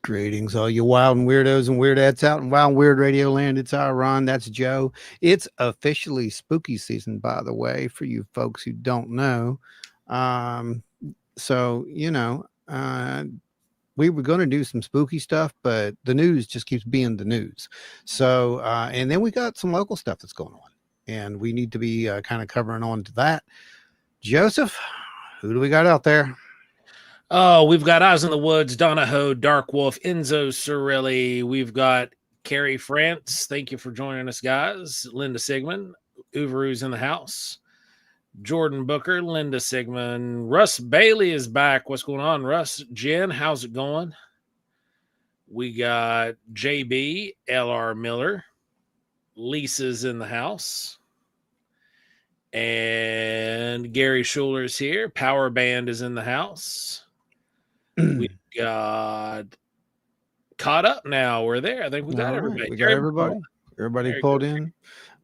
Greetings, all you wild and weirdos and weirdettes out in wild and weird radio land. It's Ron. That's Joe. It's officially spooky season, by the way, for you folks who don't know. So, we were going to do some spooky stuff, but the news just keeps being the news. So, and then we got some local stuff that's going on, and we need to be kind of covering on to that. Joseph, who do we got out there? Oh, we've got Eyes in the Woods, Donahoe, Dark Wolf, Enzo Cirilli. We've got Carrie France. Thank you for joining us, guys. Linda Sigmund, Uveru's in the house. Jordan Booker, Linda Sigmund. Russ Bailey is back. What's going on, Russ? Jen, how's it going? We got JB, LR Miller. Lisa's in the house. And Gary Schuler's here. Power Band is in the house. We got caught up now. We're there. I think we got everybody. We got everybody. Everybody pulled in.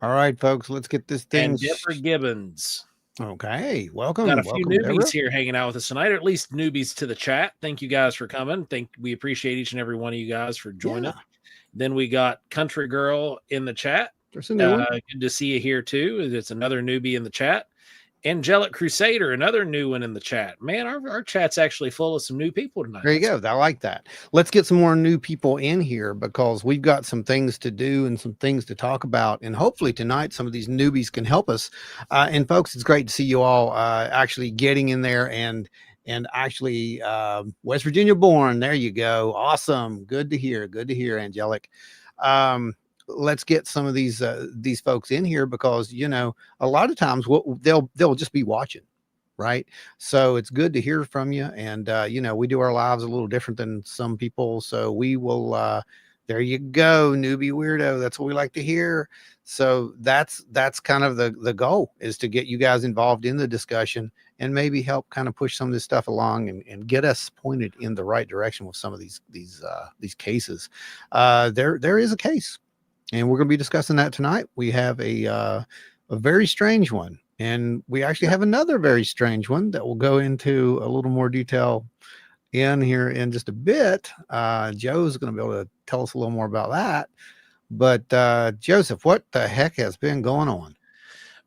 All right, folks, let's get this thing. And Dipper Gibbons. Okay, welcome. Got a few newbies here hanging out with us tonight, or at least newbies to the chat. Thank you guys for coming. We appreciate each and every one of you guys for joining. Yeah. Then we got Country Girl in the chat. There's a new one. Good to see you here too. It's another newbie in the chat. Angelic Crusader, another new one in the chat. Man, our chat's actually full of some new people tonight. There you go. I like that. Let's get some more new people in here because we've got some things to do and some things to talk about. And hopefully tonight some of these newbies can help us. And folks, it's great to see you all actually getting in there and actually West Virginia born. There you go. Awesome. Good to hear. Good to hear, Angelic. Let's get some of these folks in here because a lot of times they'll just be watching, right? So it's good to hear from you, and we do our lives a little different than some people, so we will there you go, newbie weirdo. That's what we like to hear. So that's kind of the goal, is to get you guys involved in the discussion and maybe help kind of push some of this stuff along and get us pointed in the right direction with some of these cases. There is a case. And we're going to be discussing that tonight. We have a very strange one, and we actually have another very strange one that we'll go into a little more detail in here in just a bit. Joe's going to be able to tell us a little more about that. But Joseph, what the heck has been going on?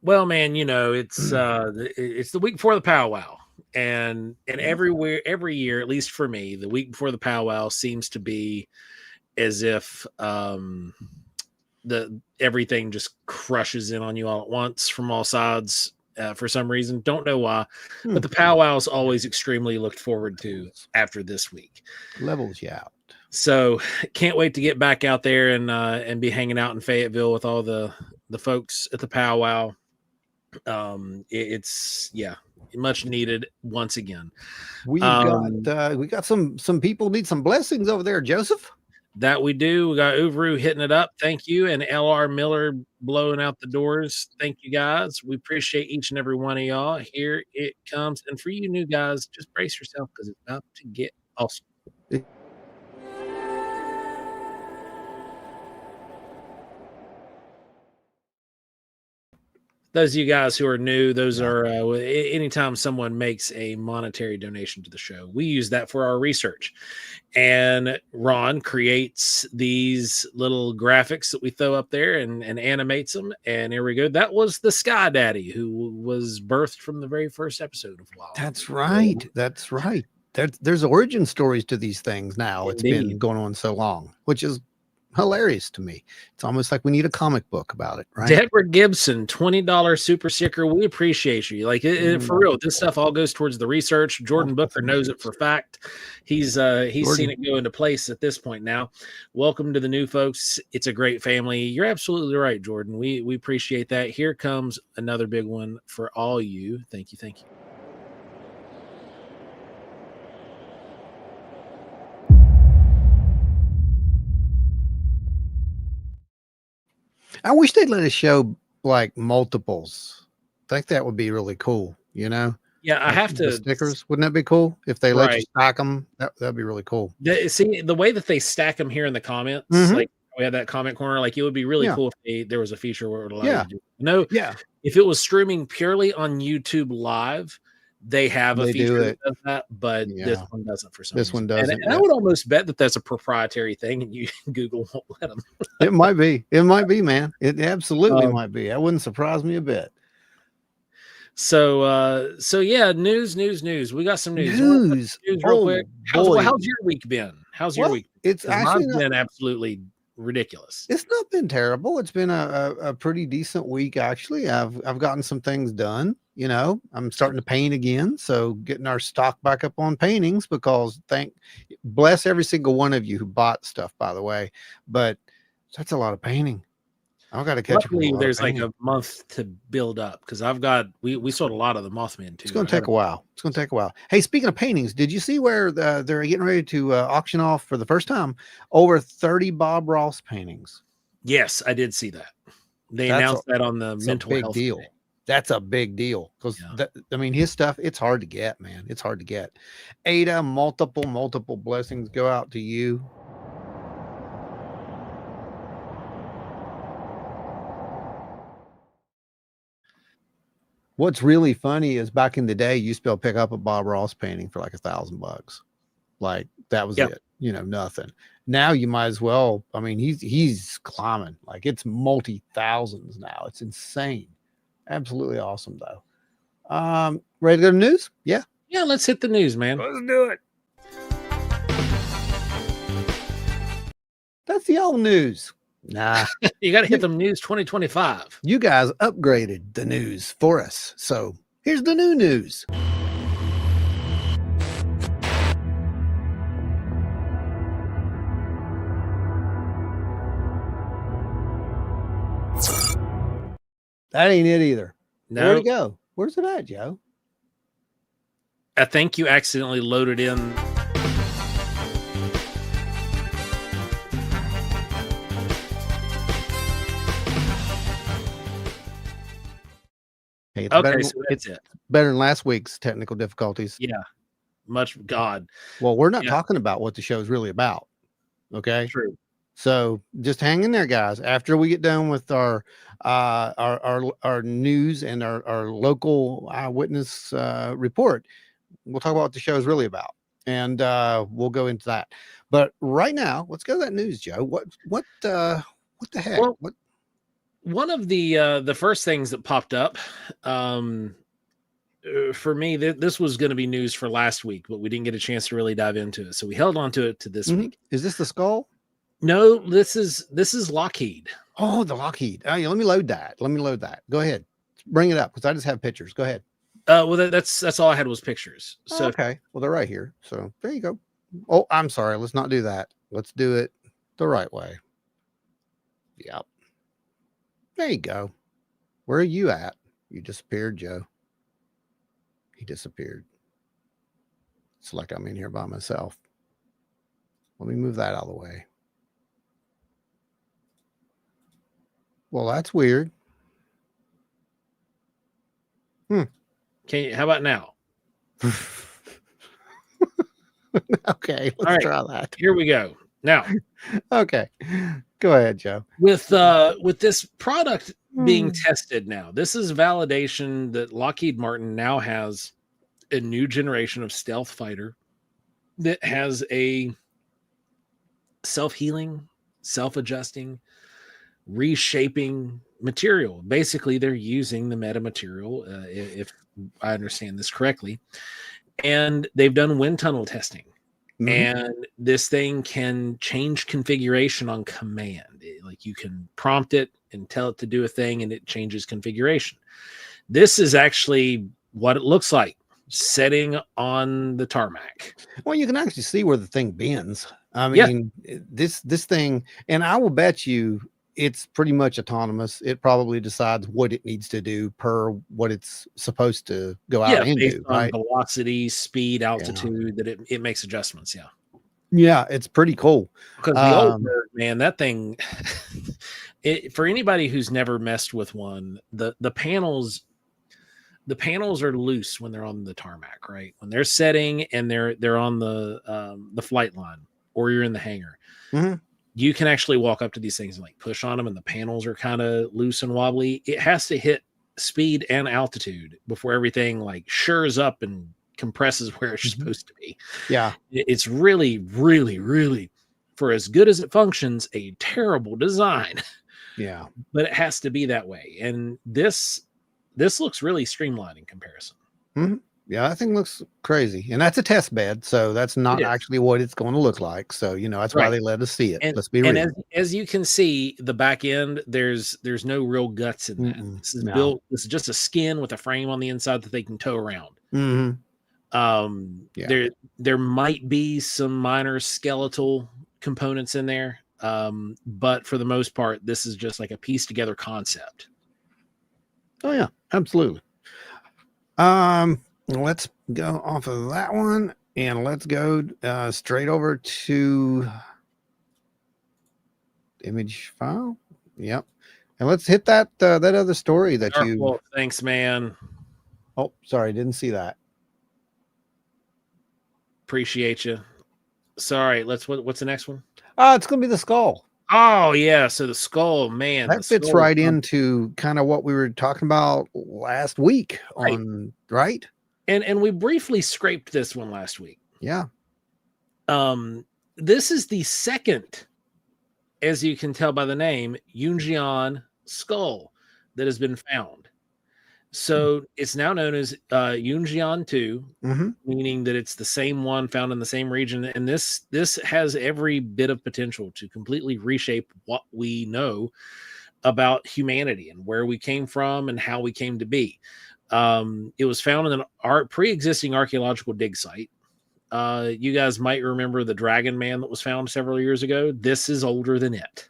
Well, man, it's the week before the powwow, and every year, at least for me, the week before the powwow seems to be as if everything just crushes in on you all at once from all sides for some reason. Don't know why, but the powwow is always extremely looked forward to after this week. Levels you out. So can't wait to get back out there and be hanging out in Fayetteville with all the folks at the powwow. It's much needed once again. We got some people need some blessings over there, Joseph. That we do. We got Uveru hitting it up. Thank you. And LR Miller blowing out the doors. Thank you, guys. We appreciate each and every one of y'all. Here it comes. And for you new guys, just brace yourself because it's about to get awesome. Those of you guys who are new, those are anytime someone makes a monetary donation to the show, we use that for our research. And Ron creates these little graphics that we throw up there and animates them. And here we go. That was the Sky Daddy, who was birthed from the very first episode of WoW. That's right. That's right. There's origin stories to these things now. Indeed. It's been going on so long, which is hilarious to me. It's almost like we need a comic book about it, right? Deborah Gibson, $20 super sticker. We appreciate you. Like for real, this stuff all goes towards the research. Jordan Booker knows it for fact. He's seen it go into place at this point now. Welcome to the new folks. It's a great family. You're absolutely right, Jordan. We appreciate that. Here comes another big one for all you. Thank you. I wish they'd let us show like multiples. I think that would be really cool, you know? Yeah, I Like have the to. stickers. Wouldn't that be cool if they let you Right. stack them? That'd be really cool. See the way that they stack them here in the comments, Hmm. like we had that comment corner. Like it would be really Yeah. cool if there was a feature where it would allow you Yeah. to do. No, Yeah. if it was streaming purely on YouTube Live, they have a They do feature that it. does that, but this Yeah. one doesn't for some This reason. one And, doesn't and I yet. would almost bet that that's a proprietary thing, and you Google won't let them. It might be. It might be, man. It absolutely Um, might be. That wouldn't surprise me a bit. so yeah, news. We got some news. You want to touch News. news real quick? Oh boy. How's your week been? How's your Well, week? it's Because actually mine's been absolutely ridiculous. it's not been terrible. It's been a pretty decent week, actually. I've gotten some things done. You know, I'm starting to paint again, so getting our stock back up on paintings because bless every single one of you who bought stuff, by the way. But that's a lot of painting. I've got to catch up on a Luckily, lot of there's like painting. a month to build up because we sold a lot of the Mothman too. It's going to take a while. It's going to take a while. Hey, speaking of paintings, did you see where they're getting ready to auction off for the first time over 30 Bob Ross paintings? Yes, I did see that. They That's announced that on the It's mental a big health deal. day. That's a big deal because I mean his stuff. It's hard to get, man. It's hard to get. Ada, multiple blessings go out to you. What's really funny is back in the day, you used to be able to pick up a Bob Ross painting for like $1,000. Like that was it. You know, nothing. Now you might as well. I mean, he's climbing. Like it's multi-thousands now. It's insane. Absolutely awesome though. Ready to go to news? Yeah. Yeah, let's hit the news, man. Let's do it. That's the old news. Nah. You got to hit them news 2025. You guys upgraded the news for us. So here's the new news. That ain't it either. No, Where'd it go? Where's it at, Joe? I think you accidentally loaded in. Hey, Okay, so that's it. Better than last week's technical difficulties. Yeah, much God. Well, we're not talking about what the show is really about. Okay. True. So just hang in there, guys. After we get done with our news and our local eyewitness report, we'll talk about what the show is really about, and we'll go into that. But right now, let's go to that news, Joe. What the heck? Well, one of the first things that popped up for me, this was going to be news for last week, but we didn't get a chance to really dive into it, so we held on to it to this week. Is this the skull? No, this is Lockheed. Oh, the Lockheed. Oh, yeah, let me load that. Go ahead, bring it up because I just have pictures. Go ahead. Well, that's all I had was pictures. So okay, well they're right here. So there you go. Oh, I'm sorry. Let's not do that. Let's do it the right way. Yep. There you go. Where are you at? You disappeared, Joe. He disappeared. It's like I'm in here by myself. Let me move that out of the way. Well, that's weird. How about now? Okay, let's try that. Here we go. Now, okay, go ahead, Joe. With this product being tested now, this is validation that Lockheed Martin now has a new generation of stealth fighter that has a self-healing, self-adjusting, reshaping material. Basically, they're using the metamaterial, if I understand this correctly, and they've done wind tunnel testing. And this thing can change configuration on command. Like you can prompt it and tell it to do a thing, and it changes configuration. This is actually what it looks like setting on the tarmac. Well, you can actually see where the thing bends. I mean, this thing, and I will bet you it's pretty much autonomous. It probably decides what it needs to do per what it's supposed to go out and based do, on right? velocity, speed, altitude, that it makes adjustments. Yeah, it's pretty cool. Because the old bird, man, that thing, For anybody who's never messed with one, the panels are loose when they're on the tarmac, right? When they're setting and they're on the flight line, or you're in the hangar. Mm-hmm. You can actually walk up to these things and like push on them, and the panels are kind of loose and wobbly. It has to hit speed and altitude before everything like shures up and compresses where it's supposed to be. Yeah. It's really, really, really, for as good as it functions, a terrible design. Yeah. But it has to be that way. And this looks really streamlined in comparison. Mm-hmm. Yeah, that thing looks crazy, and that's a test bed, so that's not actually what it's going to look like. So that's why they let us see it. Let's be real. And as you can see, the back end, there's no real guts in that. This is built. This is just a skin with a frame on the inside that they can tow around. There might be some minor skeletal components in there, but for the most part, this is just like a piece together concept. Oh yeah, absolutely. Let's go off of that one and let's go straight over to image file. Yep. And let's hit that that other story that you. Well, thanks, man. Oh, sorry, didn't see that. Appreciate you. Sorry, what's the next one? It's gonna be the skull. Oh yeah, so the skull, man, that fits right into kind of what we were talking about last week on right. And we briefly scraped this one last week. Yeah. This is the second, as you can tell by the name, Yunjian skull that has been found. So it's now known as Yunjian 2, meaning that it's the same one found in the same region. And this has every bit of potential to completely reshape what we know about humanity and where we came from and how we came to be. It was found in an pre-existing archaeological dig site. You guys might remember the Dragon Man that was found several years ago. This is older than it.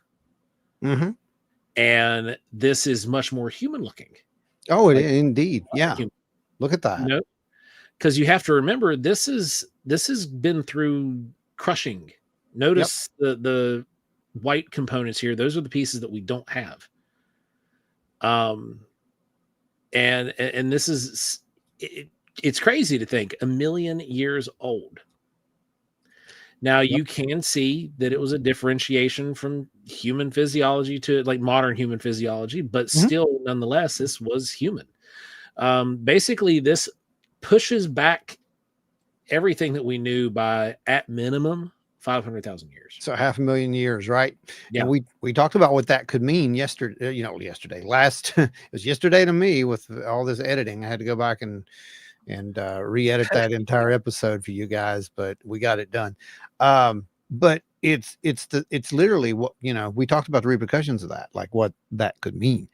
And this is much more human looking. Oh, it is indeed. Yeah. Look at that. Because you have to remember, this has been through crushing. Notice the white components here. Those are the pieces that we don't have. And this is it's crazy to think 1 million years old. Now you can see that it was a differentiation from human physiology to like modern human physiology, but still, nonetheless, this was human. Basically, this pushes back everything that we knew by, at minimum, 500,000 years. So 500,000 years, right? Yeah. And we talked about what that could mean yesterday. It was yesterday to me with all this editing. I had to go back and re-edit that entire episode for you guys, but we got it done. But it's literally what, we talked about the repercussions of that, like what that could mean.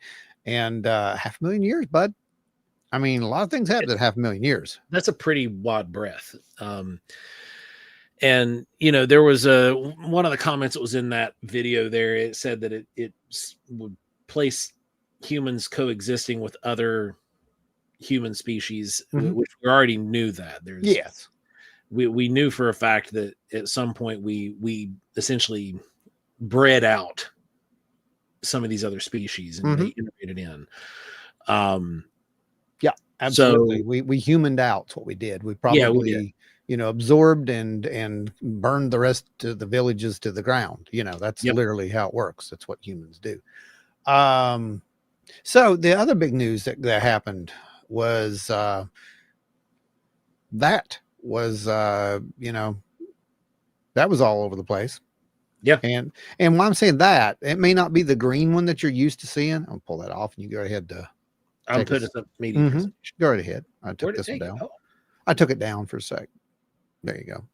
And 500,000 years, bud. I mean, a lot of things happened in 500,000 years. That's a pretty wide breath. And there was one of the comments that was in that video there. It said that it would place humans coexisting with other human species, which we already knew that. We knew for a fact that at some point we essentially bred out some of these other species and they integrated in. Yeah, absolutely. So, we humaned out. That's what we did. We probably absorbed and burned the rest of the villages to the ground. That's literally how it works. That's what humans do. So the other big news that happened was that was all over the place. Yeah. And when I'm saying that, it may not be the green one that you're used to seeing. I'll pull that off and you go ahead to I'm putting up meeting. Go right ahead. I took this one down. I took it down for a sec. There you go.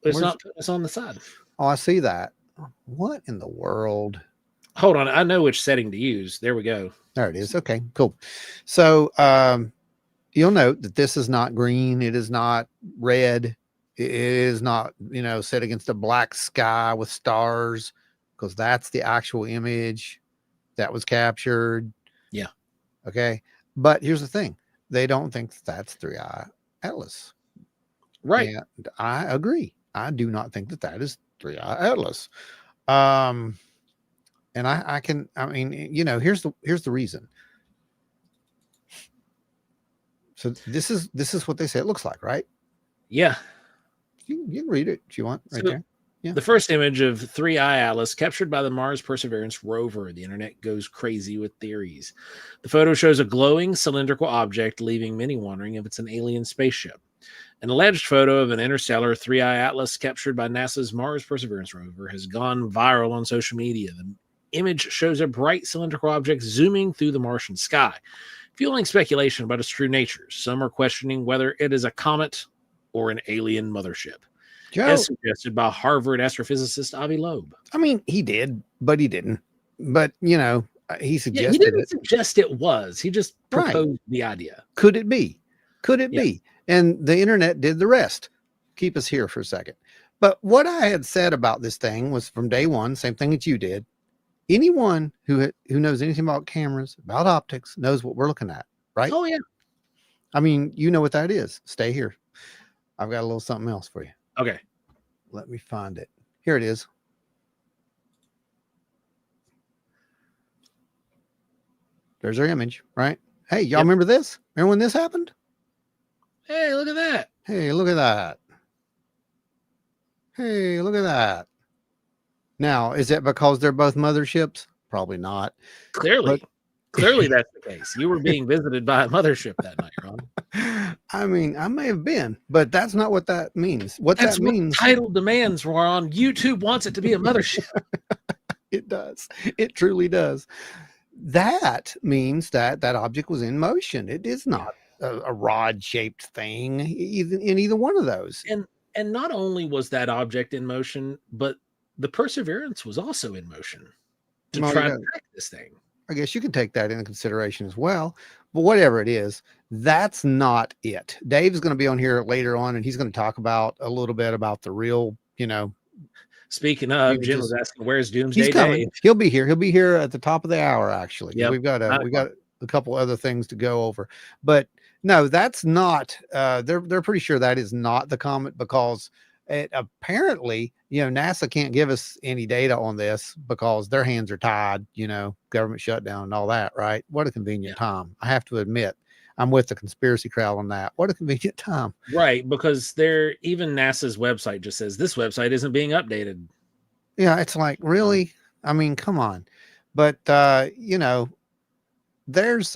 It's on the side. Oh, I see that. What in the world? Hold on. I know which setting to use. There we go. There it is. Okay, cool. So you'll note that this is not green. It is not red. It is not, set against a black sky with stars, because that's the actual image that was captured. Yeah. Okay. But here's the thing. They don't think that's 3i Atlas. Right. And I agree. I do not think that is 3i Atlas. And I mean, here's the reason. So this is what they say it looks like, right? Yeah. You can read it if you want, right So there. Yeah. the first image of 3I Atlas captured by the Mars Perseverance rover. The internet goes crazy with theories. The photo shows a glowing cylindrical object, leaving many wondering if it's an alien spaceship. An alleged photo of an interstellar 3I Atlas captured by NASA's Mars Perseverance rover has gone viral on social media. The image shows a bright cylindrical object zooming through the Martian sky, fueling speculation about its true nature. Some are questioning whether it is a comet or an alien mothership, Joe, as suggested by Harvard astrophysicist Avi Loeb. I mean, he did, but he didn't. But he Yeah, he suggested didn't it. suggest it was. He just Right. proposed the idea. Could it be? Could it Yeah. be? And the internet did the rest. Keep us here for a second. But what I had said about this thing was from day one, same thing that you did. Anyone who knows anything about cameras, about optics, knows what we're looking at, right? Oh, yeah. I mean, you know what that is. Stay here. I've got a little something else for you. Okay. Let me find it. Here it is. There's our image, right? Hey, y'all remember this? Remember when this happened? Hey, look at that. Hey, look at that. Hey, look at that. Now, is it because they're both motherships? Probably not. Clearly. Clearly that's the case. You were being visited by a mothership that night, Ron. I mean, I may have been, but that's not what that means. That's that what means. title demands, Ron. YouTube wants it to be a mothership. It does. It truly does. That means that object was in motion. It is not a rod-shaped thing in either one of those. And not only was that object in motion, but the Perseverance was also in motion to try to track this thing. I guess you can take that into consideration as well. But whatever it is, that's not it. Dave's going to be on here later on, and he's going to talk about a little bit about the real, Speaking of, Jim was asking, "Where's Doomsday He's coming. Dave?" He'll be here. He'll be here at the top of the hour. Actually, Yep. we've got a couple other things to go over. But no, that's not. They're pretty sure that is not the comet because it apparently, NASA can't give us any data on this because their hands are tied. Government shutdown and all that. Right? What a convenient time. I have to admit. I'm with the conspiracy crowd on that. What a convenient time. Right, because even NASA's website just says this website isn't being updated. Yeah, it's like, really? I mean, come on. But there's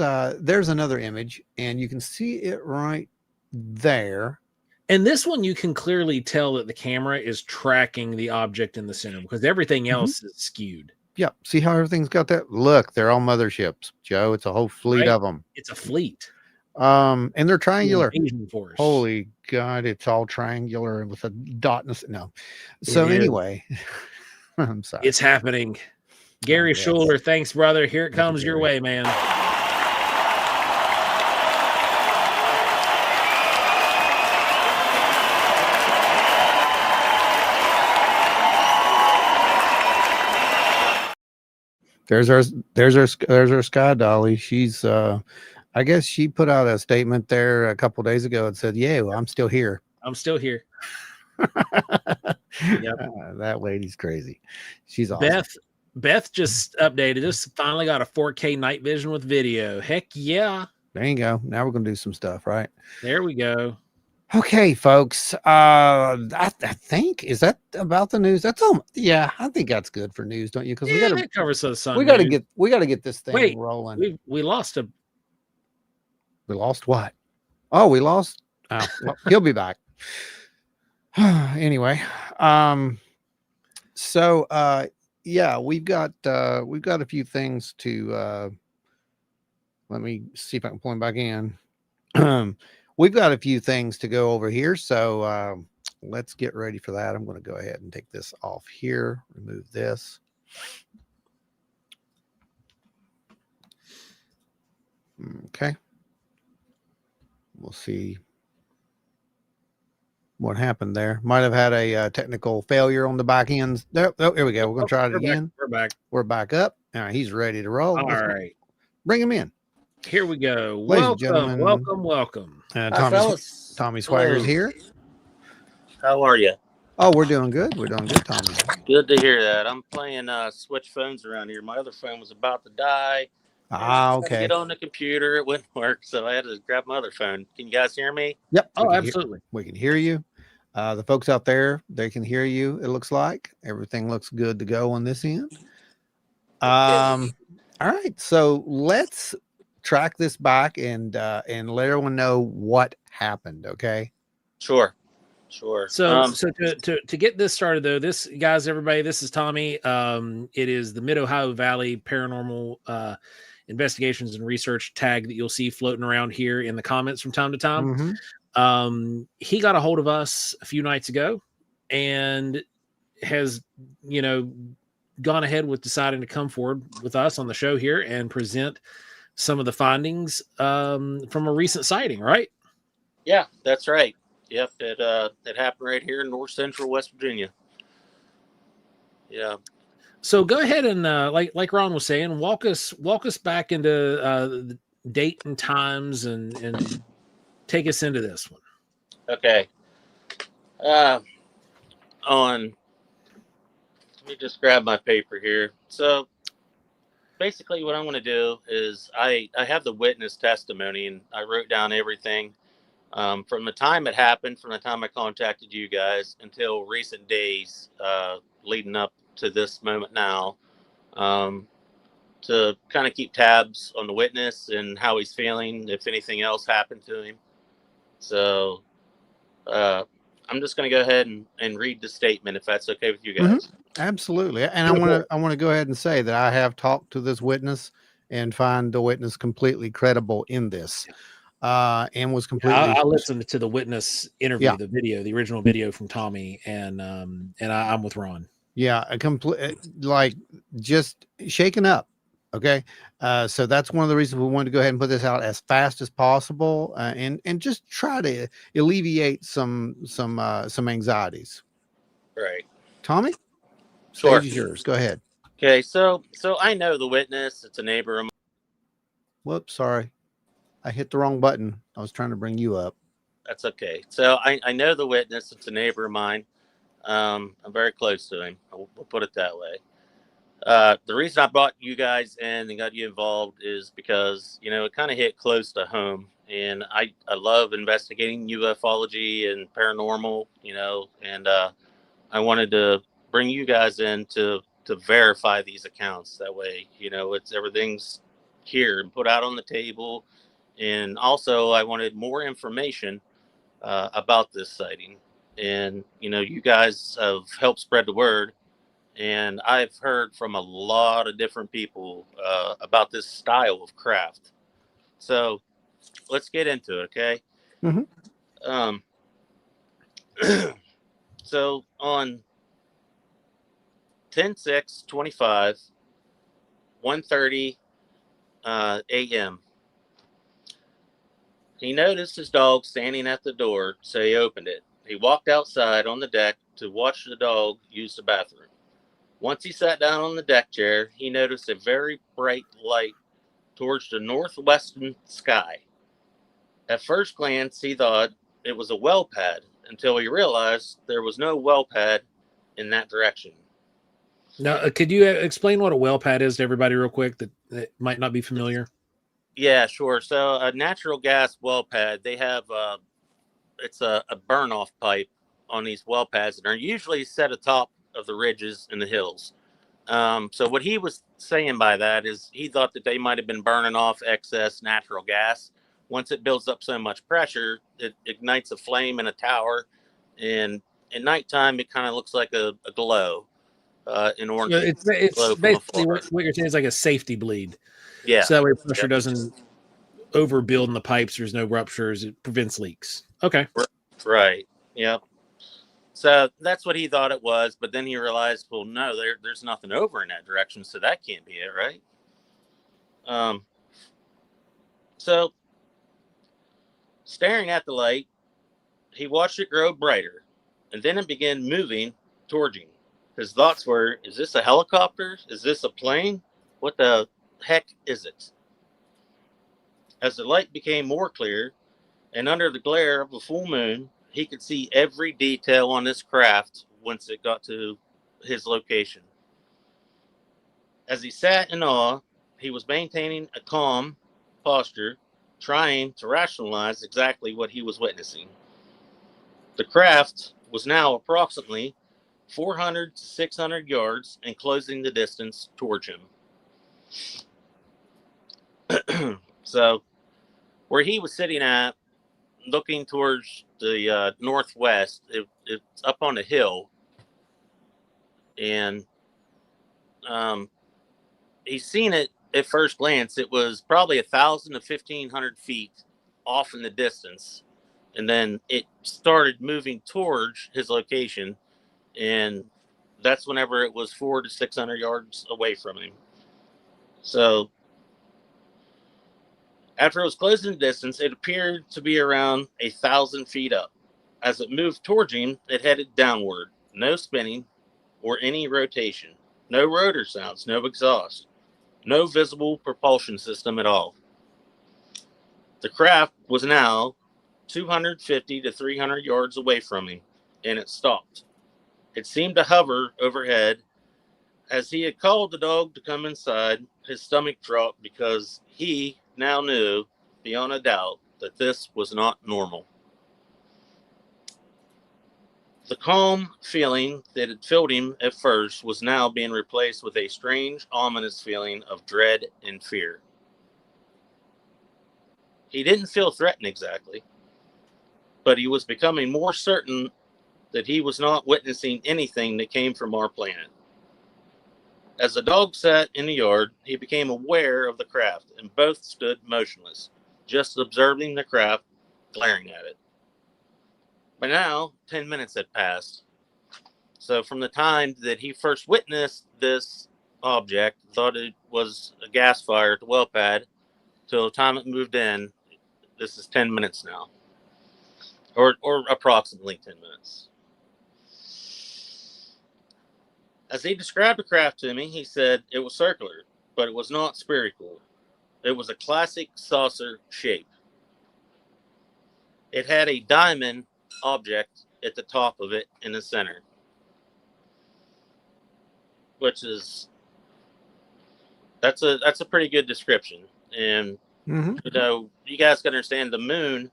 another image and you can see it right there. And this one you can clearly tell that the camera is tracking the object in the center because everything else is skewed. Yep. See how everything's got that? Look, they're all motherships, Joe. It's a whole fleet of them. It's a fleet. And they're triangular. Force. Holy God, it's all triangular with a dot. No. So anyway, I'm sorry. It's happening. Gary Schuler, thanks, brother. Here it comes your way, man. There's our Sky Dolly. She's I guess she put out a statement there a couple days ago and said, "Yeah, well, I'm still here. I'm still here." That lady's crazy. She's awesome. Beth just updated us. Finally got a 4K night vision with video. Heck yeah! There you go. Now we're gonna do some stuff, right? There we go. Okay, folks. I think is that about the news. That's all. Yeah, I think that's good for news, don't you? Because we got to cover some sun. We got to get this thing rolling. We lost a. We lost what? Oh, we lost. Well, he'll be back. Anyway, so yeah, we've got a few things to. Let me see if I can pull him back in. We've got a few things to go over here, so let's get ready for that. I'm going to go ahead and take this off here, remove this. Okay. We'll see what happened there. Might have had a technical failure on the back end. There we go. We're going to try it again. We're back. We're back up. All right, he's ready to roll. All right. Bring him in. Here we go. Welcome. Tommy Swiger's here. How are you? Oh, we're doing good. We're doing good, Tommy. Good to hear that. I'm playing switch phones around here. My other phone was about to die, and I Ah, tried to get okay. on the computer. It wouldn't work, so I had to grab my other phone. Can you guys hear me? Yep, we Oh, can hear. absolutely. We can hear you. The folks out there, they can hear you. It looks like everything looks good to go on this end. Okay. All right, so let's track this back and let everyone know what happened. Okay. Sure. Sure. So to get this started though, this guys, everybody, this is Tommy. It is the Mid Ohio Valley Paranormal Investigations and Research tag that you'll see floating around here in the comments from time to time. Mm-hmm. He got a hold of us a few nights ago and has, you know, gone ahead with deciding to come forward with us on the show here and present some of the findings from a recent sighting, right? Yeah, that's right. Yep, it happened right here in North Central West Virginia. Yeah. So go ahead and like Ron was saying, walk us back into the date and times and take us into this one. Okay. Uh, on. Let me just grab my paper here. So basically, what I'm going to do is I have the witness testimony, and I wrote down everything from the time it happened, from the time I contacted you guys until recent days leading up to this moment now, um, to kind of keep tabs on the witness and how he's feeling, if anything else happened to him. So uh, I'm just going to go ahead and read the statement if that's okay with you Mm-hmm. guys. Absolutely. And I Go want for to it. I want to go ahead and say that I have talked to this witness and find the witness completely credible in this. And was completely I listened to the witness yeah, interview, the video, the original video from Tommy, and I'm with Ron. yeah, a complete like just shaken up. Okay. So that's one of the reasons we wanted to go ahead and put this out as fast as possible, and just try to alleviate some anxieties. Right. Tommy, Sure. stage is yours. Go ahead. Okay. So I know the witness. It's a neighbor of mine. Whoops, sorry. I hit the wrong button. I was trying to bring you up. That's okay. So I know the witness. It's a neighbor of mine. I'm very close to him. We'll put it that way. The reason I brought you guys in and got you involved is because, it kind of hit close to home. And I love investigating ufology and paranormal, and I wanted to bring you guys in to verify these accounts. That way, it's everything's here and put out on the table. And also, I wanted more information about this sighting. And, you guys have helped spread the word. And I've heard from a lot of different people about this style of craft. So let's get into it, okay? Mm-hmm. Um, so on 10/6/25, 1:30 a.m., he noticed his dog standing at the door, so he opened it. He walked outside on the deck to watch the dog use the bathroom. Once he sat down on the deck chair, he noticed a very bright light towards the northwestern sky. At first glance, he thought it was a well pad until he realized there was no well pad in that direction. Now, could you explain what a well pad is to everybody real quick that might not be familiar? Yeah, sure. So a natural gas well pad, they have it's a burn off pipe on these well pads that are usually set atop of the ridges and the hills. So what he was saying by that is he thought that they might have been burning off excess natural gas. Once it builds up so much pressure, it ignites a flame in a tower, and at nighttime it kind of looks like a glow, an So orange it's glow from basically afar. what you're saying is like a safety bleed, Yeah. so that way pressure Yep. doesn't overbuild in the pipes. There's no ruptures. It prevents leaks. Okay. Right. Yep. So that's what he thought it was, but then he realized, well, no, there's nothing over in that direction, so that can't be it, right? Um. So staring at the light, he watched it grow brighter, and then it began moving towards him. His thoughts were, is this a helicopter? Is this a plane? What the heck is it? As the light became more clear, and under the glare of the full moon, he could see every detail on this craft once it got to his location. As he sat in awe, he was maintaining a calm posture, trying to rationalize exactly what he was witnessing. The craft was now approximately 400 to 600 yards and closing the distance towards him. So, where he was sitting at, looking towards the northwest, it's up on a hill, and he's seen it at first glance. It was probably 1,000 to 1,500 feet off in the distance, and then it started moving towards his location, and that's whenever it was 400 to 600 yards away from him. So after it was closing the distance, it appeared to be around 1,000 feet up. As it moved towards him, it headed downward. No spinning or any rotation. No rotor sounds, no exhaust. No visible propulsion system at all. The craft was now 250 to 300 yards away from him, and it stopped. It seemed to hover overhead. As he had called the dog to come inside, his stomach dropped because he now knew, beyond a doubt, that this was not normal. The calm feeling that had filled him at first was now being replaced with a strange, ominous feeling of dread and fear. He didn't feel threatened exactly, but he was becoming more certain that he was not witnessing anything that came from our planet. As the dog sat in the yard, he became aware of the craft, and both stood motionless, just observing the craft, glaring at it. By now, 10 minutes had passed. So from the time that he first witnessed this object, thought it was a gas fire at the well pad, till the time it moved in, this is 10 minutes now. Or approximately 10 minutes. As he described the craft to me, he said it was circular, but it was not spherical. It was a classic saucer shape. It had a diamond object at the top of it in the center, which is that's a pretty good description. And you know, you guys can understand the moon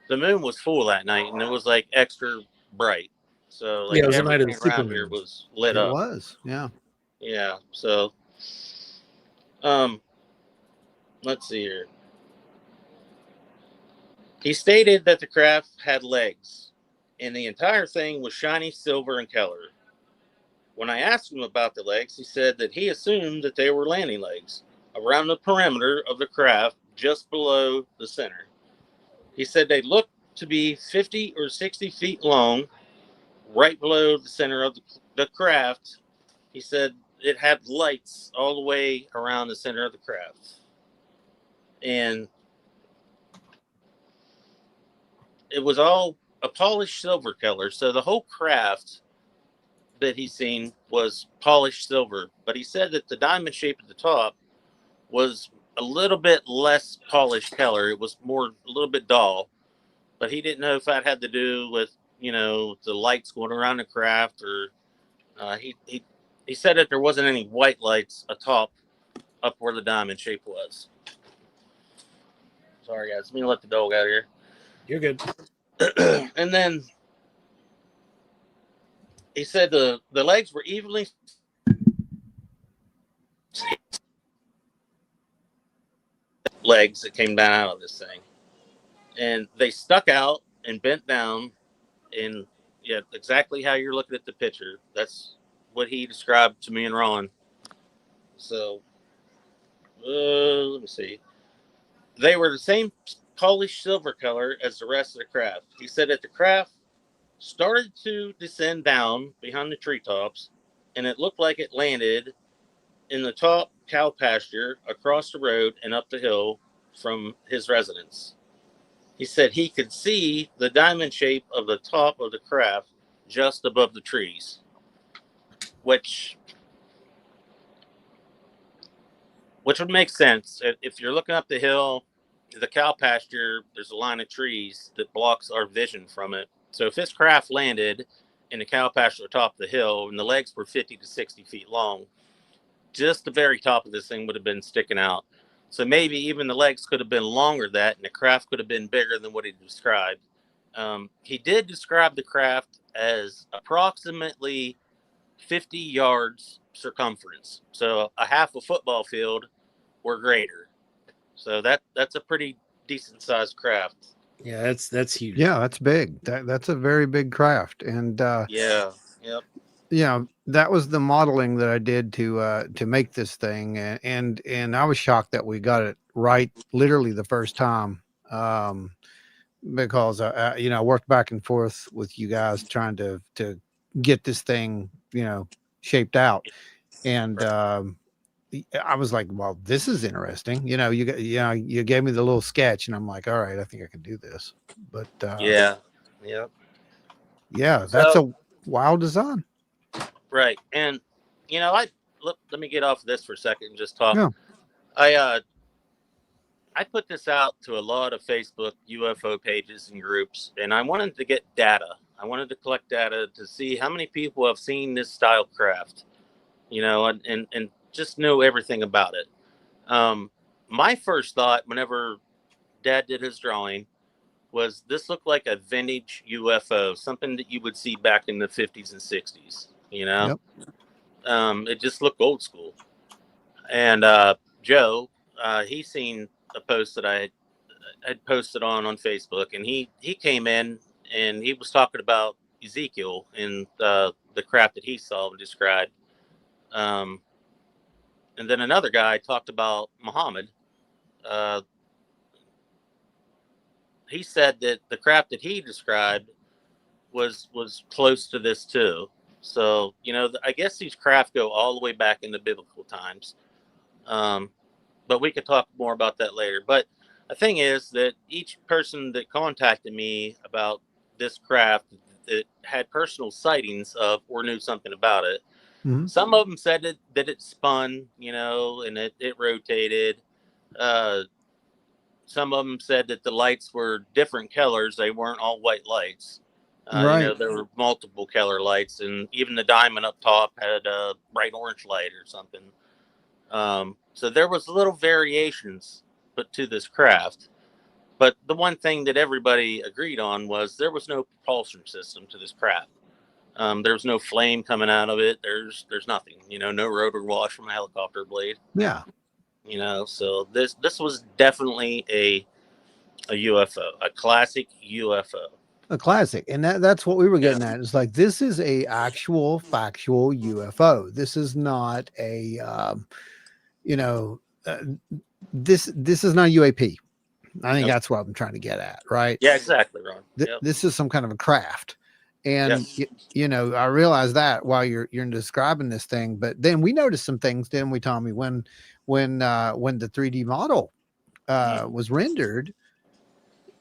was full that night, and it was like extra bright. So like Yeah, it was a night of everything the around here supermoon. was lit It up. was, yeah. Yeah. So let's see here. He stated that the craft had legs, and the entire thing was shiny silver in color. When I asked him about the legs, he said that he assumed that they were landing legs around the perimeter of the craft just below the center. He said they looked to be 50 or 60 feet long, right below the center of the craft. He said it had lights all the way around the center of the craft. And it was all a polished silver color. So the whole craft that he's seen was polished silver. But he said that the diamond shape at the top was a little bit less polished color. It was more a little bit dull. But he didn't know if that had to do with, you know, the lights going around the craft, or he said that there wasn't any white lights atop up where the diamond shape was. Sorry guys, let me let the dog out of here. You're good. And then he said the legs were evenly legs that came down out of this thing, and they stuck out and bent down, and yeah, exactly how you're looking at the picture. That's what he described to me and Ron. So let me see. They were the same polished silver color as the rest of the craft. He said that the craft started to descend down behind the treetops, and it looked like it landed in the top cow pasture across the road and up the hill from his residence. He said he could see the diamond shape of the top of the craft just above the trees, which would make sense if you're looking up the hill the cow pasture, there's a line of trees that blocks our vision from it. So if this craft landed in the cow pasture at the top of the hill and the legs were 50 to 60 feet long, just the very top of this thing would have been sticking out. So maybe even the legs could have been longer than that, and the craft could have been bigger than what he described. He did describe the craft as approximately 50 yards circumference, so a half a football field or greater. So that's a pretty decent sized craft. Yeah, that's huge. Yeah, that's big. That's a very big craft. And Yeah. Yep. yeah, that was the modeling that I did to make this thing, and I was shocked that we got it right literally the first time. Because I worked back and forth with you guys trying to get this thing, shaped out. And Right. I was like, well, this is interesting. You gave me the little sketch and I'm like, all right, I think I can do this. But Yeah. Yep. yeah, that's So a wild design. right, and I let me get off of this for a second and just talk. Yeah. I put this out to a lot of Facebook UFO pages and groups, and I wanted to get data. I wanted to collect data to see how many people have seen this style craft, and just know everything about it. My first thought, whenever Dad did his drawing, was this looked like a vintage UFO, something that you would see back in the 50s and 60s. Yep. It just looked old school. And Joe, he seen a post that I had posted on Facebook, and he came in and he was talking about Ezekiel and the craft that he saw and described. And then another guy talked about Muhammad. Uh, he said that the craft that he described was close to this too. So I guess these craft go all the way back into biblical times. But we could talk more about that later. But the thing is that each person that contacted me about this craft that had personal sightings of or knew something about it, Mm-hmm. some of them said that it spun, and it rotated. Uh, some of them said that the lights were different colors. They weren't all white lights. Right. There were multiple color lights, and even the diamond up top had a bright orange light or something. So there was little variations but to this craft. But the one thing that everybody agreed on was there was no propulsion system to this craft. There was no flame coming out of it. There's nothing. No rotor wash from a helicopter blade. Yeah. So this was definitely a UFO, a classic UFO. A classic. And that's what we were getting at. It's like, this is a actual factual UFO. This is not a this is not UAP. I think that's what I'm trying to get at, right? Yeah, exactly, Ron. This is some kind of a craft. And I realized that while you're describing this thing, but then we noticed some things, didn't we, Tommy, when the 3D model was rendered.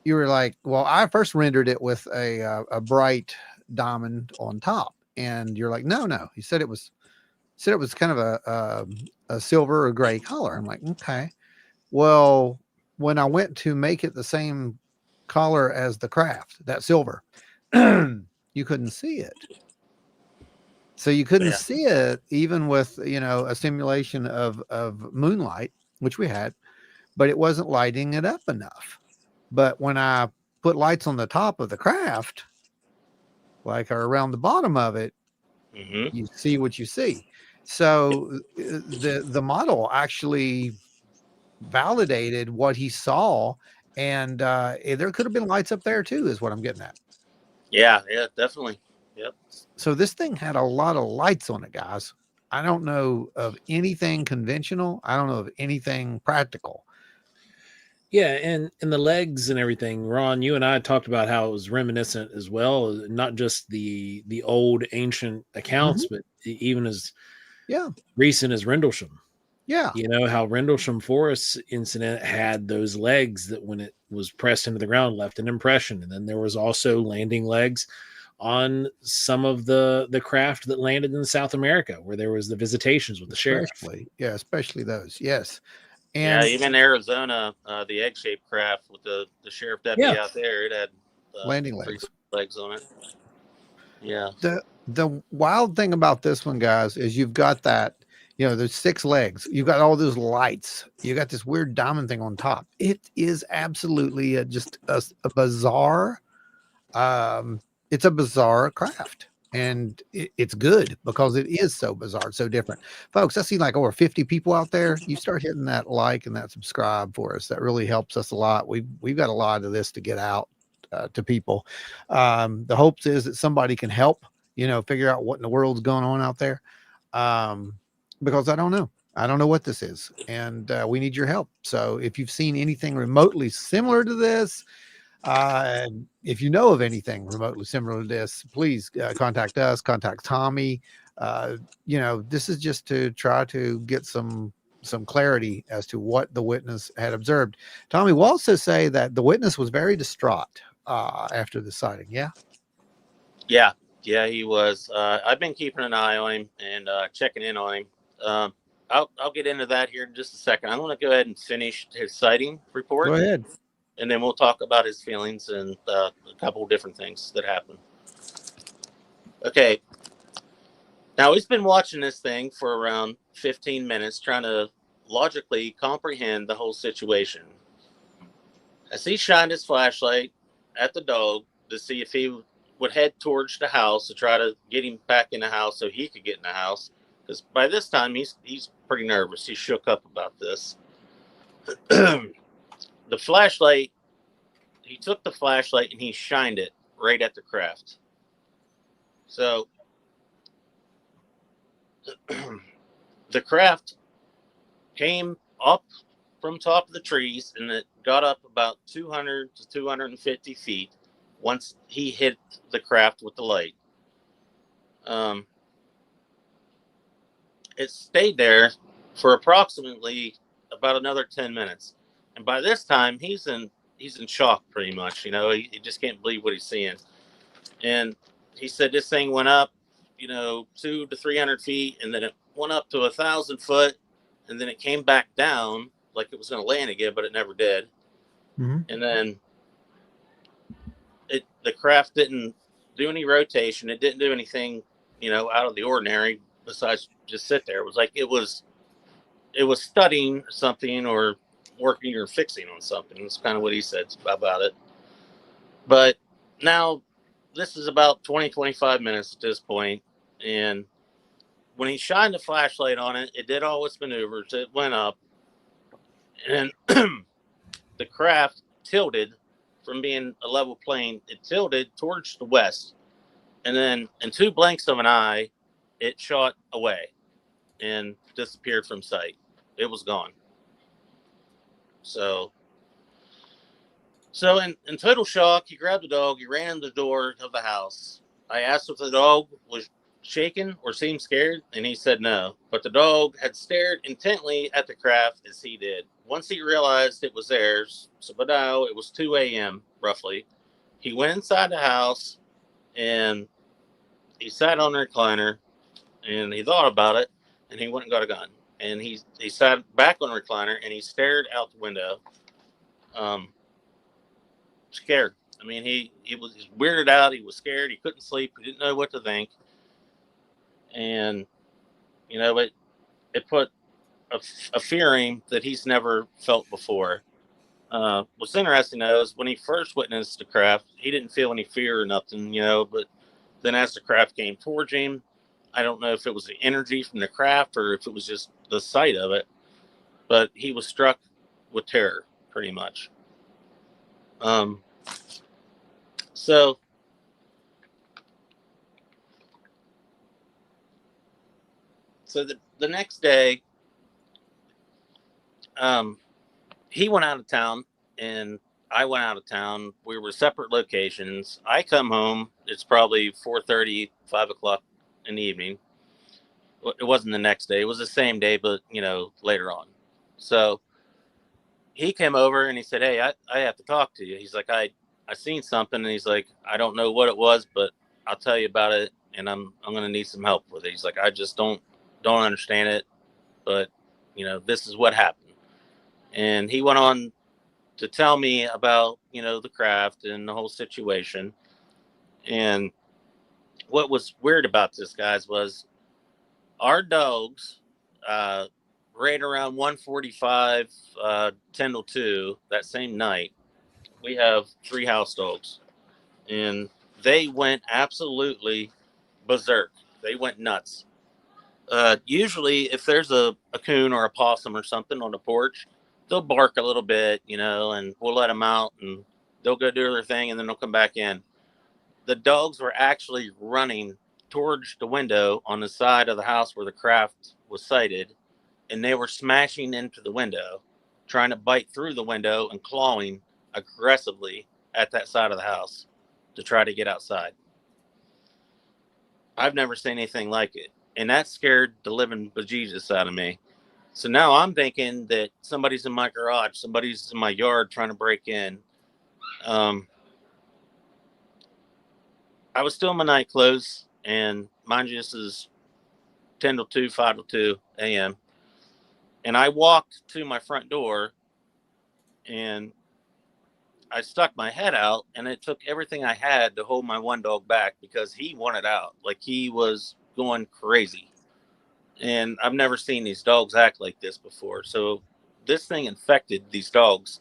You were like, well, I first rendered it with a bright diamond on top, and you're like, no, he said it was kind of a silver or gray color. I'm like, okay. Well, when I went to make it the same color as the craft, that silver, you couldn't see it. So you couldn't see it even with, a simulation of moonlight, which we had, but it wasn't lighting it up enough. But when I put lights on the top of the craft, like or around the bottom of it, you see what you see. So the model actually validated what he saw, and there could have been lights up there too, is what I'm getting at. Yeah, definitely. Yep. So this thing had a lot of lights on it, guys. I don't know of anything conventional. I don't know of anything practical. Yeah, and the legs and everything, Ron, you and I talked about how it was reminiscent as well, not just the old ancient accounts, but even as recent as Rendlesham. Yeah. How Rendlesham Forest incident had those legs that when it was pressed into the ground left an impression. And then there was also landing legs on some of the craft that landed in South America where there was the visitations with the sheriff. Especially those. Yes. Yeah, And even Arizona, the egg-shaped craft with the sheriff deputy Yeah. out there, it had landing three legs. legs on it. Yeah. The wild thing about this one, guys, is you've got that, there's 6 legs. You've got all those lights. You got this weird diamond thing on top. It is absolutely just a bizarre. Um, it's a bizarre craft, and it's good because it is so bizarre, so different. Folks, I see like over 50 people out there. You start hitting that like and that subscribe for us. That really helps us a lot. We've got a lot of this to get out to people. The hopes is that somebody can help, figure out what in the world's going on out there. Because I don't know. I don't know what this is, and we need your help. So if you've seen anything remotely similar to this, if you know of anything remotely similar to this, please contact us, contact Tommy. This is just to try to get some clarity as to what the witness had observed. Tommy will also say that the witness was very distraught after the sighting. Yeah. Yeah. Yeah, he was. I've been keeping an eye on him and checking in on him. Um, I'll get into that here in just a second. I'm going to go ahead and finish his sighting report, Go ahead. and then we'll talk about his feelings and a couple of different things that happened. Okay. Now, he's been watching this thing for around 15 minutes, trying to logically comprehend the whole situation. As he shined his flashlight at the dog to see if he would head towards the house to try to get him back in the house so he could get in the house, because by this time he's pretty nervous. He's shook up about this. The flashlight, he took the flashlight and he shined it right at the craft. So the craft came up from top of the trees and it got up about 200 to 250 feet once he hit the craft with the light. It stayed there for approximately about another 10 minutes. And by this time, he's in shock pretty much. He just can't believe what he's seeing. And he said this thing went up, 200 to 300 feet, and then it went up to 1,000 foot, and then it came back down like it was going to land again, but it never did. Mm-hmm. And then the craft didn't do any rotation. It didn't do anything, out of the ordinary besides just sit there. It was like it was studying something or working or fixing on something. That's kind of what he said about it. But now this is about 20, 25 minutes at this point. And when he shined the flashlight on it, it did all its maneuvers. It went up and the craft tilted from being a level plane. It tilted towards the west. And then in 2 blinks of an eye, it shot away and disappeared from sight. It was gone. So in total shock, he grabbed the dog. He ran to the door of the house. I asked if the dog was shaken or seemed scared, and he said no. But the dog had stared intently at the craft as he did. Once he realized it was theirs, so by now it was 2 a.m. roughly, he went inside the house and he sat on the recliner and he thought about it and he went and got a gun. And he sat back on the recliner and he stared out the window. Scared. I mean, he was weirded out. He was scared. He couldn't sleep. He didn't know what to think. And, it put a fear in him that he's never felt before. What's interesting, though, is when he first witnessed the craft, he didn't feel any fear or nothing, but then as the craft came towards him, I don't know if it was the energy from the craft or if it was just the sight of it, but he was struck with terror, pretty much. So the next day, he went out of town and I went out of town. We were separate locations. I come home. It's probably 4:30, 5 o'clock in the evening. It wasn't the next day. It was the same day, but, later on. So he came over and he said, "Hey, I have to talk to you." He's like, I seen something. And he's like, "I don't know what it was, but I'll tell you about it. And I'm going to need some help with it." He's like, "I just don't understand it. But, this is what happened." And he went on to tell me about, the craft and the whole situation. And what was weird about this, guys, was our dogs, uh, right around 1:45, 10 till 2, that same night, we have 3 house dogs. And they went absolutely berserk. They went nuts. Usually, if there's a coon or a possum or something on the porch, they'll bark a little bit, and we'll let them out and they'll go do their thing and then they'll come back in. The dogs were actually running towards the window on the side of the house where the craft was sighted, and they were smashing into the window, trying to bite through the window and clawing aggressively at that side of the house to try to get outside. I've never seen anything like it. And that scared the living bejesus out of me. So now I'm thinking that somebody's in my garage, somebody's in my yard trying to break in. I was still in my night clothes, and mind you, this is 10 till 2, 5 till 2 a.m. And I walked to my front door, and I stuck my head out, and it took everything I had to hold my one dog back because he wanted out. Like, he was going crazy. And I've never seen these dogs act like this before. So this thing infected these dogs,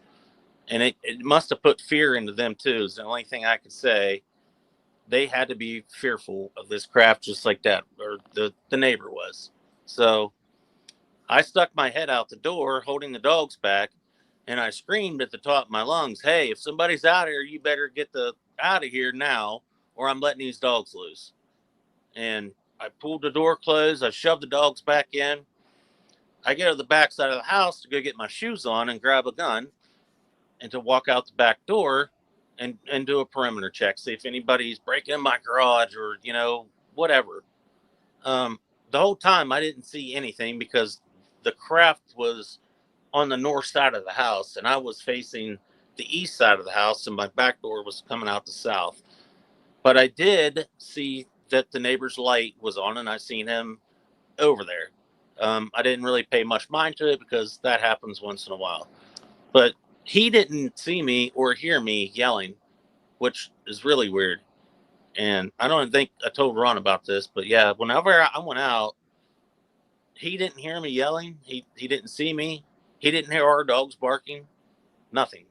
and it must have put fear into them too, is the only thing I could say. They had to be fearful of this craft just like that, or the neighbor was. So I stuck my head out the door holding the dogs back, and I screamed at the top of my lungs, "Hey, if somebody's out here, you better get out of here now, or I'm letting these dogs loose." And I pulled the door closed. I shoved the dogs back in. I get to the back side of the house to go get my shoes on and grab a gun and to walk out the back door and do a perimeter check, see if anybody's breaking in my garage or, whatever. The whole time I didn't see anything because the craft was on the north side of the house and I was facing the east side of the house and my back door was coming out the south. But I did see that the neighbor's light was on and I seen him over there. I didn't really pay much mind to it because that happens once in a while. But he didn't see me or hear me yelling, which is really weird. And I don't think I told Ron about this, but yeah, whenever I went out, he didn't hear me yelling. He didn't see me. He didn't hear our dogs barking. Nothing.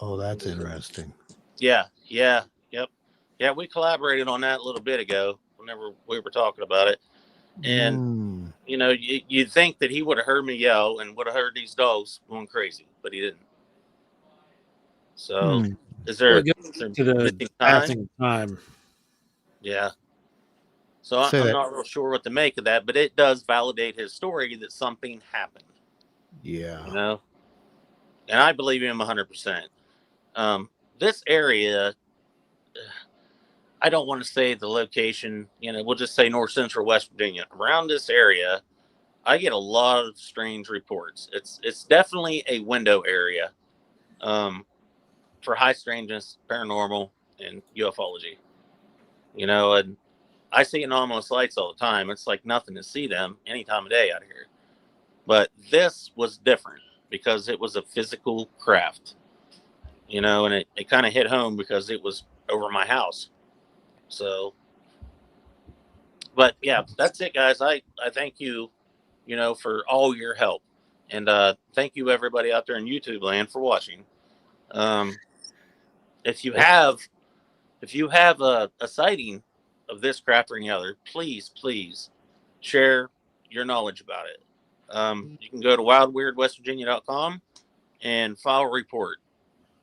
Oh, that's interesting. Yeah, yeah, yep. Yeah, we collaborated on that a little bit ago whenever we were talking about it. And you'd think that he would have heard me yell and would have heard these dogs going crazy, but he didn't. So, is there, Well, is there to the missing time? passing time. Yeah. So Say I'm that. not real sure what to make of that, but it does validate his story that something happened. Yeah. And I believe him 100%. This area, I don't want to say the location. We'll just say North Central West Virginia. Around this area, I get a lot of strange reports. It's definitely a window area for high strangeness, paranormal, and ufology. And I see anomalous lights all the time. It's like nothing to see them any time of day out here. But this was different because it was a physical craft, and it kind of hit home because it was over my house. So, but yeah, that's it, guys. I thank you, for all your help. And thank you, everybody out there in YouTube land, for watching. If you have a sighting of this craft or any other, please share your knowledge about it. You can go to wildweirdwestvirginia.com and file a report.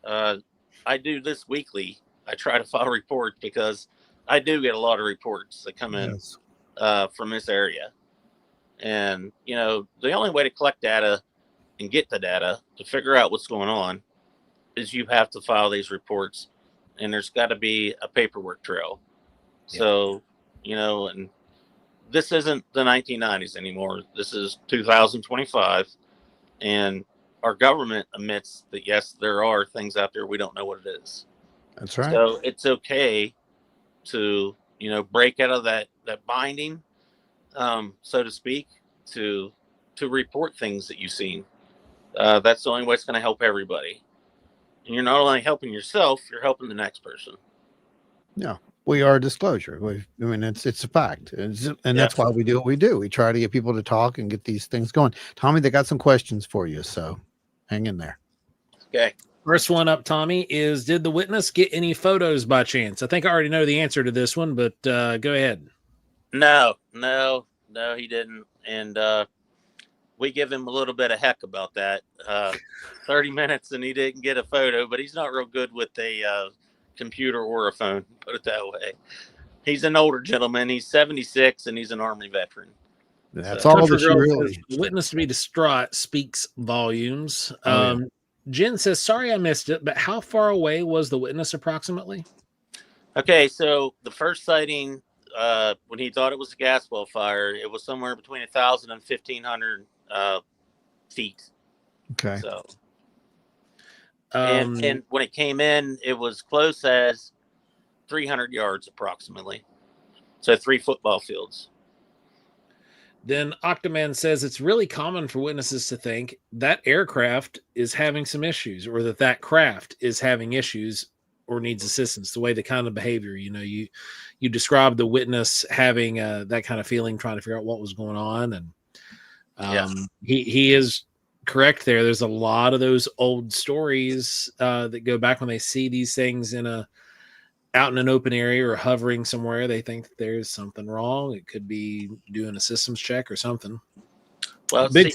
I do this weekly. I try to file a report because I do get a lot of reports that come in from this area. And, the only way to collect data and get the data to figure out what's going on is you have to file these reports, and there's got to be a paperwork trail. Yeah. So, and this isn't the 1990s anymore. This is 2025, and our government admits that, yes, there are things out there we don't know what it is. That's right. So it's okay to, break out of that binding, so to speak, to report things that you've seen. That's the only way it's going to help everybody. And you're not only helping yourself, you're helping the next person. Yeah, we are disclosure. I mean, it's a fact, and that's why we do what we do. We try to get people to talk and get these things going. Tommy, they got some questions for you, so hang in there. Okay. First one up, Tommy, is did the witness get any photos by chance? I think I already know the answer to this one, but go ahead. No, he didn't. And we give him a little bit of heck about that. 30 minutes and he didn't get a photo, but he's not real good with a computer or a phone, put it that way. He's an older gentleman. He's 76 and he's an Army veteran. That's So, all that Country you Girl really. says, the witness to be distraught speaks volumes. Oh, yeah. Jen says, sorry I missed it, but how far away was the witness approximately? Okay, so the first sighting, when he thought it was a gas well fire, it was somewhere between 1,000 and 1,500 feet. Okay. So, and when it came in, it was close as 300 yards approximately. So 3 football fields. Then Octoman says it's really common for witnesses to think that aircraft is having some issues, or that craft is having issues or needs assistance. The way the kind of behavior, you described the witness having that kind of feeling, trying to figure out what was going on, and he is correct there. There's a lot of those old stories that go back when they see these things out in an open area or hovering somewhere. They think there's something wrong. It could be doing a systems check or something. Well, see,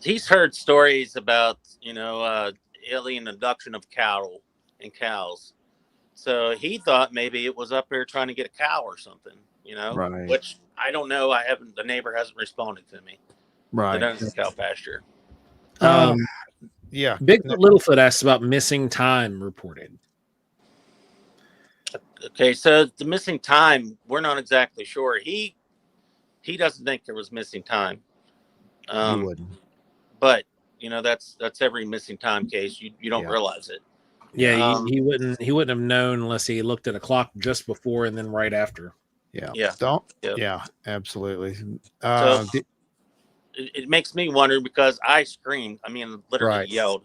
he's heard stories about, alien abduction of cattle and cows. So he thought maybe it was up there trying to get a cow or something, Right. Which I don't know. The neighbor hasn't responded to me. Right. They don't have a cow pasture. Yeah. Bigfoot Littlefoot asks about missing time reported. Okay, so the missing time, we're not exactly sure. He doesn't think there was missing time. You wouldn't. But that's every missing time case. You don't realize it. Yeah, he wouldn't have known unless he looked at a clock just before and then right after. Yeah. Yeah. Yeah, absolutely. So it makes me wonder because I screamed. I mean, literally yelled,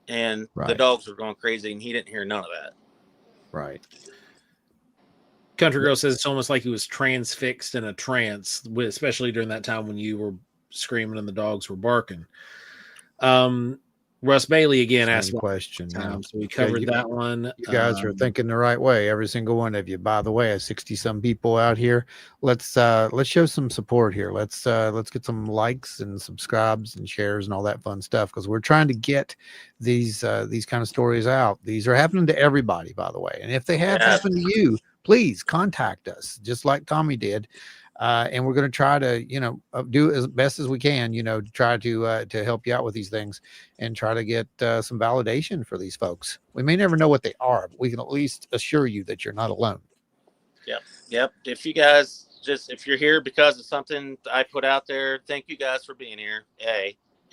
and the dogs were going crazy, and he didn't hear none of that. Right. Country Girl says it's almost like he was transfixed in a trance, especially during that time when you were screaming and the dogs were barking. Russ Bailey again asked a question. So we covered that one. You guys are thinking the right way, every single one of you. By the way, 60-some people out here. Let's show some support here. Let's get some likes and subscribes and shares and all that fun stuff, because we're trying to get these kind of stories out. These are happening to everybody, by the way. And if they have happened to you, please contact us, just like Tommy did. And we're going to try to, do as best as we can, try to help you out with these things and try to get some validation for these folks. We may never know what they are, but we can at least assure you that you're not alone. Yep. If you guys if you're here because of something I put out there, thank you guys for being here.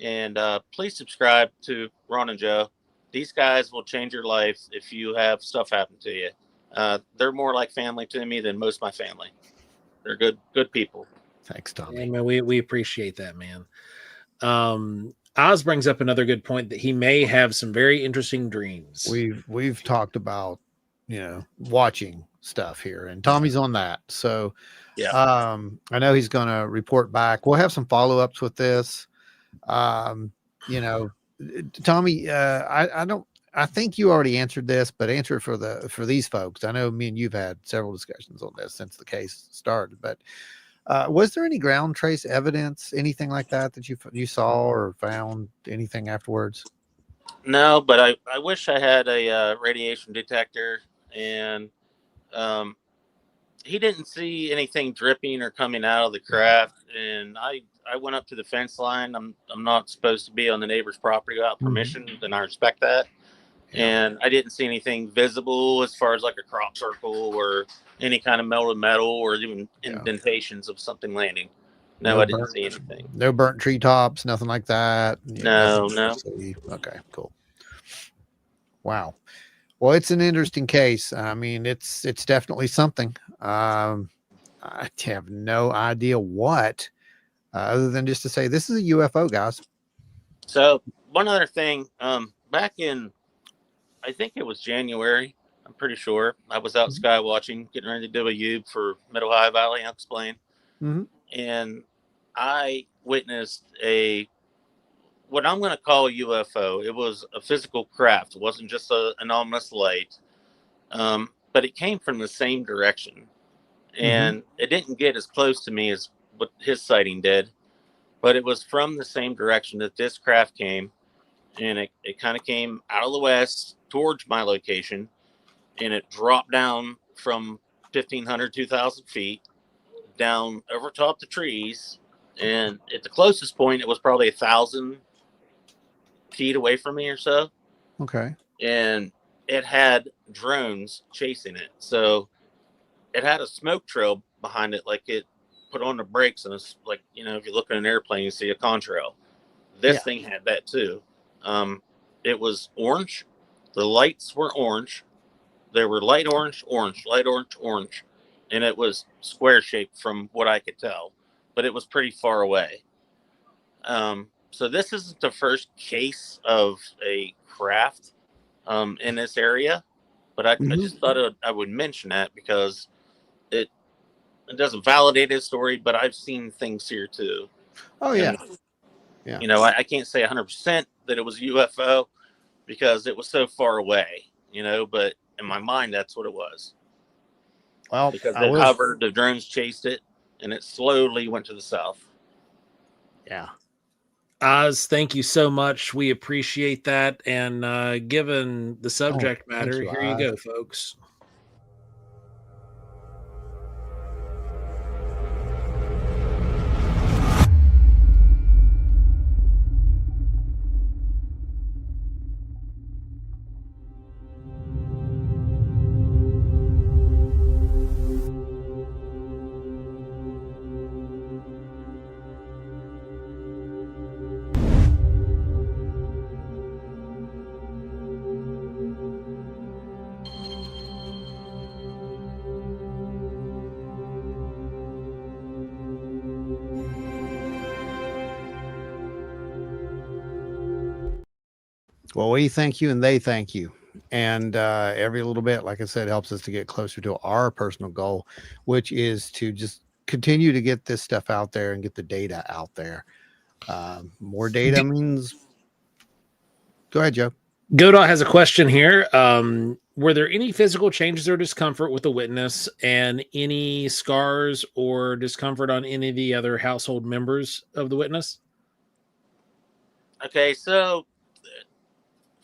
And please subscribe to Ron and Joe. These guys will change your life if you have stuff happen to you. They're more like family to me than most of my family. They're good people. Thanks, Tommy. Yeah, man, we appreciate that, man. Oz brings up another good point that he may have some very interesting dreams. We've talked about, watching stuff here, and Tommy's on that. So I know he's going to report back. We'll have some follow-ups with this. Tommy, I think you already answered this, but answer it for these folks. I know me and you've had several discussions on this since the case started, but was there any ground trace evidence, anything like that you saw or found, anything afterwards? No, but I wish I had a radiation detector, and he didn't see anything dripping or coming out of the craft. And I went up to the fence line. I'm not supposed to be on the neighbor's property without permission, and I respect that. And I didn't see anything visible as far as like a crop circle or any kind of melted metal or even indentations of something landing. No, I didn't see anything. No burnt treetops, nothing like that. No. Okay, cool. Wow. Well, it's an interesting case. I mean, it's definitely something. I have no idea what, other than just to say this is a UFO, guys. So one other thing, back in, I think it was January, I'm pretty sure, I was out sky watching, getting ready to do a UB for Mid Ohio Valley, I'll explain. Mm-hmm. And I witnessed what I'm going to call a UFO. It was a physical craft. It wasn't just an anomalous light, but it came from the same direction. And it didn't get as close to me as what his sighting did, but it was from the same direction that this craft came. And it kind of came out of the west towards my location, and it dropped down from 1,500, 2,000 feet down over top the trees. And at the closest point, it was probably 1,000 feet away from me or so. Okay. And it had drones chasing it. So it had a smoke trail behind it, like it put on the brakes. And it's like, if you look at an airplane, you see a contrail. This thing had that too. It was orange. The lights were orange. They were light orange, orange, light orange, orange. And it was square shaped from what I could tell, but it was pretty far away. So this isn't the first case of a craft in this area, but I just thought I would mention that because it doesn't validate his story, but I've seen things here too. Oh, and, yeah. I can't say 100% that it was a UFO because it was so far away, but in my mind, that's what it was. Well, because it hovered, the drones chased it, and it slowly went to the south. Yeah. Oz, thank you so much. We appreciate that. And given the subject matter, here you go, folks. Well, we thank you and they thank you. And every little bit, like I said, helps us to get closer to our personal goal, which is to just continue to get this stuff out there and get the data out there. More data means. Go ahead, Joe. Godot has a question here. Were there any physical changes or discomfort with the witness, and any scars or discomfort on any of the other household members of the witness? Okay, so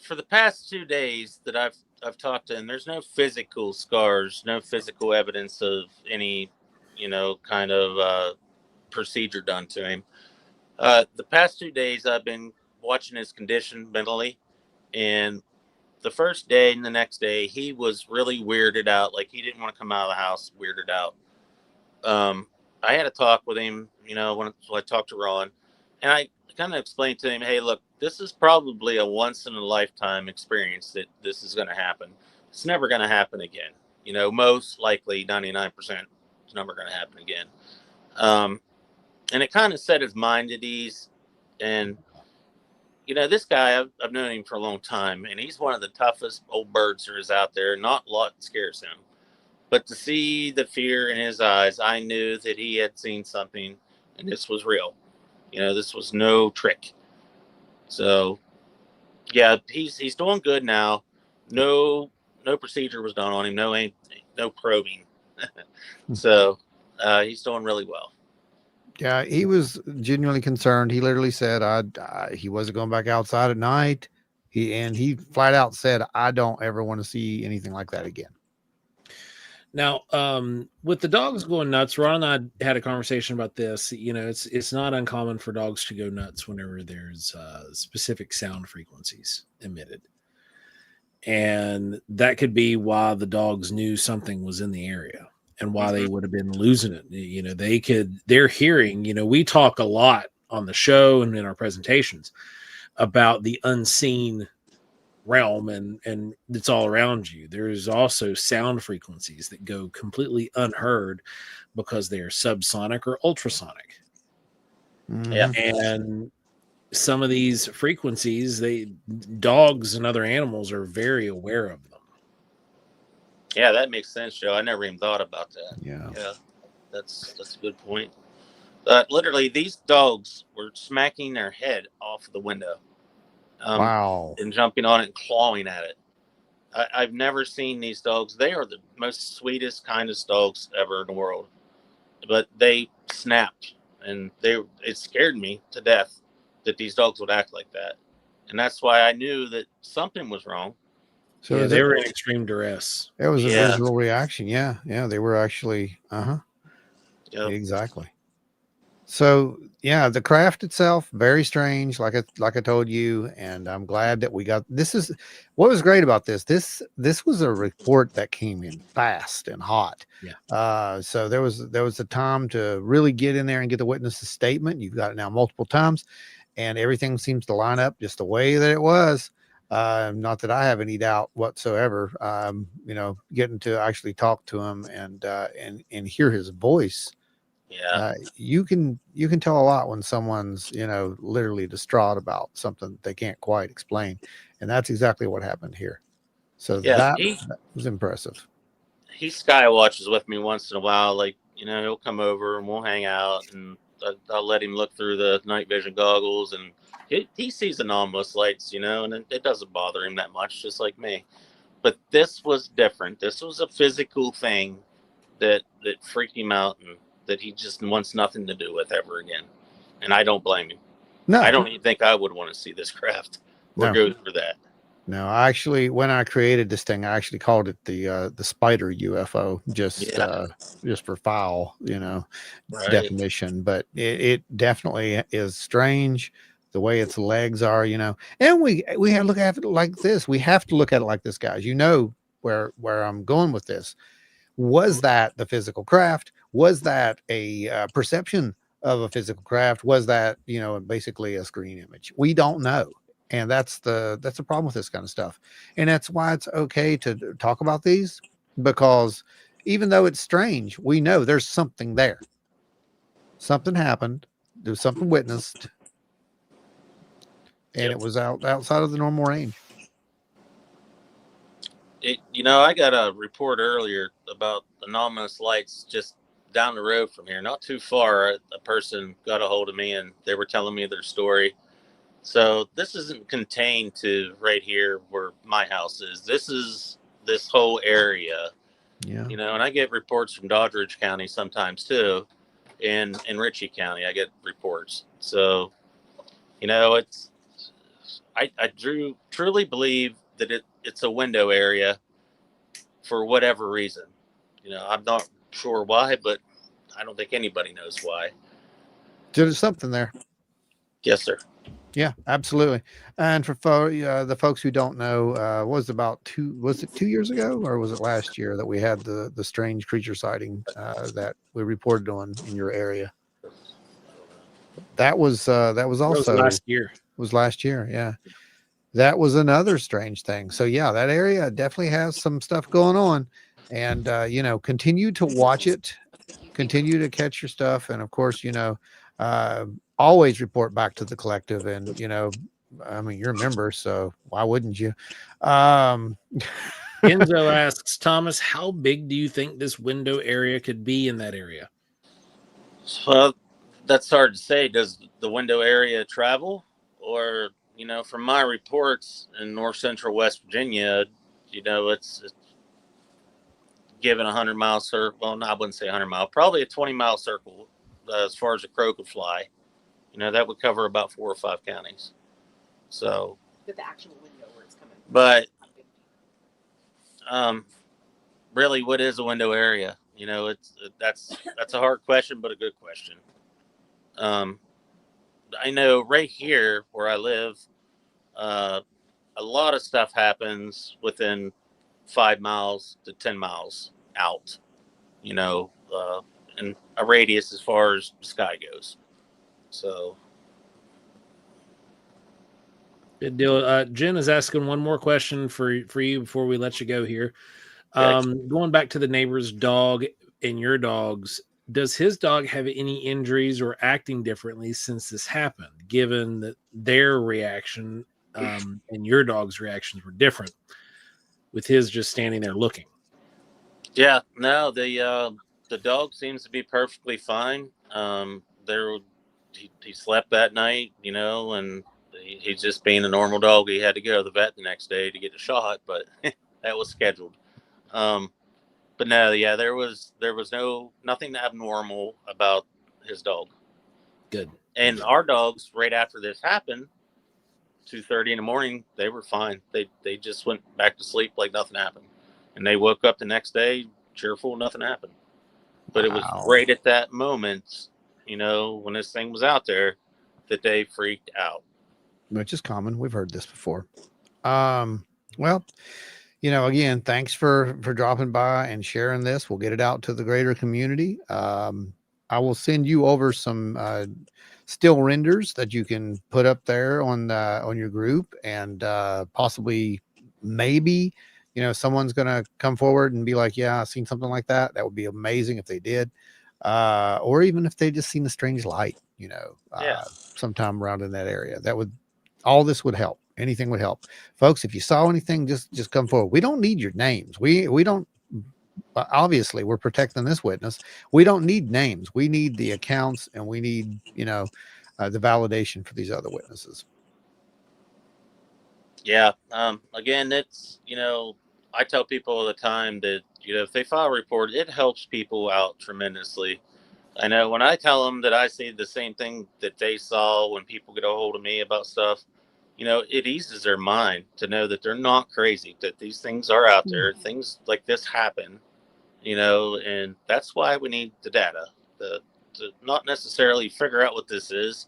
for the past 2 days that I've talked to him, there's no physical scars, no physical evidence of any, kind of procedure done to him. The past 2 days, I've been watching his condition mentally, and the first day and the next day, he was really weirded out. Like he didn't want to come out of the house, weirded out. I had a talk with him, when I talked to Ron, and I kind of explained to him, hey, look, this is probably a once in a lifetime experience that this is going to happen. It's never going to happen again. Most likely 99% it's never going to happen again. And it kind of set his mind at ease. And, this guy, I've known him for a long time, and he's one of the toughest old birds there is out there. Not a lot scares him. But to see the fear in his eyes, I knew that he had seen something, and this was real. This was no trick. So, yeah, he's doing good now. No procedure was done on him. No probing. So, he's doing really well. Yeah, he was genuinely concerned. He literally said, he wasn't going back outside at night. He flat out said, I don't ever want to see anything like that again. Now, with the dogs going nuts, Ron and I had a conversation about this. It's not uncommon for dogs to go nuts whenever there's specific sound frequencies emitted. And that could be why the dogs knew something was in the area and why they would have been losing it. They're hearing, we talk a lot on the show and in our presentations about the unseen realm and it's all around you. There's also sound frequencies that go completely unheard because they're subsonic or ultrasonic. Yeah. And some of these frequencies, dogs and other animals are very aware of them. Yeah, that makes sense, Joe. I never even thought about that. Yeah. Yeah, that's a good point. Literally, these dogs were smacking their head off the window, Wow. and jumping on it and clawing at it. I've never seen these dogs. They are the most sweetest, kindest dogs ever in the world. But they snapped, and it scared me to death that these dogs would act like that. And that's why I knew that something was wrong. So Yeah, they were in extreme duress. it was a Yeah. visceral reaction. Yeah. Yeah. They were actually, Yep. exactly. So yeah, the craft itself, very strange, like I told you, and I'm glad that we got this. Is what was great about this. This was a report that came in fast and hot. Yeah. So there was a time to really get in there and get the witness's statement. You've got it now multiple times, and everything seems to line up just the way that it was. Not that I have any doubt whatsoever. Getting to actually talk to him and hear his voice. Yeah. You can tell a lot when someone's literally distraught about something they can't quite explain, and that's exactly what happened here. So Yeah. that was impressive. He sky watches with me once in a while. Like, he'll come over and we'll hang out, and I'll let him look through the night vision goggles, and he sees anomalous lights, and it doesn't bother him that much, just like me. But this was different. This was a physical thing that freaked him out, and that he just wants nothing to do with ever again. And I don't blame him. No, I don't even think I would want to see this craft or No. go through that. no. When I created this thing, I actually called it the spider UFO, just for file, Right. definition. But it definitely is strange the way its legs are, And we have to look at it like this. We have to look at it like this, guys. Where I'm going with this. Was that the physical craft? Was that a perception of a physical craft? Was that basically a screen image? We don't know, and that's the problem with this kind of stuff. And that's why it's okay to talk about these, because even though it's strange, we know there's something there. Something happened. There was something witnessed, and it was outside of the normal range. I got a report earlier about anomalous lights just down the road from here, not too far. A person got a hold of me, and they were telling me their story. So this isn't contained to right here where my house is. This is this whole area, Yeah. And I get reports from Doddridge County sometimes too. In Ritchie County, I get reports. So, I truly believe that it's a window area for whatever reason. I'm not sure why, but I don't think anybody knows why. There's something there. Yes, sir. Yeah, absolutely. And for the folks who don't know, was it 2 years ago, or was it last year that we had the strange creature sighting that we reported on in your area? That was also last year. Was last year. Yeah. That was another strange thing. So yeah, that area definitely has some stuff going on, and continue to watch it, continue to catch your stuff, and of course, always report back to the collective. And I mean, you're a member, so why wouldn't you? Enzo asks, Thomas, how big do you think this window area could be in that area? Well, that's hard to say. Does the window area travel? Or, from my reports in north central West Virginia, it's given 100-mile circle. Well, no, I wouldn't say 100-mile, probably a 20-mile circle as far as a crow could fly. That would cover about 4 or 5 counties. So, But the actual window where it's coming. But really, what is a window area? That's a hard question, but a good question. I know right here where I live, a lot of stuff happens within 5 miles to 10 miles out. In a radius as far as the sky goes. So. Good deal. Jen is asking one more question for you before we let you go here. Going back to the neighbor's dog and your dogs, does his dog have any injuries or acting differently since this happened, given that their reaction and your dog's reactions were different, with his just standing there looking? Yeah, no, the dog seems to be perfectly fine. He slept that night, and he's just being a normal dog. He had to go to the vet the next day to get a shot, but that was scheduled. Um, but no, yeah, there was nothing abnormal about his dog. Good. And our dogs, right after this happened, 2:30 in the morning, they were fine. They just went back to sleep like nothing happened, and they woke up the next day cheerful, nothing happened. But it was Wow. right at that moment, when this thing was out there, that they freaked out. Which is common. We've heard this before. Well, again, thanks for dropping by and sharing this. We'll get it out to the greater community. I will send you over some still renders that you can put up there on your group, and possibly maybe someone's gonna come forward and be like, yeah, I've seen something like that. That would be amazing if they did, or even if they just seen a strange light, Yeah. sometime around in that area. All this would help. Anything would help, folks. If you saw anything, just come forward. We don't need your names. We don't. Obviously, we're protecting this witness. We don't need names. We need the accounts, and we need the validation for these other witnesses. Yeah. Again, it's I tell people all the time that if they file a report, it helps people out tremendously. I know when I tell them that I see the same thing that they saw when people get a hold of me about stuff, it eases their mind to know that they're not crazy, that these things are out there, things like this happen, and that's why we need the data, to not necessarily figure out what this is,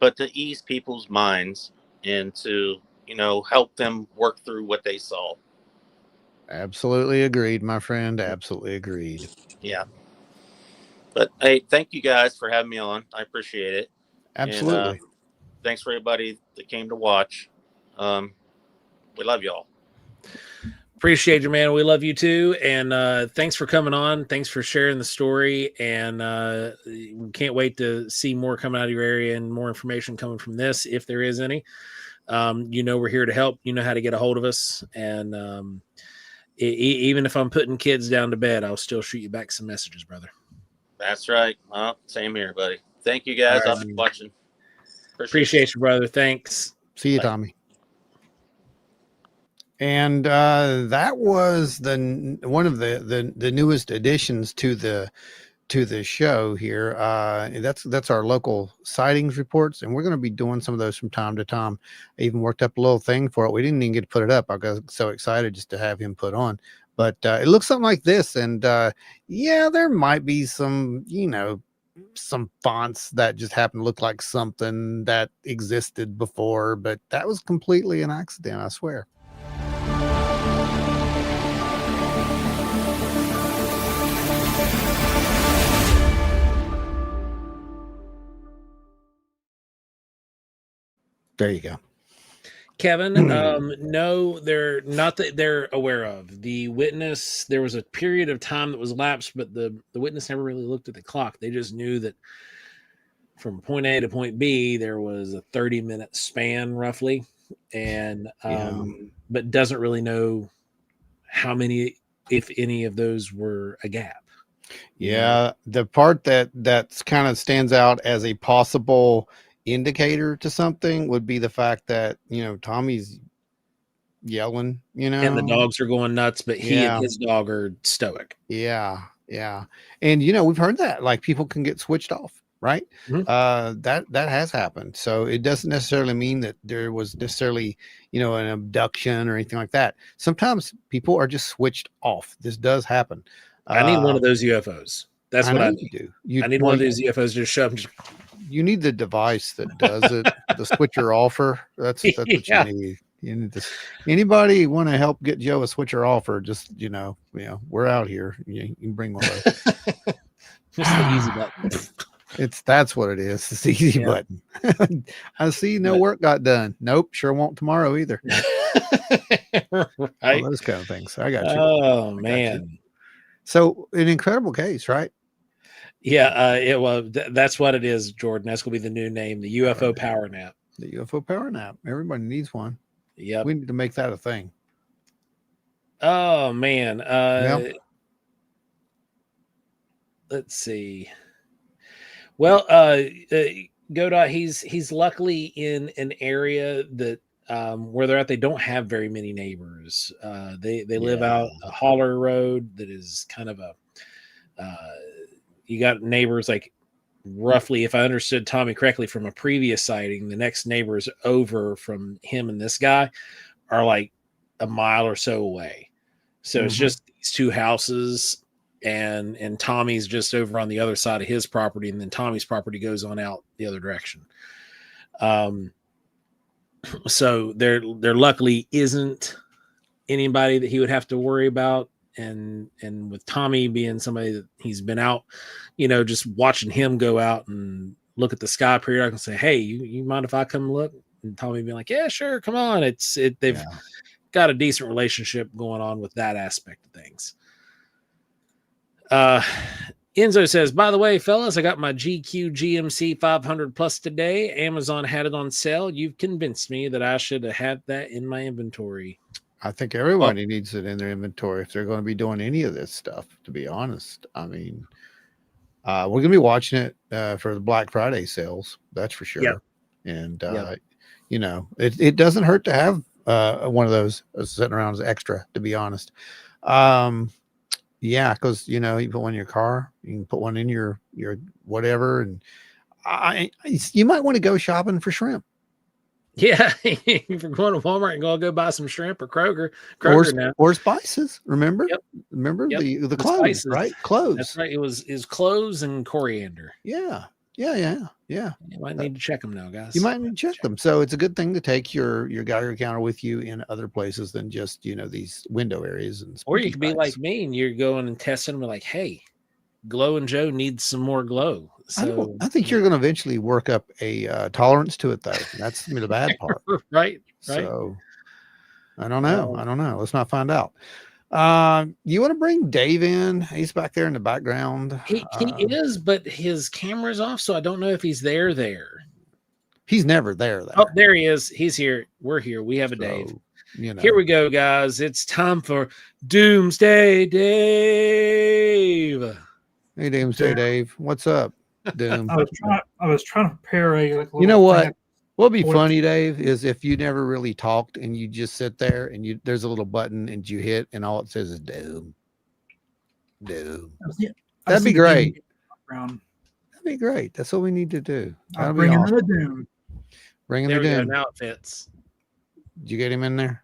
but to ease people's minds and to, help them work through what they saw. Absolutely agreed, my friend. Absolutely agreed. Yeah. But hey, thank you guys for having me on. I appreciate it. Absolutely. And thanks for everybody that came to watch. We love y'all. Appreciate you, man. We love you too. And thanks for coming on. Thanks for sharing the story. And we can't wait to see more coming out of your area and more information coming from this, if there is any. We're here to help. You know how to get a hold of us. And even if I'm putting kids down to bed, I'll still shoot you back some messages, brother. That's right. Well, same here, buddy. Thank you guys. I'll be watching. Appreciate you, brother. Thanks. See you, Bye. Tommy. And that was one of the newest additions to the show here. That's our local sightings reports, and we're going to be doing some of those from time to time. I even worked up a little thing for it. We didn't even get to put it up. I got so excited just to have him put on. But it looks something like this, and yeah, there might be some some fonts that just happen to look like something that existed before, but that was completely an accident, I swear. There you go. Kevin, no, they're not that they're aware of. The witness, there was a period of time that was lapsed, but the witness never really looked at the clock. They just knew that from point A to point B, there was a 30-minute span roughly, and but doesn't really know how many, if any, of those were a gap. Yeah, the part that's kind of stands out as a possible indicator to something would be the fact that Tommy's yelling, and the dogs are going nuts, but he and his dog are stoic. Yeah, and we've heard that, like, people can get switched off, right? Mm-hmm. That has happened, so it doesn't necessarily mean that there was necessarily an abduction or anything like that. Sometimes people are just switched off. This does happen. I need one of those UFOs. That's what I need. Do. I need one of those UFOs just shoved. You need the device that does it, the switcher offer. That's what you need. You need this. Anybody want to help get Joe a switcher offer? Just we're out here. You can bring one of those. Just the easy button. That's what it is. It's the easy button. I see no work got done. Nope, sure won't tomorrow either. Right? Those kind of things. I got you. Oh man. So an incredible case, right? Yeah, that's what it is, Jordan. That's gonna be the new name, the UFO power nap. The UFO power nap. Everybody needs one. Yep. We need to make that a thing. Oh man. Yeah. Let's see. Well, Godot, he's luckily in an area that where they're at, they don't have very many neighbors. They live Yeah. out a holler road that is kind of a you got neighbors like roughly, if I understood Tommy correctly from a previous sighting, the next neighbors over from him and this guy are like a mile or so away. So it's just these two houses, and Tommy's just over on the other side of his property, and then Tommy's property goes on out the other direction. So there luckily isn't anybody that he would have to worry about. And with Tommy being somebody that he's been out, just watching him go out and look at the sky periodically and say, hey, you mind if I come look? And Tommy being like, yeah, sure, come on. They've got a decent relationship going on with that aspect of things. Enzo says, by the way, fellas, I got my GQ GMC 500 Plus today. Amazon had it on sale. You've convinced me that I should have had that in my inventory. I think everybody needs it in their inventory if they're going to be doing any of this stuff, to be honest. I mean, we're going to be watching it for the Black Friday sales. That's for sure. Yep. And, it doesn't hurt to have one of those sitting around as extra, to be honest. Yeah, because, you put one in your car, you can put one in your whatever. And you might want to go shopping for shrimp. Yeah, if you're going to Walmart and go buy some shrimp or Kroger now. Or spices. Remember? Yep. Remember the cloves, spices. Right? Cloves. That's right. It was cloves and coriander. Yeah. You might need to check them now, guys. You might need to check them. So it's a good thing to take your Geiger counter with you in other places than just these window areas. Or you could be like me and you're going and testing them like, hey, Glow and Joe needs some more glow. So I think you're going to eventually work up a tolerance to it, though. That's the bad part. Right. So I don't know. Let's not find out. You want to bring Dave in? He's back there in the background. He is, but his camera's off, so I don't know if he's there. He's never there. Oh, there he is. He's here. We're here. We have a Dave. Here we go, guys. It's time for Doomsday Dave. Hey, Doomsday Dave. What's up, Doom? I was trying to prepare you know what? What'd be funny, Dave, is if you never really talked and you just sit there and there's a little button and you hit and all it says is Doom. That'd be great. That'd be great. That's what we need to do. I'll bring in the Doom. Bring in the Doom. Now it fits. Did you get him in there?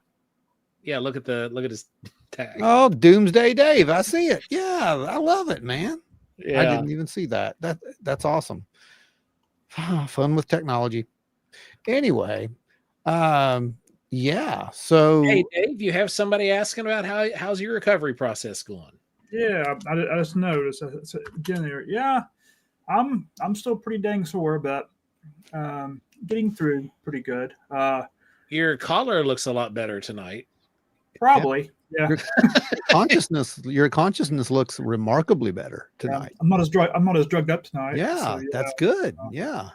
Yeah, look at his tag. Oh, Doomsday Dave. I see it. Yeah, I love it, man. Yeah. I didn't even see that. That's awesome. Fun with technology. Anyway, yeah. So hey, Dave, you have somebody asking about how's your recovery process going? Yeah, I just noticed. Yeah, I'm still pretty dang sore, but getting through pretty good. Your collar looks a lot better tonight. Probably. Yeah. Your consciousness looks remarkably better tonight. I'm not as drugged up tonight. Yeah, so, that's good. Yeah,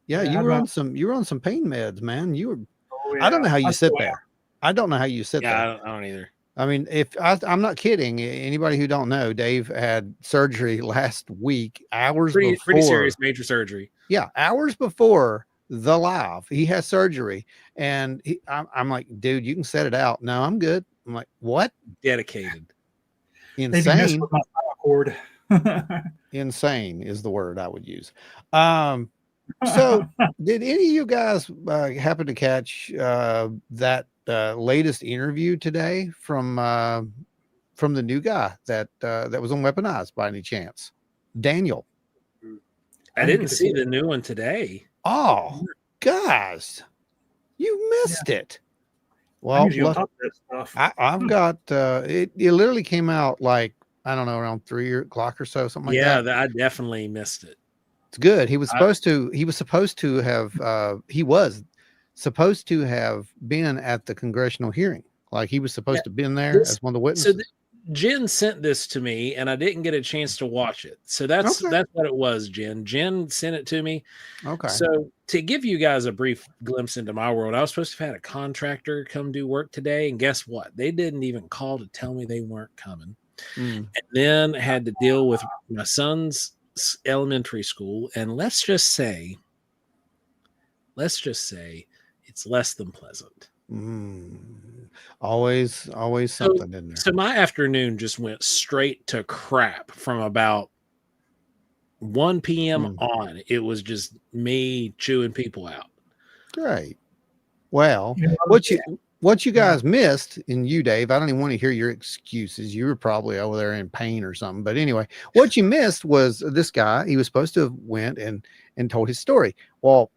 you were on some pain meds, man. You were. Oh, yeah. I don't know how you sit there. I don't know how you sit there. I don't either. I mean, I'm not kidding. Anybody who don't know, Dave had surgery last week, pretty serious major surgery. Yeah, hours before the live, he has surgery, and I'm like, dude, you can set it out. No, I'm good. I'm like, what? Dedicated. Insane. Insane is the word I would use. So did any of you guys happen to catch that latest interview today from the new guy that was on Weaponized by any chance? Daniel. I didn't see the new one today. Oh, guys, you missed it. Well, I've got it literally came out like, I don't know, around 3 o'clock or so, something like that. Yeah, I definitely missed it. It's good. He was supposed to have been at the congressional hearing. Like he was supposed to have been there as one of the witnesses. So Jen sent this to me, and I didn't get a chance to watch it. So that's Okay. what it was, Jen. Jen sent it to me. Okay. So to give you guys a brief glimpse into my world, I was supposed to have had a contractor come do work today, and guess what? They didn't even call to tell me they weren't coming. Mm. And then had to deal with my son's elementary school, and let's just say it's less than pleasant. Mm. Always So, something in there. so my afternoon just went straight to crap from about 1 p.m. on. It was just me chewing people out. Great. Well, You know, what you guys missed, and you, Dave, I don't even want to hear your excuses. You were probably over there in pain or something. But anyway, what you missed was this guy. He was supposed to have went and told his story. Well,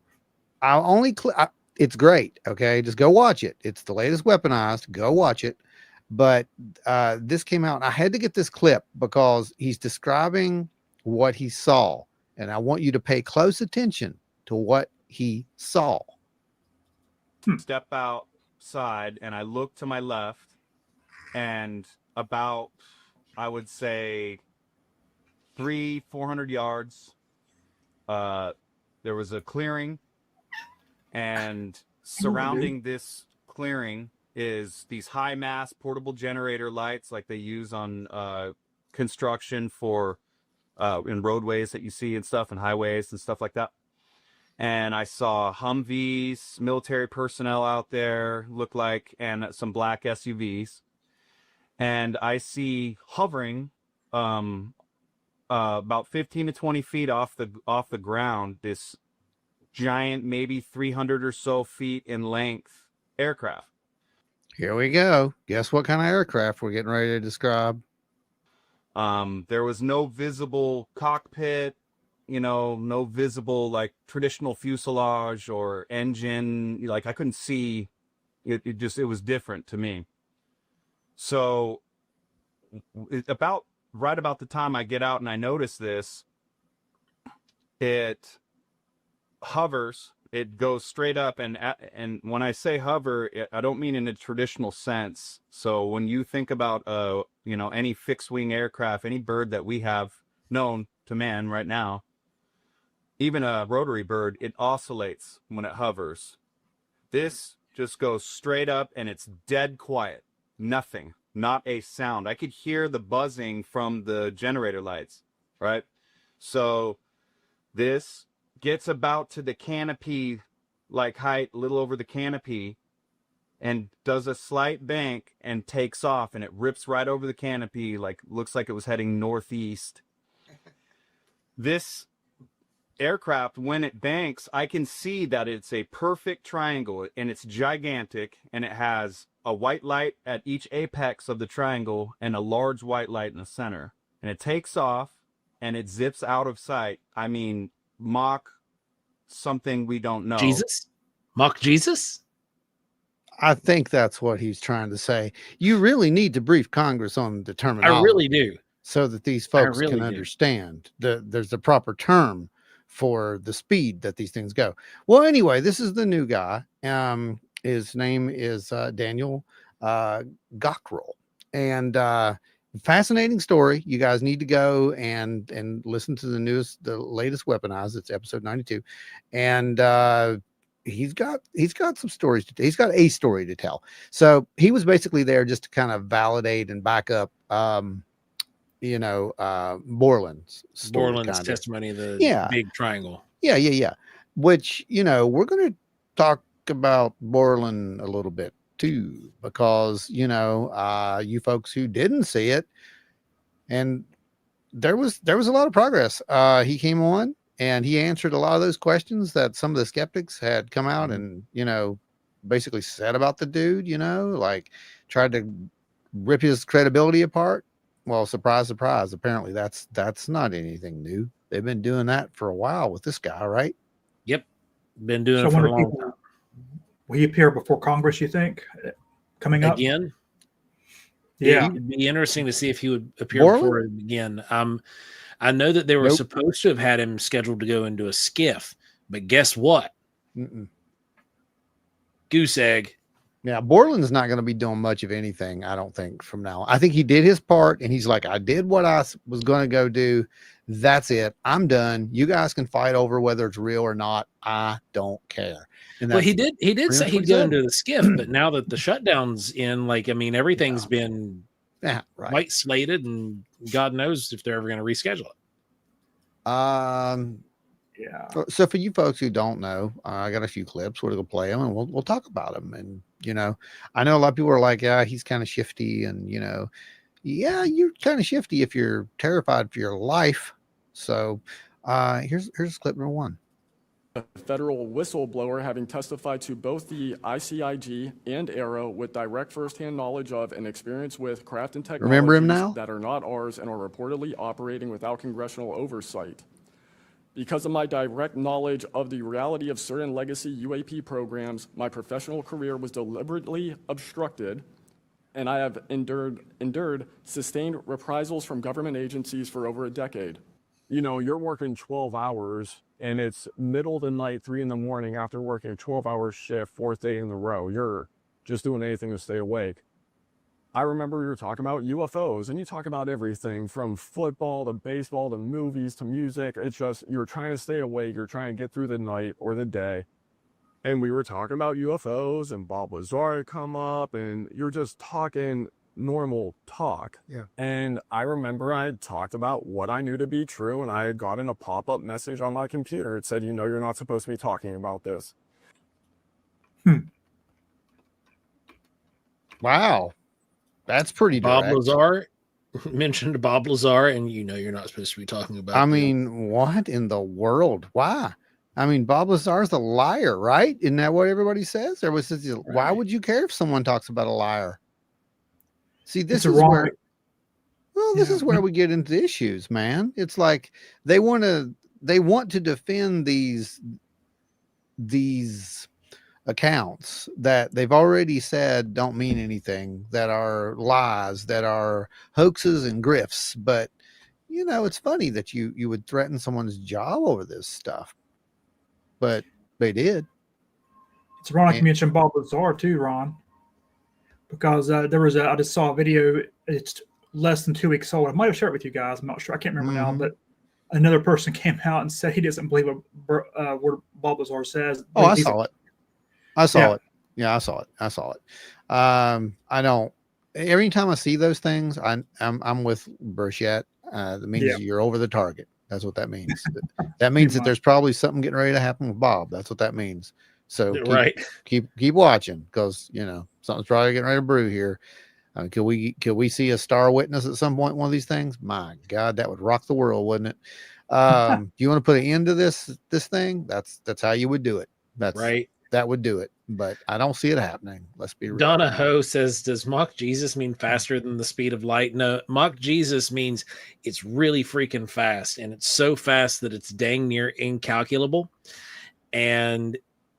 I'll only it's great. Okay, just go watch it. It's the latest Weaponized. Go watch it. But this came out, and I had to get this clip because he's describing what he saw, and I want you to pay close attention to what he saw. Step outside and I look to my left, and about, I would say, 400 yards, there was a clearing, and surrounding this clearing is these high mass portable generator lights like they use on construction for in roadways that you see and stuff, and highways and stuff like that. And I saw Humvees, military personnel out there, look like, and some black SUVs. And I see hovering about 15 to 20 feet off the ground, this giant, maybe 300 or so feet in length aircraft. Here we go. Guess what kind of aircraft we're getting ready to describe? There was no visible cockpit, no visible like traditional fuselage or engine. Like I couldn't see it. It was different to me. So right about the time I get out and I notice this, it hovers. It goes straight up, and when I say hover, I don't mean in a traditional sense. So when you think about any fixed wing aircraft, any bird that we have known to man right now, even a rotary bird, it oscillates when it hovers. This just goes straight up, and it's dead quiet. Nothing, not a sound. I could hear the buzzing from the generator lights, right? So this gets about to the canopy, like height, a little over the canopy, and does a slight bank and takes off, and it rips right over the canopy, like looks like it was heading northeast. This aircraft, when it banks, I can see that it's a perfect triangle, and it's gigantic, and it has a white light at each apex of the triangle and a large white light in the center. And it takes off and it zips out of sight. I mean, Mach something we don't know. Mach Jesus? I think that's what he's trying to say. You really need to brief Congress on the terminology. I really do. So that these folks really can do. understand there's a proper term for the speed that these things go. Well, anyway, this is the new guy. His name is Daniel Gockrell, and fascinating story. You guys need to go and listen to the latest Weaponized. It's episode 92, and he's got some stories to tell. He's got a story to tell. So he was basically there just to kind of validate and back up Borland's story, Borland's testimony of the big triangle. Yeah. Which, we're going to talk about Borland a little bit too, because, you folks who didn't see it, and there was a lot of progress. He came on and he answered a lot of those questions that some of the skeptics had come out and, basically said about the dude, like tried to rip his credibility apart. Well, surprise, surprise. Apparently that's not anything new. They've been doing that for a while with this guy, right? Yep. Been doing it for a long time. Will he appear before Congress, you think, coming up? Again? Yeah. It'd be interesting to see if he would appear before it again. I know that they were supposed to have had him scheduled to go into a skiff, but guess what? Mm-mm. Goose egg. Yeah, Borland's not going to be doing much of anything, I don't think, from now on. I think he did his part, and he's like, I did what I was going to go do. That's it. I'm done. You guys can fight over whether it's real or not. I don't care. And Well, that's he did pretty say much what he'd he go said. into the skiff, but now that the shutdown's in, like, I mean, everything's been Yeah, right. white slated, and God knows if they're ever going to reschedule it. Yeah. So for you folks who don't know, I got a few clips. We're gonna play them, and we'll talk about them. And I know a lot of people are like, yeah, he's kind of shifty, and yeah, you're kind of shifty if you're terrified for your life. So here's clip number one. A federal whistleblower having testified to both the ICIG and ARROW with direct firsthand knowledge of and experience with craft and Remember him technologies now? that are not ours and are reportedly operating without congressional oversight. Because of my direct knowledge of the reality of certain legacy UAP programs, my professional career was deliberately obstructed, and I have endured sustained reprisals from government agencies for over a decade. You know, you're working 12 hours and it's middle of the night, 3 in the morning after working a 12-hour shift, 4th day in a row. You're just doing anything to stay awake. I remember you were talking about UFOs, and you talk about everything from football to baseball to movies to music. It's just, you're trying to stay awake. You're trying to get through the night or the day. And we were talking about UFOs, and Bob Lazar had come up, and you're just talking normal talk. Yeah. And I remember I had talked about what I knew to be true, and I had gotten a pop-up message on my computer. It said, you're not supposed to be talking about this. Wow, that's pretty Bob direct. Lazar mentioned Bob Lazar, and you're not supposed to be talking about. I mean, what in the world? Why? I mean, Bob Lazar's a liar, right? Isn't that what everybody says? Everybody says, why would you care if someone talks about a liar? See, this is where, well, this is where we get into issues, man. It's like they want to defend these accounts that they've already said don't mean anything, that are lies, that are hoaxes and grifts. But it's funny that you would threaten someone's job over this stuff, but they did. It's ironic you mentioned Bob Lazar too, Ron, because I just saw a video. It's less than 2 weeks old. I might have shared it with you guys. I'm not sure. I can't remember now, but another person came out and said he doesn't believe what Bob Lazar says. Oh, I saw it. I saw it. Yeah, I saw it. I don't. Every time I see those things, I'm with Burchette. That means you're over the target. That's what that means. That means that there's probably something getting ready to happen with Bob. That's what that means. So keep watching, because something's probably getting ready to brew here. Could we see a star witness at some point? One of these things? My God, that would rock the world, wouldn't it? Do you want to put an end to this thing? That's how you would do it. That's right. That would do it, but I don't see it happening. Let's be real. Donna Ho says, does Mach Jesus mean faster than the speed of light? No, Mach Jesus means it's really freaking fast, and it's so fast that it's dang near incalculable. And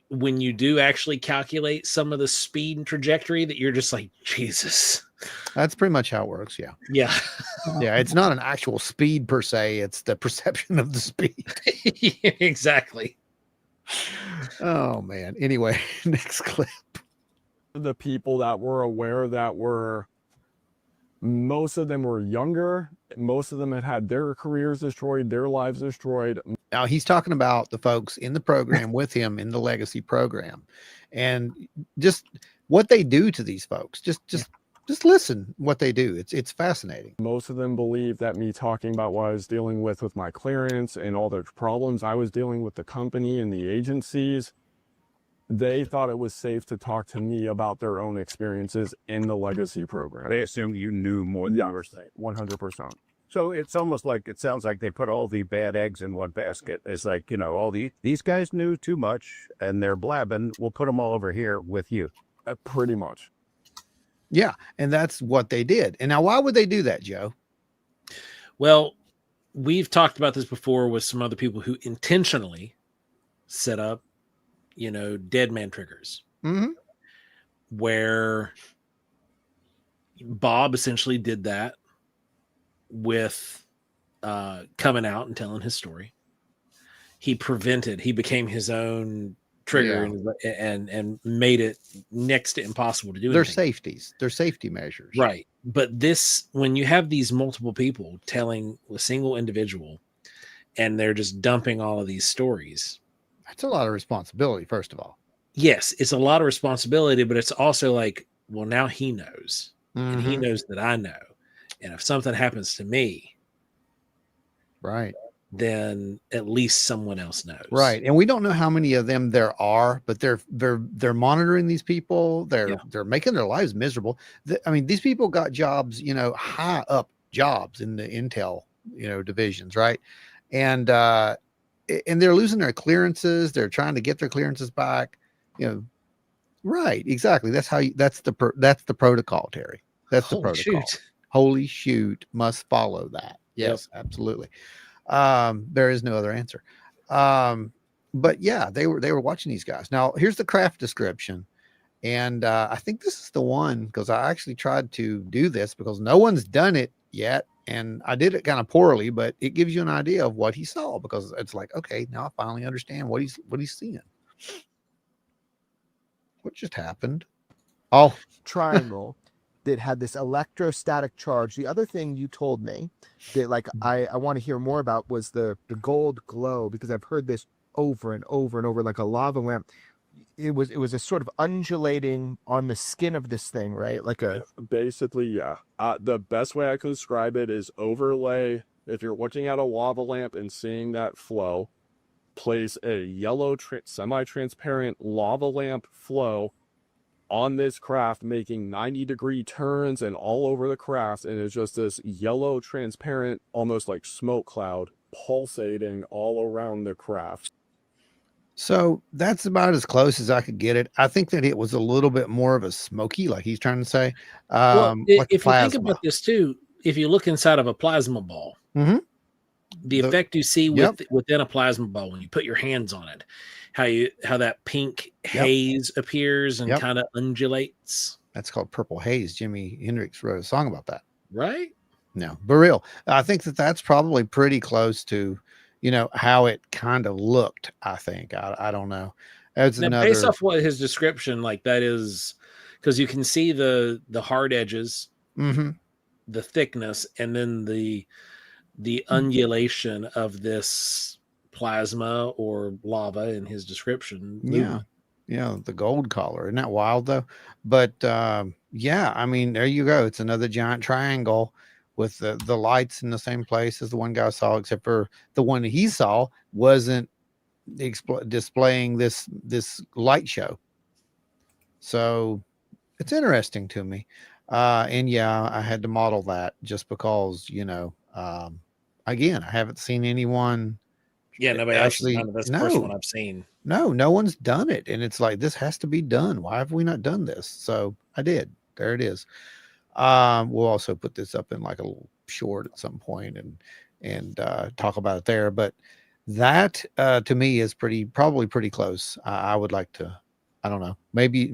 when you do actually calculate some of the speed and trajectory, that you're just like, Jesus. That's pretty much how it works. Yeah. Yeah. Yeah. It's not an actual speed per se. It's the perception of the speed. Exactly. Oh man. Anyway, next clip. The people that were aware most of them were younger. Most of them had their careers destroyed, their lives destroyed. Now he's talking about the folks in the program with him in the legacy program, and just what they do to these folks. Just listen what they do. It's fascinating. Most of them believe that me talking about what I was dealing with my clearance and all the problems I was dealing with the company and the agencies, they thought it was safe to talk to me about their own experiences in the legacy program. They assumed you knew more than you were saying. 100%. So it's almost like, it sounds like they put all the bad eggs in one basket. It's like, all these guys knew too much and they're blabbing. We'll put them all over here with you. Pretty much. Yeah. And that's what they did. And now, why would they do that, Joe? Well, we've talked about this before with some other people who intentionally set up, dead man triggers, where Bob essentially did that with coming out and telling his story. He became his own trigger Yeah. and made it next to impossible to do They're anything. safeties. They're safety measures. Right. But this, when you have these multiple people telling a single individual and they're just dumping all of these stories. That's a lot of responsibility, first of all. Yes, it's a lot of responsibility, but it's also like, well, now he knows. And he Mhm. knows that I know. And if something happens to me, Right. then at least someone else knows. Right. And we don't know how many of them there are, but they're monitoring these people. They're making their lives miserable. I mean, these people got jobs, high up jobs in the intel, divisions, right? And they're losing their clearances. They're trying to get their clearances back. Right. Exactly. That's that's the protocol, Terry. That's the Holy protocol. shoot. Holy shoot must follow that. Yes, absolutely. There is no other answer. But yeah, they were watching these guys. Now here's the craft description. And I think this is the one, because I actually tried to do this because no one's done it yet. And I did it kind of poorly, but it gives you an idea of what he saw, because it's like, okay, now I finally understand what he's seeing. What just happened? Oh, triangle that had this electrostatic charge. The other thing you told me that I want to hear more about was the gold glow, because I've heard this over and over and over, like a lava lamp. It was a sort of undulating on the skin of this thing, right? Like a Basically, yeah. The best way I can describe it is overlay. If you're looking at a lava lamp and seeing that flow, place a yellow semi-transparent lava lamp flow on this craft, making 90-degree turns and all over the craft, and it's just this yellow transparent, almost like smoke cloud, pulsating all around the craft. so that's about as close as I could get it. I think that it was a little bit more of a smoky, like he's trying to say. Well, Like if you think plasma. about this too, if you look inside of a plasma ball, Mhm. the effect you see Yep. within a plasma ball when you put your hands on it, how that pink haze appears and Yep. kind of undulates. That's called Purple Haze. Jimi Hendrix wrote a song about that. Right? No, but real. I think that that's probably pretty close to, how it kind of looked. I think. I don't know. That's Now, based another. off what his description, like that is, because you can see the hard edges, Mhm. the thickness, and then the undulation of this plasma or lava in his description. Yeah. Yeah. The gold color. Isn't that wild though? But yeah, I mean, there you go. It's another giant triangle with the lights in the same place as the one guy saw, except for the one he saw wasn't displaying this light show. So it's interesting to me. And yeah, I had to model that just because, again, I haven't seen anyone. Yeah, nobody Actually, else. That's the first no. one I've seen. No one's done it. And it's like, this has to be done. Why have we not done this? So I did. There it is. We'll also put this up in like a little short at some point and talk about it there. But that to me is probably pretty close. I would like to, I don't know, maybe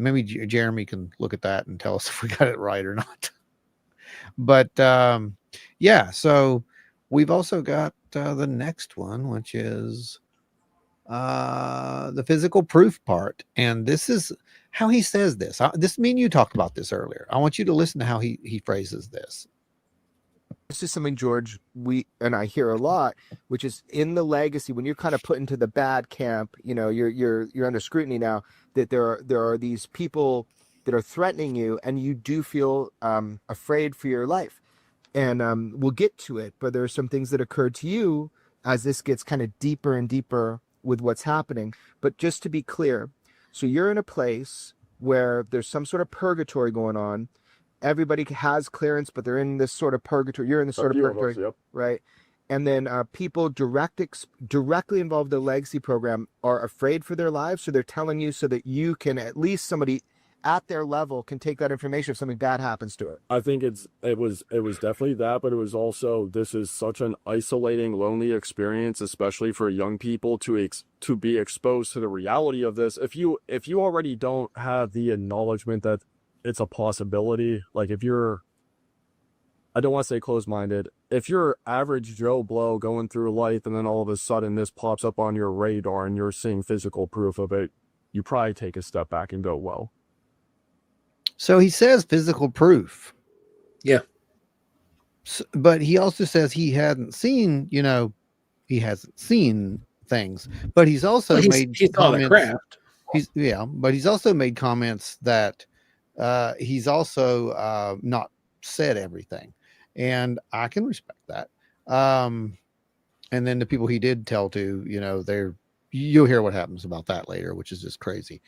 Jeremy can look at that and tell us if we got it right or not. But yeah, so we've also got the next one, which is the physical proof part. And this is how he says this. Me and you talked about this earlier. I want you to listen to how he phrases this. This is something, George, we and I hear a lot, which is in the legacy, when you're kind of put into the bad camp, you're under scrutiny now, that there are these people that are threatening you, and you do feel afraid for your life. And we'll get to it, but there are some things that occurred to you as this gets kind of deeper and deeper with what's happening. But just to be clear, so you're in a place where there's some sort of purgatory going on. Everybody has clearance, but they're in this sort of purgatory. You're in this sort of purgatory, Yep. right? And then people directly involved in the legacy program are afraid for their lives, so they're telling you so that you can, at least somebody at their level can take that information if something bad happens to it. I think it was definitely that, but it was also, this is such an isolating, lonely experience, especially for young people to be exposed to the reality of this. If you already don't have the acknowledgement that it's a possibility, like if you're, I don't want to say closed-minded, if you're average Joe Blow going through life and then all of a sudden this pops up on your radar and you're seeing physical proof of it, you probably take a step back and go, well, So he says physical proof. Yeah. But he also says he hadn't seen, he hasn't seen things, but he's also Well, made he saw the comments. craft. But he's also made comments that he's also not said everything. And I can respect that. And then the people he did tell to, you'll hear what happens about that later, which is just crazy.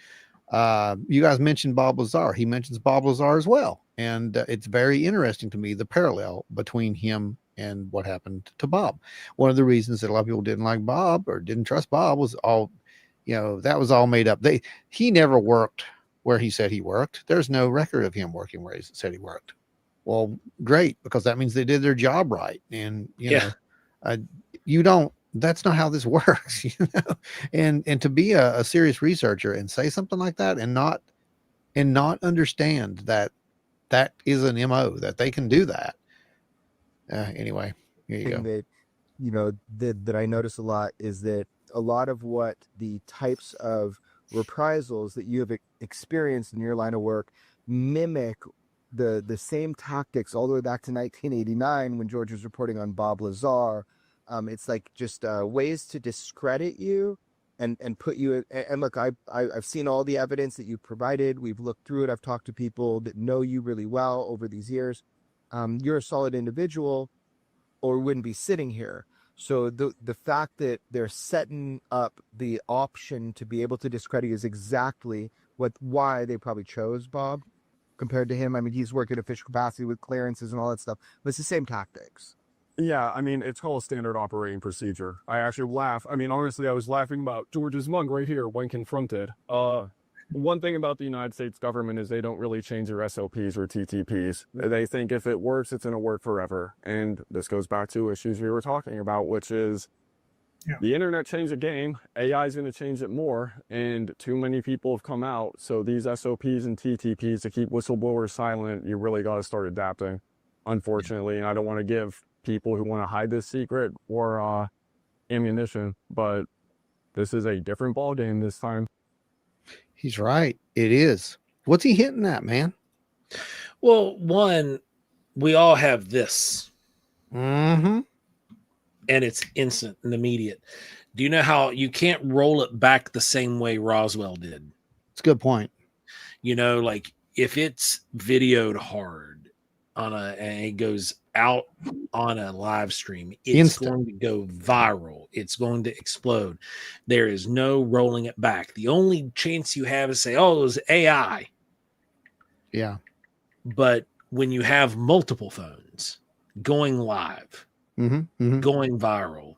You guys mentioned Bob Lazar. He mentions Bob Lazar as well. And it's very interesting to me, the parallel between him and what happened to Bob. One of the reasons that a lot of people didn't like Bob or didn't trust Bob was all, that was all made up. He never worked where he said he worked. There's no record of him working where he said he worked. Well, great, because that means they did their job right. And, that's not how this works, and to be a serious researcher and say something like that and not understand that is an MO, that they can do that. Anyway, here you go. That I notice a lot is that a lot of what the types of reprisals that you have experienced in your line of work mimic the same tactics all the way back to 1989 when George was reporting on Bob Lazar. It's like just ways to discredit you and put you and look, I've seen all the evidence that you provided. We've looked through it. I've talked to people that know you really well over these years. You're a solid individual, or wouldn't be sitting here. So the fact that they're setting up the option to be able to discredit you is exactly why they probably chose Bob compared to him. I mean, he's working official capacity with clearances and all that stuff, but it's the same tactics. yeah, I mean, it's called standard operating procedure. I actually laugh. I mean, honestly, I was laughing about George's mug right here when confronted. One thing about the United States government is they don't really change their SOPs or TTPs. They think if it works, it's going to work forever. And this goes back to issues we were talking about, which is the internet changed the game. AI is going to change it more. And too many people have come out. So these SOPs and TTPs to keep whistleblowers silent, you really got to start adapting, unfortunately. And I don't want to give people who want to hide this secret or ammunition, but this is a different ball game this time. He's right. It is. What's he hitting at, man? Well, one, we all have this. Mm-hmm. And it's instant and immediate. Do you know how you can't roll it back the same way Roswell did? It's a good point. Like if it's videoed hard and it goes out on a live stream, it's going to go viral. It's going to explode. There is no rolling it back. The only chance you have is say, oh, it was AI. Yeah. But when you have multiple phones going live, going viral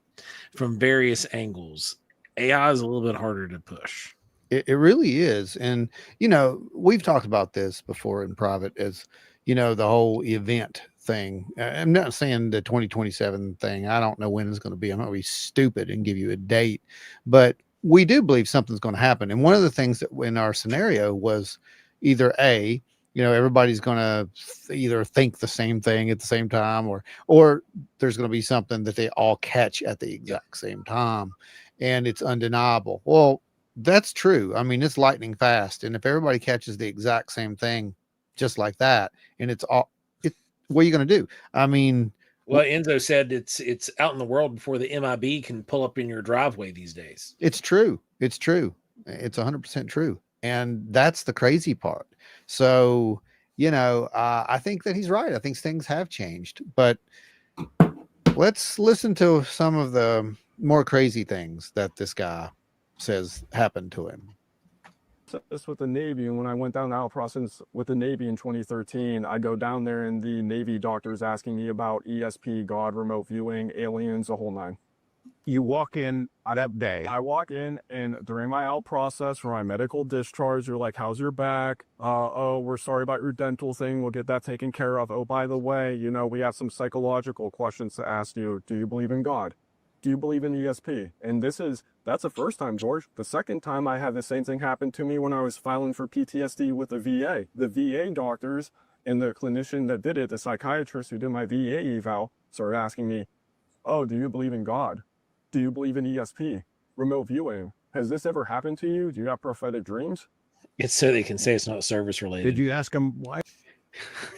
from various angles, AI is a little bit harder to push. It really is. And, we've talked about this before in private as, the whole event thing. I'm not saying the 2027 thing. I don't know when it's going to be. I'm not going to be stupid and give you a date, but we do believe something's going to happen. And one of the things that in our scenario was either everybody's going to either think the same thing at the same time, or there's going to be something that they all catch at the exact same time. And it's undeniable. Well, that's true. I mean, it's lightning fast. And if everybody catches the exact same thing just like that, and what are you going to do? I mean, well, Enzo said it's out in the world before the MIB can pull up in your driveway these days. It's true. It's true. It's 100% true. And that's the crazy part. So, I think that he's right. I think things have changed, but let's listen to some of the more crazy things that this guy says happened to him. This with the Navy, and when I went down to Al process with the Navy in 2013, I go down there and the Navy doctor's asking me about ESP, God, remote viewing, aliens, the whole nine. You walk in on that day. I walk in, and during my out process for my medical discharge, they're like, how's your back? Oh, we're sorry about your dental thing. We'll get that taken care of. Oh, by the way, we have some psychological questions to ask you. Do you believe in God? Do you believe in ESP? And that's the first time, George. The second time I had the same thing happen to me when I was filing for PTSD with the VA. The VA doctors and the clinician that did it, the psychiatrist who did my VA eval, started asking me, oh, do you believe in God? Do you believe in ESP? Remote viewing? Has this ever happened to you? Do you have prophetic dreams? It's so they can say it's not service related. Did you ask him why?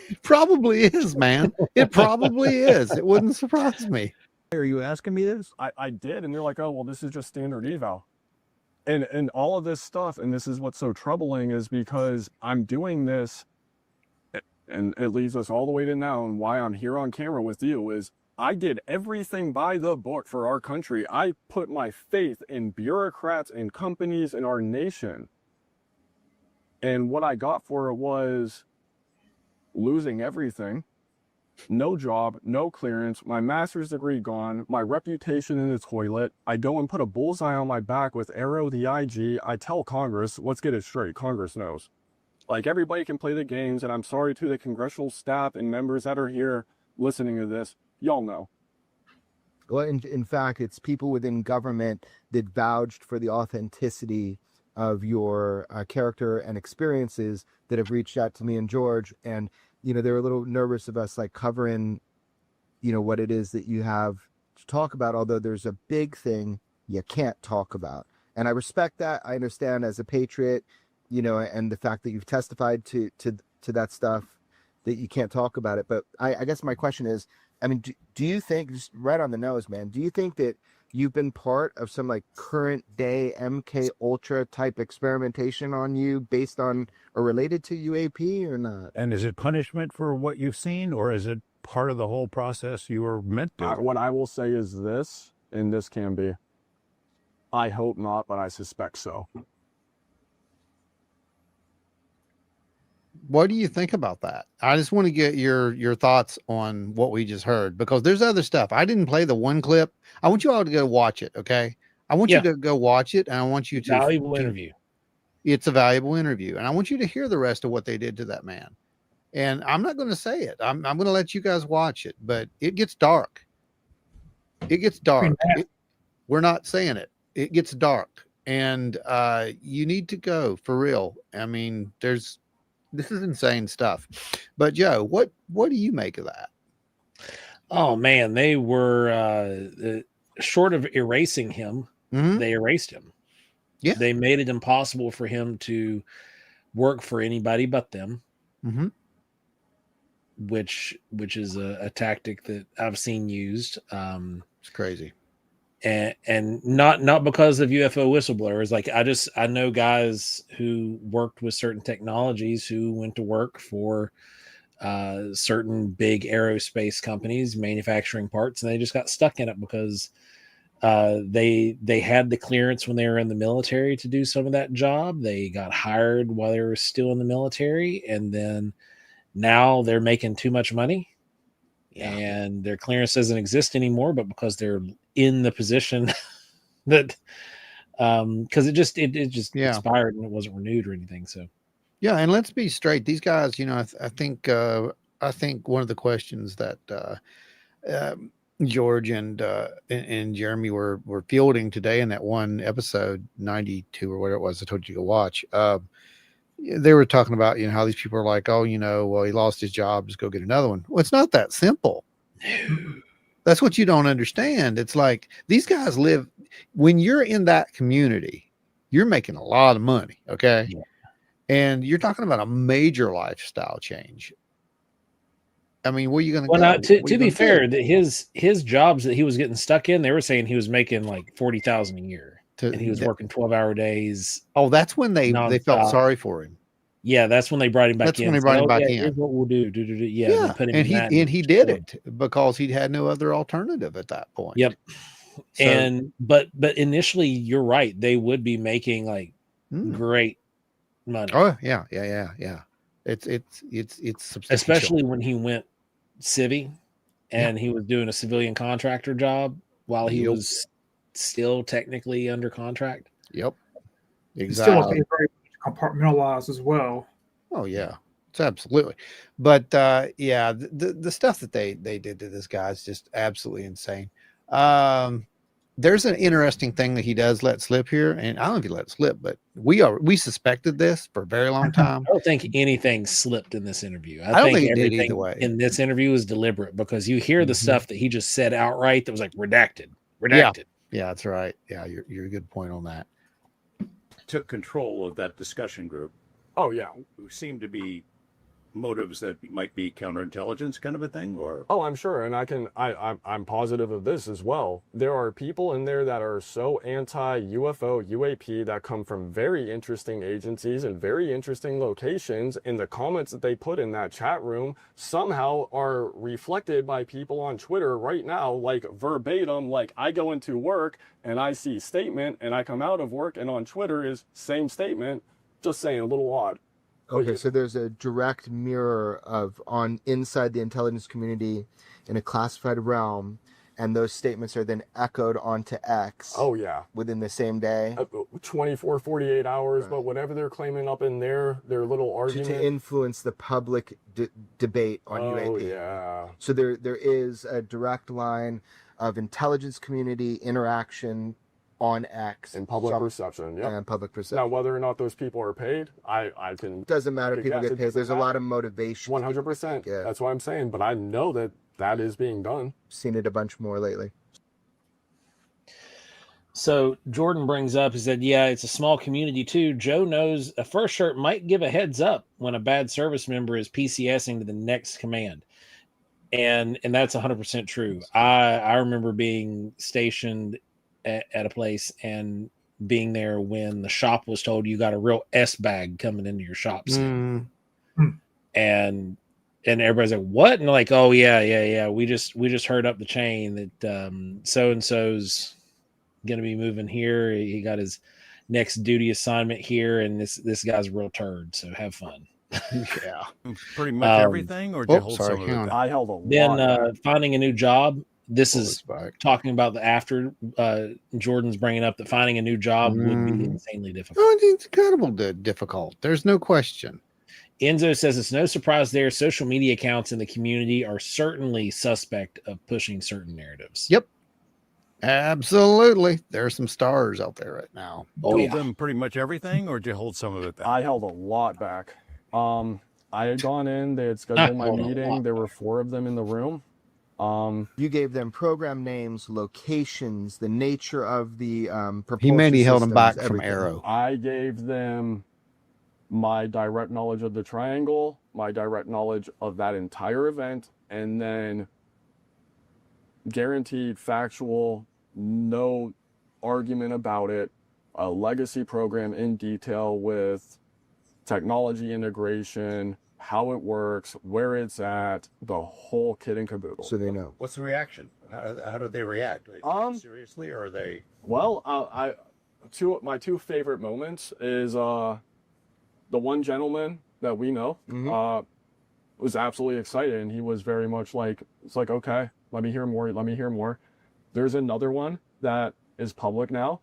It probably is, man. It probably is. It wouldn't surprise me. Are you asking me this? I did, and they're like, oh, well, this is just standard eval. And all of this stuff, and this is what's so troubling, is because I'm doing this, and it leads us all the way to now, and why I'm here on camera with you is I did everything by the book for our country. I put my faith in bureaucrats and companies in our nation. And what I got for it was losing everything. No job, no clearance, my master's degree gone, my reputation in the toilet. I go and put a bullseye on my back with Arrow the IG. I tell Congress, let's get it straight. Congress knows. Like, everybody can play the games, and I'm sorry to the congressional staff and members that are here listening to this. Y'all know. Well, in fact, it's people within government that vouched for the authenticity of your character and experiences that have reached out to me and George. And, you know, they're a little nervous of us like covering, you know, what it is that you have to talk about, although there's a big thing you can't talk about. And I respect that. I understand as a patriot, you know, and the fact that you've testified to that stuff, that you can't talk about it. But I guess my question is, I mean, do you think, just right on the nose, man, do you think that you've been part of some like current day MK Ultra type experimentation on you based on or related to UAP or not? And is it punishment for what you've seen, or is it part of the whole process you were meant to? What I will say is this, and this can be, I hope not, but I suspect so. What do you think about that? I just want to get your thoughts on what we just heard, because there's other stuff. I didn't play the one clip. I want you all to go watch it. Okay. I want you to go watch it, and I want you to Valuable interview. It's a valuable interview, and I want you to hear the rest of what they did to that man. And I'm not going to say it. I'm going to let you guys watch it, but it gets dark. It gets dark. We're not saying it. It gets dark, and you need to go for real. I mean, this is insane stuff. But Joe, what do you make of that? Oh man, they were short of erasing him. Mm-hmm. They erased him. Yeah, they made it impossible for him to work for anybody but them. Mm-hmm. Which is a tactic that I've seen used. It's crazy. And not because of UFO whistleblowers. Like I know guys who worked with certain technologies who went to work for certain big aerospace companies manufacturing parts, and they just got stuck in it because they had the clearance when they were in the military to do some of that job. They got hired while they were still in the military, and then now they're making too much money. Yeah. And their clearance doesn't exist anymore, but because they're in the position that because it just expired and it wasn't renewed or anything. So yeah, and let's be straight, these guys, you know, I think one of the questions that George and Jeremy were fielding today in that one episode 92 or whatever it was I told you to go watch, they were talking about, you know, how these people are like, oh, you know, well, he lost his job, just go get another one. Well, it's not that simple. That's what you don't understand. It's like these guys live, when you're in that community, you're making a lot of money. Okay. Yeah. And you're talking about a major lifestyle change. I mean, where are you going to go? Well, to be fair, that his jobs that he was getting stuck in, they were saying he was making like $40,000 a year. And he was working 12-hour days. Oh, that's when they felt sorry for him. Yeah, that's when they brought him back in. That's when they brought him back in. Here's what we'll do. Yeah. Put him and he did it because he had no other alternative at that point. Yep. So, but initially, you're right. They would be making like great money. Oh yeah. It's substantial. Especially when he went civvy and he was doing a civilian contractor job while he was still technically under contract. Yep. Exactly. Still very compartmentalized as well. Oh yeah, it's absolutely. But yeah, the stuff that they did to this guy is just absolutely insane. There's an interesting thing that he does let slip here, and I don't know if he let it slip, but we suspected this for a very long time. I don't think anything slipped in this interview. I don't think it did either way. In this interview was deliberate because you hear the stuff that he just said outright that was like redacted. Yeah, that's right. Yeah, you're a good point on that. took control of that discussion group, Oh yeah. who seemed to be motives that might be counterintelligence kind of a thing, or Oh, I'm sure, and I'm positive of this as well. There are people in there that are so anti-UFO, UAP that come from very interesting agencies and very interesting locations, and the comments that they put in that chat room somehow are reflected by people on Twitter right now, like verbatim. Like, I go into work and I see statement, and I come out of work and on Twitter is same statement. Just saying, a little odd. Okay, so there's a direct mirror of on inside the intelligence community in a classified realm, and those statements are then echoed onto X. Oh yeah, within the same day. 24, 48 hours, Right. but whatever they're claiming up in their little argument. To influence the public debate on UAP. Oh yeah. So there is a direct line of intelligence community interaction on X. In public perception, yeah. And public perception. Now, whether or not those people are paid, I can... Doesn't matter if people guess. get paid. There's a lot of motivation. 100%. Yeah. That's what I'm saying, but I know that is being done. Seen it a bunch more lately. So Jordan brings up, he said, yeah, it's a small community too. Joe knows a first shirt might give a heads up when a bad service member is PCSing to the next command. And that's 100% true. I remember being stationed at a place and being there when the shop was told you got a real S bag coming into your shop soon. And everybody's like, what? And they're like, oh yeah. We just heard up the chain that so-and-so's gonna be moving here. He got his next duty assignment here, and this guy's a real turd, so have fun. Yeah. pretty much everything, or did you hold some of it? I held a lot. Then finding a new job. This Pull is this back. talking about the after Jordan's bringing up that finding a new job would be insanely difficult. Oh, it's incredible difficult. There's no question. Enzo says it's no surprise there. Social media accounts in the community are certainly suspect of pushing certain narratives. Yep. Absolutely. There are some stars out there right now. Oh, Told yeah. them pretty much everything, or did you hold some of it? Then? I held a lot back. I had gone in, they had scheduled my Hold a meeting. lot There were 4 of them in the room. You gave them program names, locations, the nature of the propulsion He mainly held them systems, back from everything. Arrow. I gave them my direct knowledge of the triangle, my direct knowledge of that entire event, and then guaranteed factual, no argument about it, a legacy program in detail with technology integration, how it works, where it's at, the whole kit and caboodle. So they know. What's the reaction? How do they react? Seriously, or are they? Well, my 2 favorite moments is the one gentleman that we know was absolutely excited, and he was very much like, it's like, okay, let me hear more. There's another one that is public now,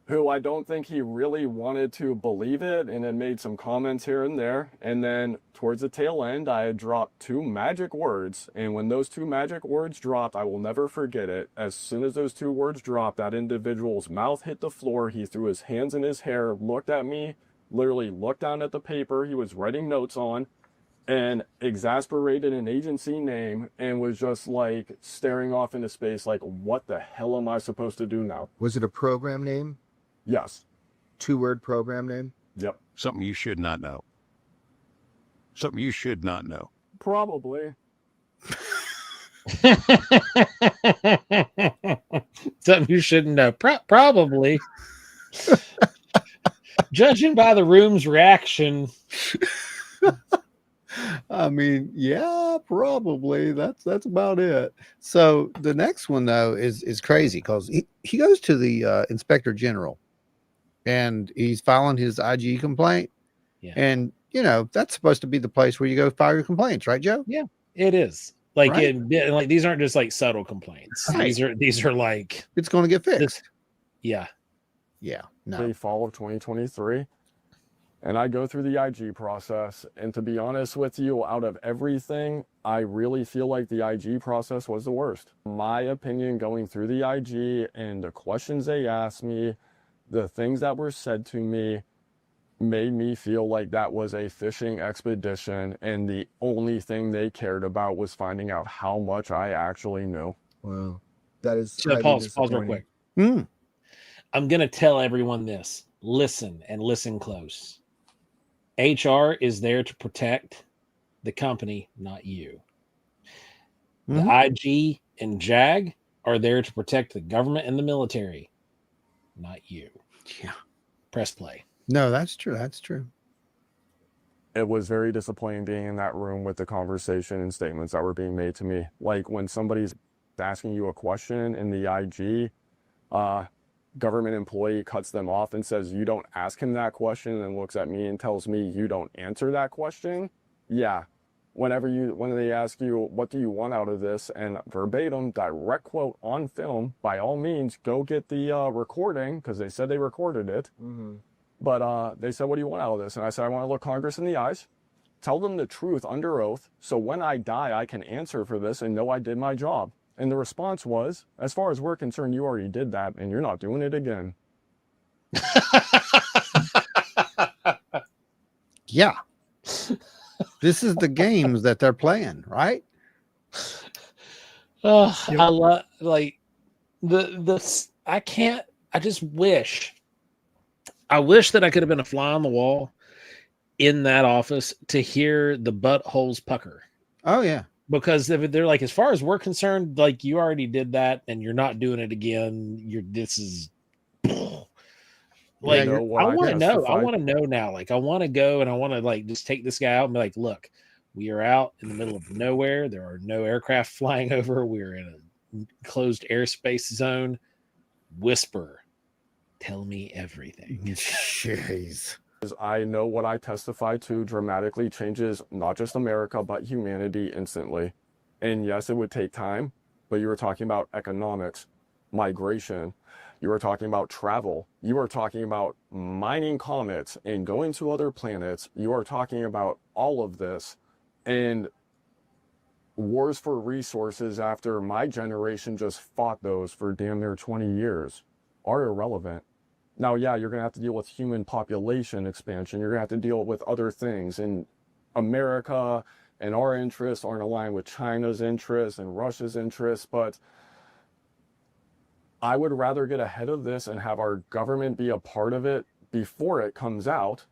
who I don't think he really wanted to believe it, and then made some comments here and there. And then towards the tail end, I had dropped 2 magic words. And when those 2 magic words dropped, I will never forget it. As soon as those 2 words dropped, that individual's mouth hit the floor. He threw his hands in his hair, looked at me, literally looked down at the paper he was writing notes on, and exasperated an agency name, and was just like staring off into space like, what the hell am I supposed to do now? Was it a program name? Yes. 2-word program name? Yep. Something you should not know. Something you should not know. Probably. Something you shouldn't know. Probably. Judging by the room's reaction. I mean, yeah, probably. That's about it. So the next one though is crazy because he goes to the inspector general, and he's filing his IG complaint. Yeah. And that's supposed to be the place where you go file your complaints, right, Joe? Yeah, it is. Like, Right. like these aren't just like subtle complaints. Right. These are like, It's going to get fixed. yeah. Yeah. The No. fall of 2023. And I go through the IG process. And to be honest with you, out of everything, I really feel like the IG process was the worst. My opinion, going through the IG and the questions they asked me, the things that were said to me, made me feel like that was a fishing expedition, and the only thing they cared about was finding out how much I actually knew. Wow. That is So highly pause real disappointing. quick. Mm. I'm gonna tell everyone this. listen and listen close. HR is there to protect the company, not you. The IG and JAG are there to protect the government and the military, not you. Yeah. Press play. No, that's true. That's true. It was very disappointing being in that room with the conversation and statements that were being made to me. Like when somebody's asking you a question in the IG, government employee cuts them off and says, you don't ask him that question, and looks at me and tells me you don't answer that question. Yeah. When they ask you, what do you want out of this? And verbatim, direct quote on film, by all means, go get the recording, because they said they recorded it. Mm-hmm. But they said, what do you want out of this? And I said, I want to look Congress in the eyes, tell them the truth under oath, so when I die, I can answer for this and know I did my job. And the response was, as far as we're concerned, you already did that, and you're not doing it again. Yeah. This is the games that they're playing, right? Oh, Yep. I love like the I just wish that I could have been a fly on the wall in that office to hear the buttholes pucker. Oh yeah. Because they're like, as far as we're concerned, like you already did that and you're not doing it again. This is like, You know what I I want to know. I testified? want to know now. Like, I want to go and I want to like just take this guy out and be like, look, we are out in the middle of nowhere. There are no aircraft flying over. We're in a closed airspace zone. Whisper, tell me everything. Jeez. I know what I testify to dramatically changes not just America, but humanity instantly. And yes, it would take time, but you were talking about economics, migration, you were talking about travel, you were talking about mining comets and going to other planets, you are talking about all of this. And wars for resources after my generation just fought those for damn near 20 years are irrelevant. Now, yeah, you're going to have to deal with human population expansion. You're going to have to deal with other things. And America and our interests aren't aligned with China's interests and Russia's interests. But I would rather get ahead of this and have our government be a part of it before it comes out,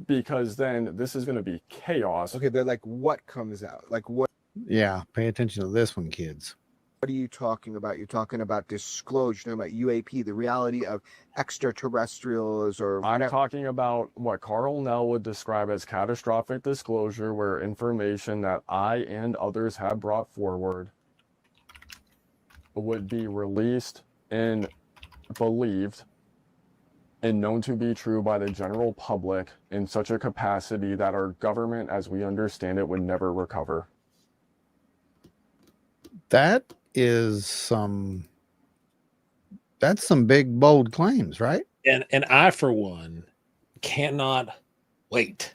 because then this is going to be chaos. Okay, but like what comes out? Like what Yeah. Pay attention to this one, kids. are you talking about? You're talking about disclosure, you're talking about UAP, the reality of extraterrestrials, or I'm whatever. talking about what Carl Nell would describe as catastrophic disclosure, where information that I and others have brought forward would be released and believed and known to be true by the general public in such a capacity that our government, as we understand it, would never recover. That's some big bold claims, right? And I, for one, cannot wait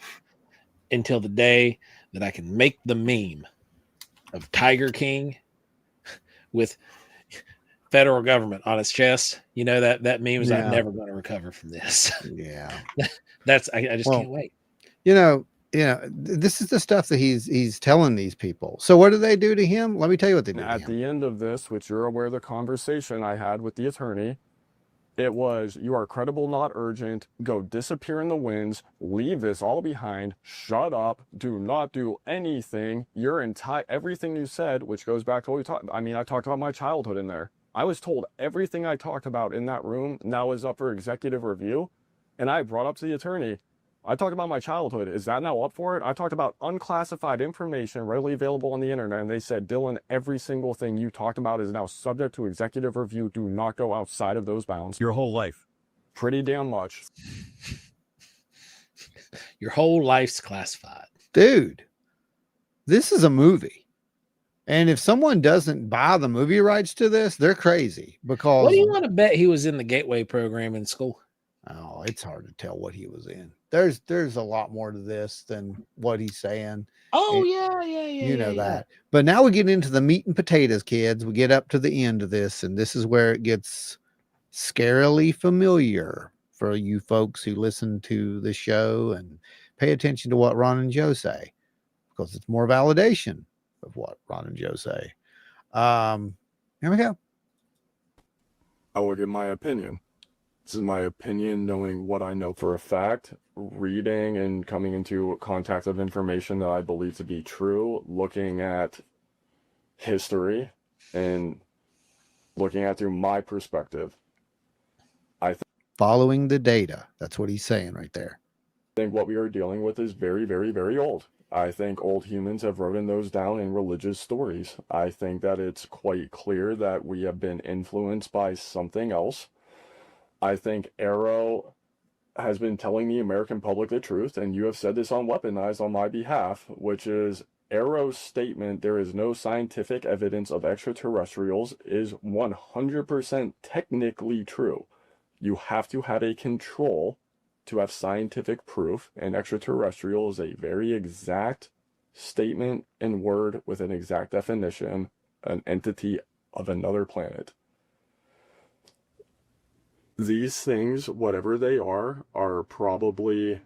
until the day that I can make the meme of Tiger King with federal government on his chest. You know, that meme is, I'm Yeah. never going to recover from this. Yeah. I just can't wait. This is the stuff that he's telling these people. So what do they do to him? Let me tell you what they do to At him. the end of this, which you're aware of the conversation I had with the attorney, it was, you are credible, not urgent, go disappear in the winds, leave this all behind, shut up, do not do anything. Your entire, everything you said, which goes back to what we talked, I mean, I talked about my childhood in there. I was told everything I talked about in that room now is up for executive review. And I brought up to the attorney, I talked about my childhood. Is that now up for it? I talked about unclassified information readily available on the internet. And they said, Dylan, every single thing you talked about is now subject to executive review. Do not go outside of those bounds. Your whole life. Pretty damn much. Your whole life's classified. Dude, this is a movie. And if someone doesn't buy the movie rights to this, they're crazy, because What do you want to bet he was in the Gateway program in school? oh, it's hard to tell what he was in. There's a lot more to this than what he's saying. Oh, It- yeah. You know that. But now we get into the meat and potatoes, kids. We get up to the end of this, and this is where it gets scarily familiar for you folks who listen to the show and pay attention to what Ron and Joe say, because it's more validation of what Ron and Joe say. Here we go. I will give my opinion. This is my opinion, knowing what I know for a fact, reading and coming into contact of information that I believe to be true, looking at history and looking at through my perspective. I Following the data. That's what he's saying right there. think what we are dealing with is very, very, very old. I think old humans have written those down in religious stories. I think that it's quite clear that we have been influenced by something else. I think Arrow has been telling the American public the truth, and you have said this on Weaponized on my behalf, which is Arrow's statement, there is no scientific evidence of extraterrestrials, is 100% technically true. You have to have a control to have scientific proof, and extraterrestrial is a very exact statement and word with an exact definition, an entity of another planet. These things, whatever they are probably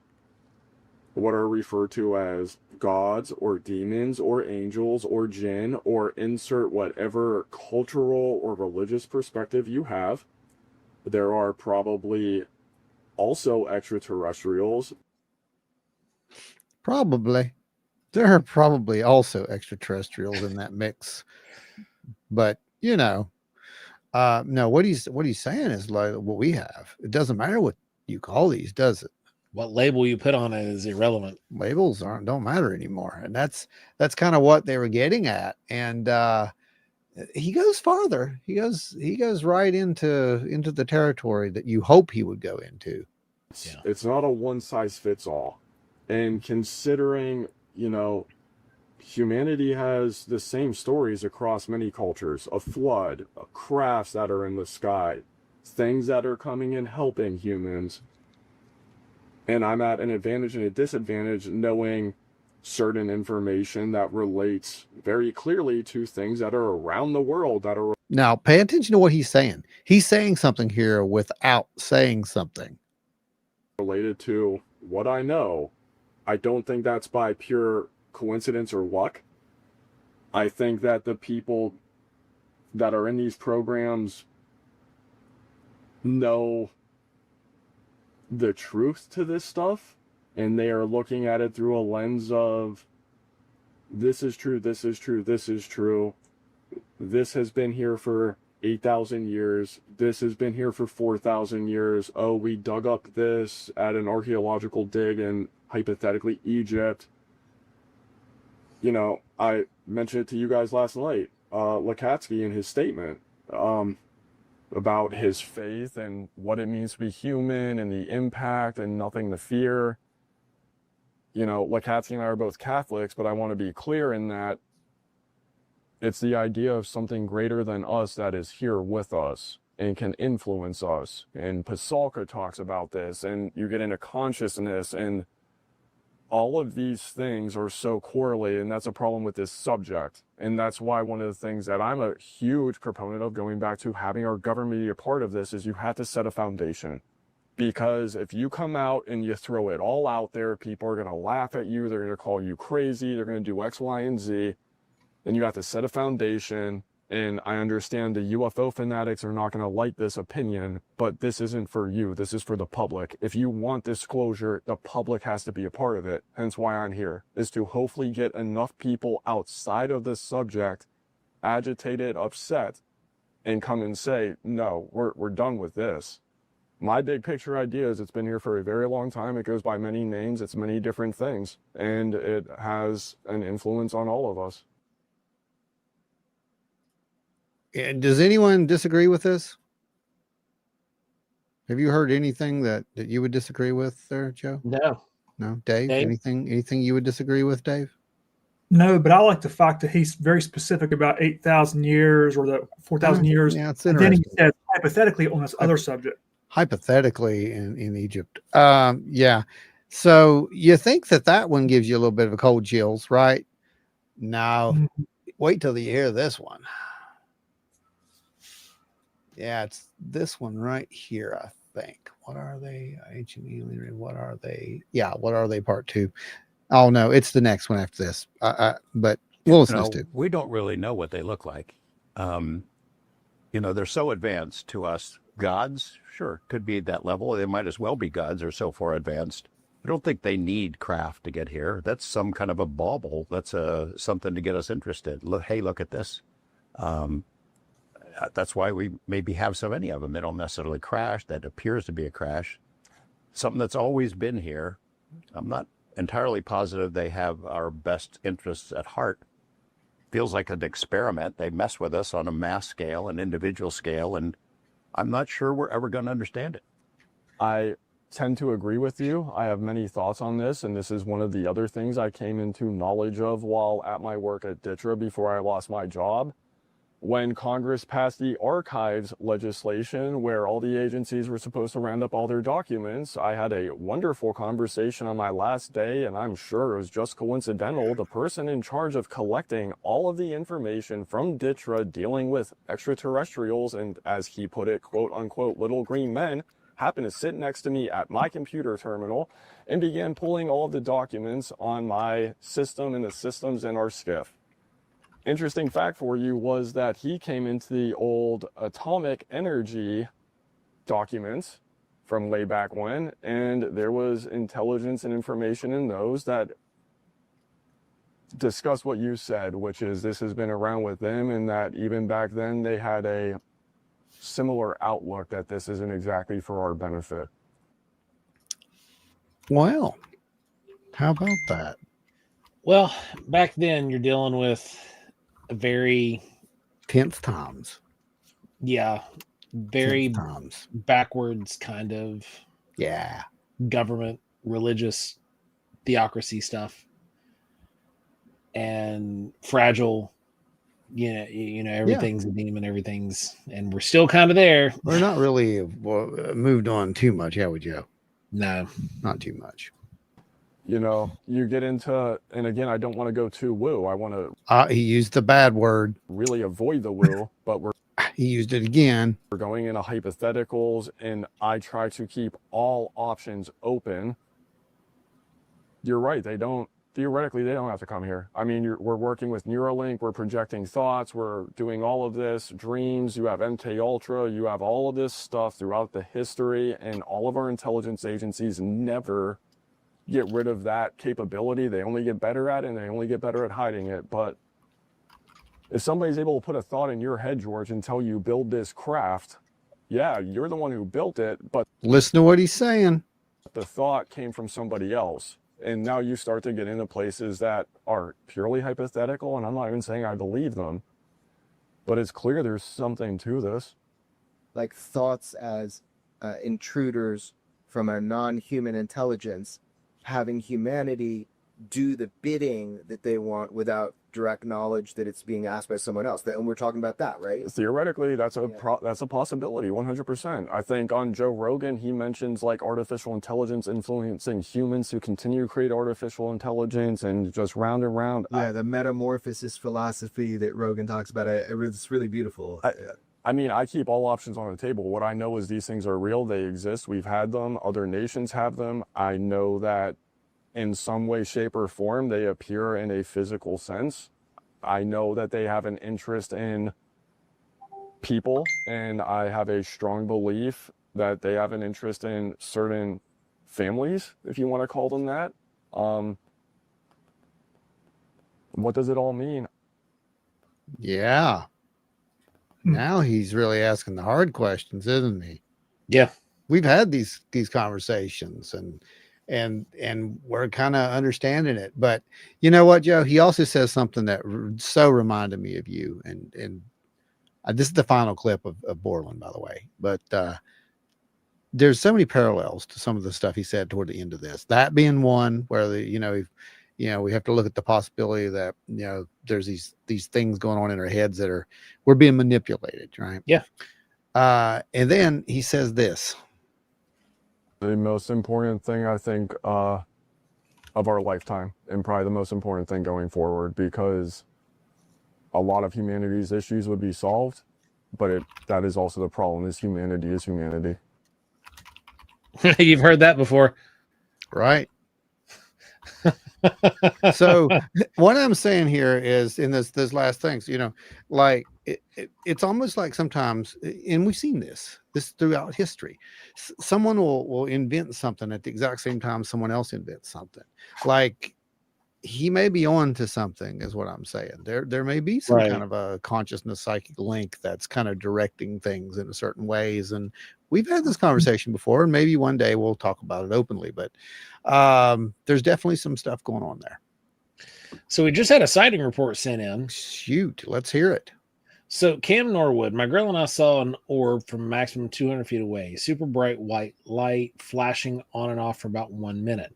what are referred to as gods or demons or angels or jinn, or insert whatever cultural or religious perspective you have. There are probably also extraterrestrials. Probably. There are probably also extraterrestrials in that mix. But, you know, no, what he's saying is like what we have. It doesn't matter what you call these, does it? What label you put on it is irrelevant. Labels don't matter anymore. And that's kind of what they were getting at. And he goes farther. He goes right into the territory that you hope he would go into. Yeah. It's not a one size fits all. And considering, you know, humanity has the same stories across many cultures: a flood, crafts that are in the sky, things that are coming and helping humans. And I'm at an advantage and a disadvantage knowing certain information that relates very clearly to things that are around the world that are. Now, pay attention to what he's saying. He's saying something here without saying something. Related to what I know. I don't think that's by pure coincidence or luck. I think that the people that are in these programs know the truth to this stuff, and they are looking at it through a lens of this is true, this is true, this is true. This has been here for 8,000 years. This has been here for 4,000 years. Oh, we dug up this at an archaeological dig in hypothetically Egypt. You know, I mentioned it to you guys last night. Lakatsky in his statement about his faith and what it means to be human and the impact and nothing to fear. You know, Lakatsky and I are both Catholics, but I want to be clear in that it's the idea of something greater than us that is here with us and can influence us. And Pasalka talks about this, and you get into consciousness, and all of these things are so correlated, and that's a problem with this subject. And that's why one of the things that I'm a huge proponent of, going back to having our government be a part of this, is you have to set a foundation. Because if you come out and you throw it all out there, people are going to laugh at you, they're going to call you crazy, they're going to do X, Y, and Z. And you have to set a foundation. And I understand the UFO fanatics are not going to like this opinion, but this isn't for you. This is for the public. If you want disclosure, the public has to be a part of it. Hence why I'm here, is to hopefully get enough people outside of this subject agitated, upset, and come and say, no, we're done with this. My big picture idea is it's been here for a very long time. It goes by many names. It's many different things. And it has an influence on all of us. And does anyone disagree with this? Have you heard anything that you would disagree with there, Joe? No. No, Dave? Dave? Anything you would disagree with, Dave? No, but I like the fact that he's very specific about 8,000 years or the 4,000 years. Yeah, it's And then he interesting. says hypothetically on this other subject. Hypothetically in Egypt. Yeah. So you think that one gives you a little bit of a cold chills, right? Now, wait till you hear this one. Yeah, it's this one right here, I think. What are they? Ancient alien. What are they? Yeah, what are they? Part 2. Oh no, it's the next one after this. But we'll listen to it. We don't really know what they look like. You know, they're so advanced to us gods, sure, could be that level. They might as well be gods. They're so far advanced. I don't think they need craft to get here. That's some kind of a bauble. That's something to get us interested. Look, hey, look at this. That's why we maybe have so many of them. They don't necessarily crash. That appears to be a crash. Something that's always been here. I'm not entirely positive they have our best interests at heart. Feels like an experiment. They mess with us on a mass scale, an individual scale, and I'm not sure we're ever going to understand it. I tend to agree with you. I have many thoughts on this, and this is one of the other things I came into knowledge of while at my work at DTRA before I lost my job. When Congress passed the archives legislation where all the agencies were supposed to round up all their documents, I had a wonderful conversation on my last day, and I'm sure it was just coincidental. The person in charge of collecting all of the information from DTRA dealing with extraterrestrials and, as he put it, quote unquote, little green men, happened to sit next to me at my computer terminal and began pulling all of the documents on my system and the systems in our skiff. Interesting fact for you was that he came into the old atomic energy documents from way back when, and there was intelligence and information in those that discuss what you said, which is this has been around with them, and that even back then they had a similar outlook that this isn't exactly for our benefit. Well, how about that? Well, back then you're dealing with a very Tense times. very Tense times. backwards kind of Yeah. government, religious theocracy stuff, and fragile. Everything's a demon, and we're still kind of there. We're not really moved on too much, have we, Joe? No, not too much. You get into, and again, I don't want to go too woo. I want to. He used the bad word. Really avoid the woo, but he used it again. We're going into hypotheticals, and I try to keep all options open. You're right. Theoretically, they don't have to come here. I mean, we're working with Neuralink. We're projecting thoughts. We're doing all of this. Dreams. You have MK Ultra. You have all of this stuff throughout the history, and all of our intelligence agencies never get rid of that capability. They only get better at it, and they only get better at hiding it. But if somebody's able to put a thought in your head, George, and tell you build this craft, yeah, you're the one who built it, but listen to what he's saying. The thought came from somebody else. And now you start to get into places that are purely hypothetical, and I'm not even saying I believe them, but it's clear there's something to this. Like thoughts as intruders from a non-human intelligence, having humanity do the bidding that they want without direct knowledge that it's being asked by someone else. And we're talking about that, right? Theoretically, that's a possibility, 100%. I think on Joe Rogan, he mentions like artificial intelligence influencing humans to continue to create artificial intelligence and just round and round. Yeah, the metamorphosis philosophy that Rogan talks about, it's really beautiful. I mean, I keep all options on the table. What I know is these things are real. They exist. We've had them. Other nations have them. I know that in some way, shape, or form, they appear in a physical sense. I know that they have an interest in people, and I have a strong belief that they have an interest in certain families, if you want to call them that. What does it all mean? Yeah. Now he's really asking the hard questions, isn't he? Yeah. We've had these conversations and we're kind of understanding it. But you know what, Joe? He also says something that so reminded me of you. And this is the final clip of Borland, by the way. But there's so many parallels to some of the stuff he said toward the end of this. That being one where we have to look at the possibility that there's these things going on in our heads that we're being manipulated, right? Yeah. And then he says this. The most important thing, I think, of our lifetime, and probably the most important thing going forward, because a lot of humanity's issues would be solved, but that is also the problem, is humanity is humanity. You've heard that before. Right. So what I'm saying here is in this last things, like it's almost like sometimes, and we've seen this throughout history. Someone will invent something at the exact same time someone else invents something. Like he may be on to something, is what I'm saying. There may be some Right. kind of a consciousness psychic link that's kind of directing things in a certain ways. And we've had this conversation before, and maybe one day we'll talk about it openly, but there's definitely some stuff going on there. So we just had a sighting report sent in. Shoot, let's hear it. So Cam Norwood, my girl and I saw an orb from maximum 200 feet away. Super bright white light flashing on and off for about 1 minute.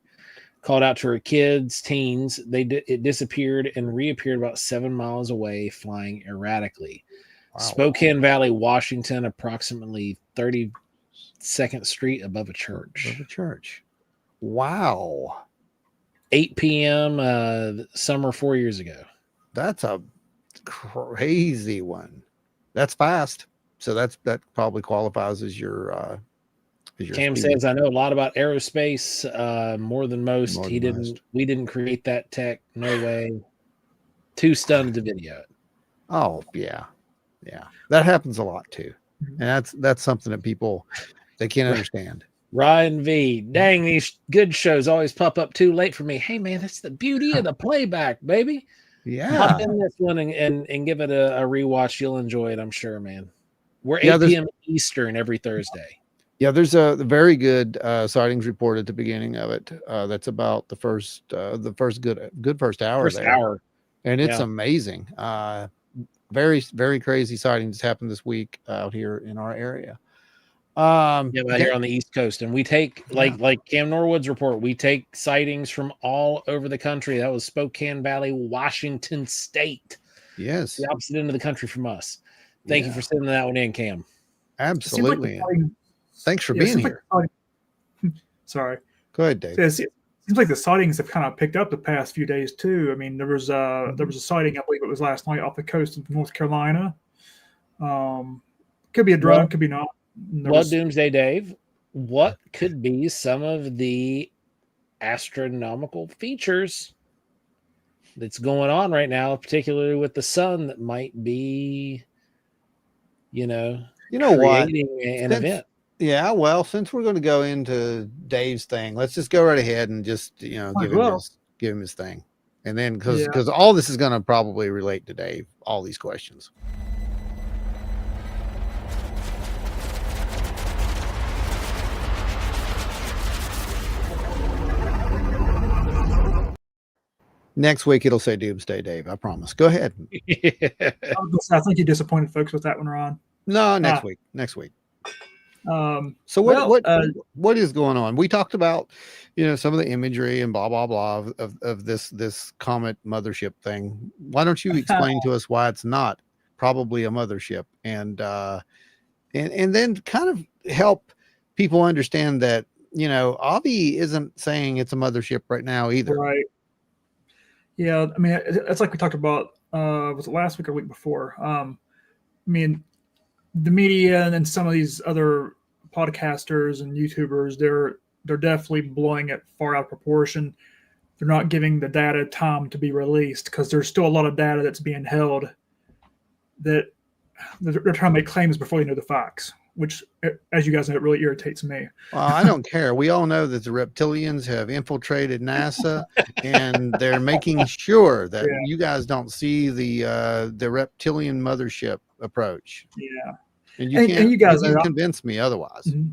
Called out to her kids, teens. It disappeared and reappeared about 7 miles away, flying erratically. Wow. Spokane Valley, Washington, approximately 32nd Street above a church. Above a church. Wow. 8 p.m. Summer 4 years ago. That's a crazy one. That's fast. So that probably qualifies as your Cam speed. says, I know a lot about aerospace, more than most. We didn't create that tech. No way. Too stunned to video it. Oh, yeah. Yeah. That happens a lot too. And that's something that people, they can't understand. Ryan V. Dang, these good shows always pop up too late for me. Hey man, that's the beauty of the playback, baby. Yeah. Hop in this one and give it a rewatch. You'll enjoy it, I'm sure, man. We're 8 p.m. Eastern every Thursday. Yeah, there's a very good sightings report at the beginning of it. That's about the first good first hour there. And it's amazing. Very, very crazy sightings happened this week out here in our area. Out here on the East Coast, and we take like Cam Norwood's report. We take sightings from all over the country. That was Spokane Valley, Washington State. Yes, the opposite end of the country from us. Thank you for sending that one in, Cam. Absolutely. Thanks for being here. Sorry. Go ahead, Dave. It seems like the sightings have kind of picked up the past few days too. I mean, there was a sighting, I believe it was last night, off the coast of North Carolina. Could be a drone, could be not. Doomsday Dave, what could be some of the astronomical features that's going on right now, particularly with the sun, that might be, creating an event? Yeah, well, since we're going to go into Dave's thing, let's just go right ahead and just give him his thing, and then because all this is going to probably relate to Dave, all these questions. Next week it'll say Doomsday Dave. I promise. Go ahead. I think you disappointed folks with that one, Ron. No, next week. So what is going on? We talked about, some of the imagery and blah blah blah of this comet mothership thing. Why don't you explain to us why it's not probably a mothership, and then kind of help people understand that Avi isn't saying it's a mothership right now either. Right. Yeah, I mean, it's like we talked about. Was it last week or week before? I mean, the media and some of these other podcasters and YouTubers, they're definitely blowing it far out of proportion. They're not giving the data time to be released because there's still a lot of data that's being held that they're trying to make claims before they know the facts, which, as you guys know, it really irritates me. Well, I don't care. We all know that the reptilians have infiltrated NASA, and they're making sure that you guys don't see the reptilian mothership approach. Yeah, and you guys convince me otherwise. Mm-hmm.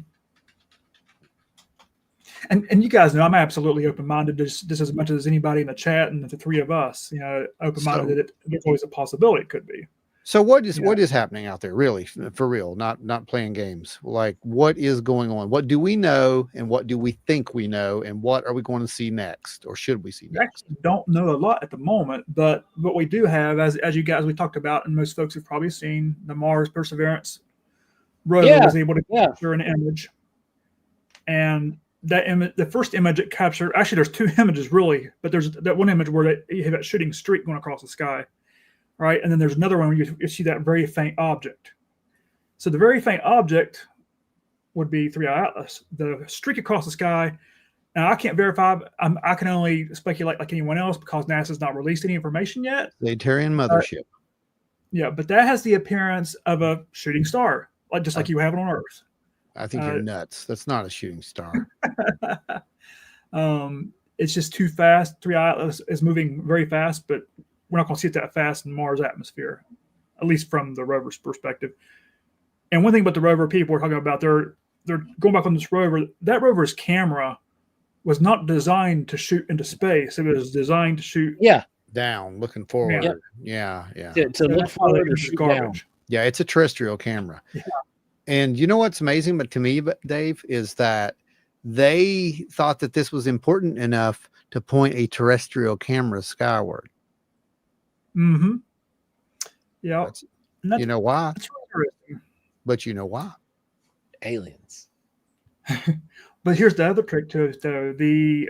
And you guys know I'm absolutely open-minded just as much as anybody in the chat, and the three of us, open-minded that there's always a possibility it could be. So what is happening out there, really, for real, not playing games? Like, what is going on? What do we know, and what do we think we know, and what are we going to see next, or should we see next? We actually don't know a lot at the moment, but what we do have, as you guys we talked about, and most folks have probably seen, the Mars Perseverance rover was able to capture an image, and that image, the first image it captured, actually there's two images really, but there's that one image where you have that shooting streak going across the sky. Right, and then there's another one where you see that very faint object. So the very faint object would be 3i Atlas. The streak across the sky Now, I can't verify. I can only speculate like anyone else because NASA's not released any information yet. Saytarian mothership. Yeah, but that has the appearance of a shooting star, like just like you have it on Earth. I think you're nuts. That's not a shooting star. It's just too fast. 3I Atlas is moving very fast, but we're not going to see it that fast in Mars atmosphere, at least from the rover's perspective. And one thing about the rover people are talking about, they're going back on this rover. That rover's camera was not designed to shoot into space. It was designed to shoot down, looking forward. Yeah. To look forward or shoot down. Yeah, it's a terrestrial camera. Yeah. And you know what's amazing, but to me, Dave, is that they thought that this was important enough to point a terrestrial camera skyward. Mm-hmm. Yeah. You know why? That's really interesting. But you know why? Aliens. But here's the other trick to it, though. The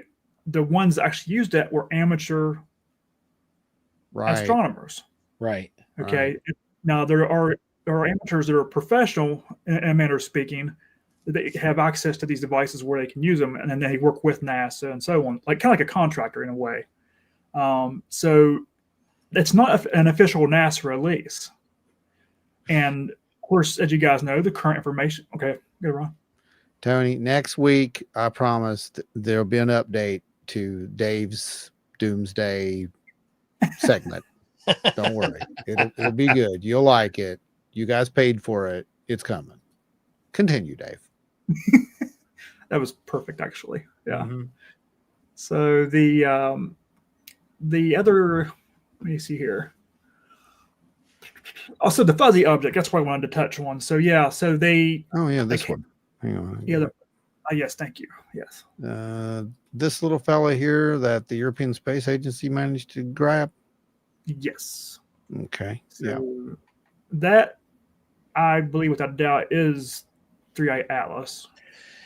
ones that actually used that were amateur astronomers. Right. Okay. Right. Now there are amateurs that are professional, in a manner of speaking, that they have access to these devices where they can use them, and then they work with NASA and so on, like kind of like a contractor in a way. So it's not an official NASA release. And of course, as you guys know, the current information. Okay, go Ron. Tony, next week, I promise there'll be an update to Dave's Doomsday segment. Don't worry. It'll be good. You'll like it. You guys paid for it. It's coming. Continue, Dave. That was perfect, actually. Yeah. Mm-hmm. So the other, let me see here. Also, the fuzzy object. That's what I wanted to touch on. So yeah. So they. Oh yeah, this one. Hang on. Yeah. Yes. Thank you. Yes. This little fella here that the European Space Agency managed to grab. Yes. Okay. So that, I believe without a doubt, is 3I Atlas.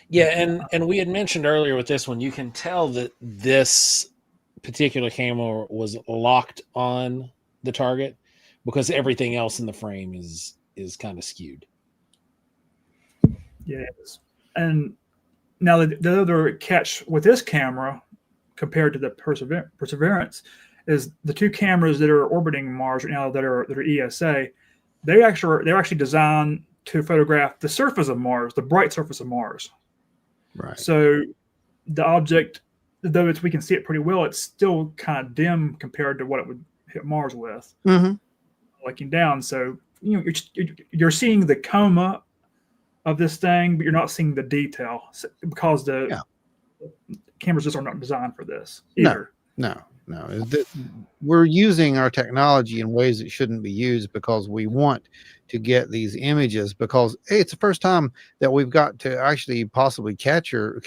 Yeah, and we had mentioned earlier with this one, you can tell that this particular camera was locked on the target because everything else in the frame is kind of skewed. Yeah, it is. And now the other catch with this camera compared to the Perseverance is the two cameras that are orbiting Mars right now that are ESA. They're actually designed to photograph the surface of Mars, the bright surface of Mars. Right. So the object, though we can see it pretty well, it's still kind of dim compared to what it would hit Mars with, looking down. So you're seeing the coma of this thing, but you're not seeing the detail because the cameras just are not designed for this either. No. We're using our technology in ways that shouldn't be used because we want to get these images because, hey, it's the first time that we've got to actually possibly capture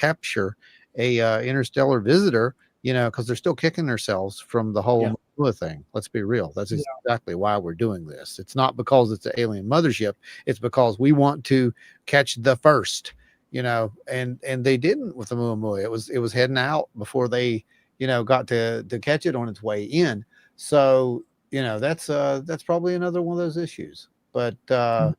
a interstellar visitor, because they're still kicking themselves from the whole thing. Let's be real. That's exactly why we're doing this. It's not because it's an alien mothership. It's because we want to catch the first, and they didn't with the Muamua. It was heading out before they got to catch it on its way in. So, that's probably another one of those issues. But, I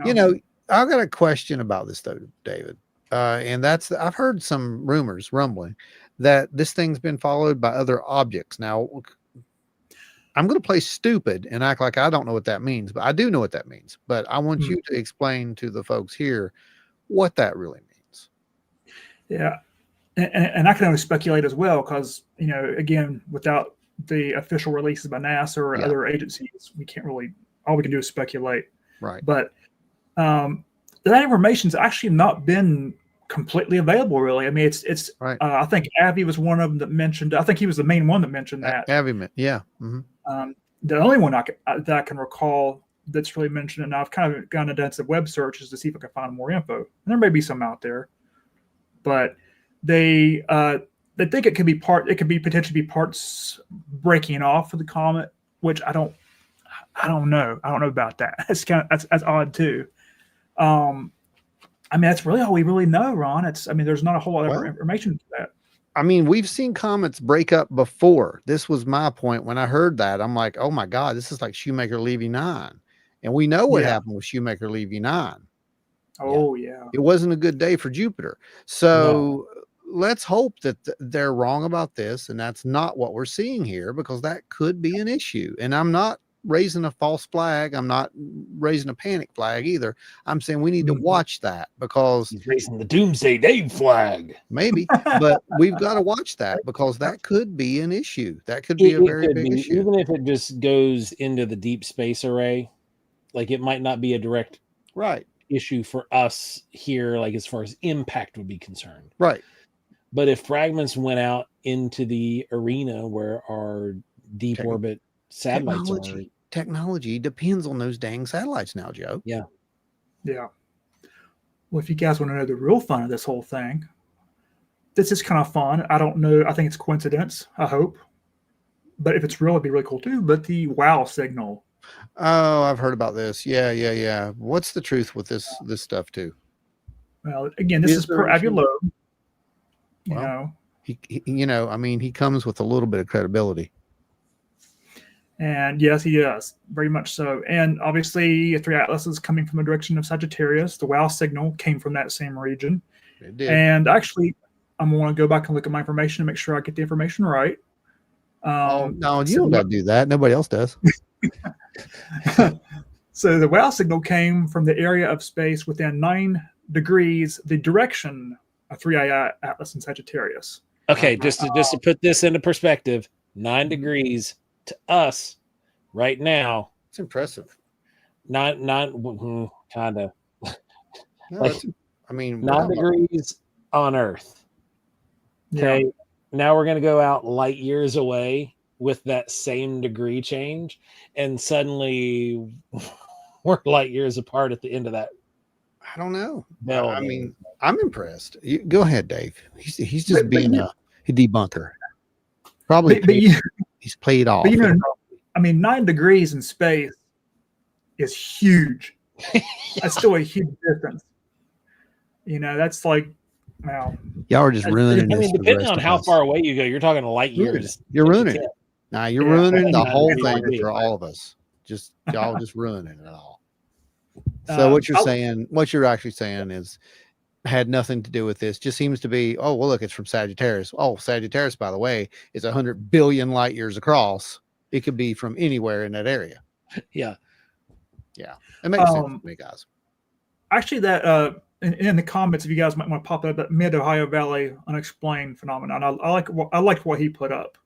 got a question about this though, David. And that's, I've heard some rumors rumbling that this thing's been followed by other objects. Now, I'm going to play stupid and act like I don't know what that means, but I do know what that means. But I want you to explain to the folks here what that really means. Yeah. And I can only speculate as well because, again, without the official releases by NASA or other agencies, we can't really, all we can do is speculate. Right. But that information's actually not been completely available, really. I mean, it's right. I think Avi was one of them that mentioned, I think he was the main one that mentioned that. Avi, yeah. Mm-hmm. The only one that I can recall that's really mentioned, and I've kind of gone into some web searches to see if I can find more info. And there may be some out there, but they think it could be potentially be parts breaking off of the comet, which I don't know. I don't know about that. That's odd too. I mean, that's really all we really know, Ron. There's not a whole lot of information to that. I mean, we've seen comets break up before. This was my point when I heard that. I'm like, oh my God, this is like Shoemaker-Levy 9. And we know what happened with Shoemaker-Levy 9. Oh yeah. It wasn't a good day for Jupiter. So let's hope that they're wrong about this, and that's not what we're seeing here, because that could be an issue. And I'm not raising a false flag. I'm not raising a panic flag either. I'm saying we need to watch that, because He's raising the Doomsday Dave flag. maybe, but we've got to watch that, because that could be an issue. That could be a very big issue. Even if it just goes into the deep space array, like it might not be a direct issue for us here, like as far as impact would be concerned. Right. But if fragments went out into the arena where our deep orbit satellites are. Technology depends on those dang satellites now, Joe. Yeah. Yeah. Well, if you guys want to know the real fun of this whole thing, this is kind of fun. I don't know. I think it's coincidence, I hope. But if it's real, it'd be really cool too. But the WOW signal. Oh, I've heard about this. Yeah. What's the truth with this stuff too? Well, again, this is per Avulo. You Well, know. He comes with a little bit of credibility. And yes, he does, very much so. And obviously, 3 atlases coming from the direction of Sagittarius. The WOW signal came from that same region. It did. And actually, I'm going to go back and look at my information and make sure I get the information right. No, you don't got to do that. Nobody else does. So the WOW signal came from the area of space within 9 degrees, the direction of 3I Atlas and Sagittarius. Okay, just to put this into perspective, 9 degrees to us right now. It's impressive. Not kind of. No, like, 9 degrees on Earth. Okay, Yeah. now we're going to go out light years away with that same degree change, and suddenly we're light years apart at the end of that. I don't know. No, I'm impressed. Go ahead, Dave. He's just being a debunker. Probably he's played off. But 9 degrees in space is huge. That's still a huge difference. That's like, wow. Y'all are just ruining this. Depending on how far away you go, you're talking light years. You're ruining it. Now you're ruining the whole thing for all of us. Y'all just ruining it all. So what you're actually saying is had nothing to do with this. Just seems to be, oh, well, look, it's from Sagittarius. Oh, Sagittarius, by the way, is 100 billion light years across. It could be from anywhere in that area. Yeah. It makes sense to me, guys. Actually, that in the comments, if you guys might want to pop up that Mid-Ohio Valley unexplained phenomenon, I liked what he put up.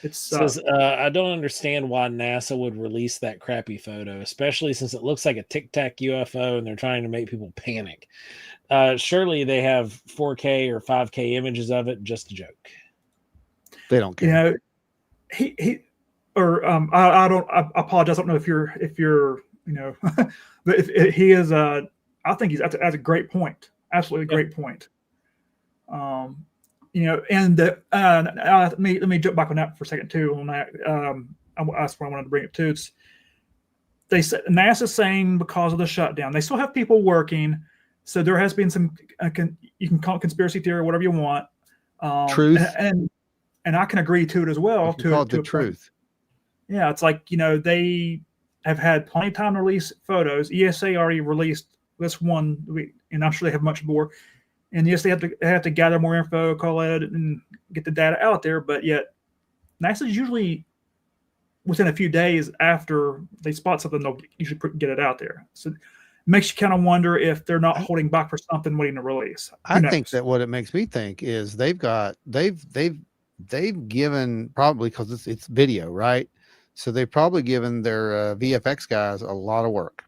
It says, I don't understand why NASA would release that crappy photo, especially since it looks like a Tic Tac UFO and they're trying to make people panic. Surely they have 4K or 5K images of it. Just a joke. They don't care. I apologize. I don't know if you're but if he is, I think that's a great point. Absolutely great point. And let me jump back on that for a second too. On that, that's what I wanted to bring it to. They said NASA's saying because of the shutdown, they still have people working, so there has been some. You can call it conspiracy theory or whatever you want. Truth, and I can agree to it as well. To the truth. Yeah, it's like they have had plenty of time to release photos. ESA already released this one, and I'm sure they have much more. And yes, they have to gather more info, collate it, and get the data out there. But yet, NASA's usually within a few days after they spot something, they'll usually get it out there. So it makes you kind of wonder if they're not holding back for something waiting to release. I think that what it makes me think is they've given, probably because it's video, right? So they've probably given their VFX guys a lot of work.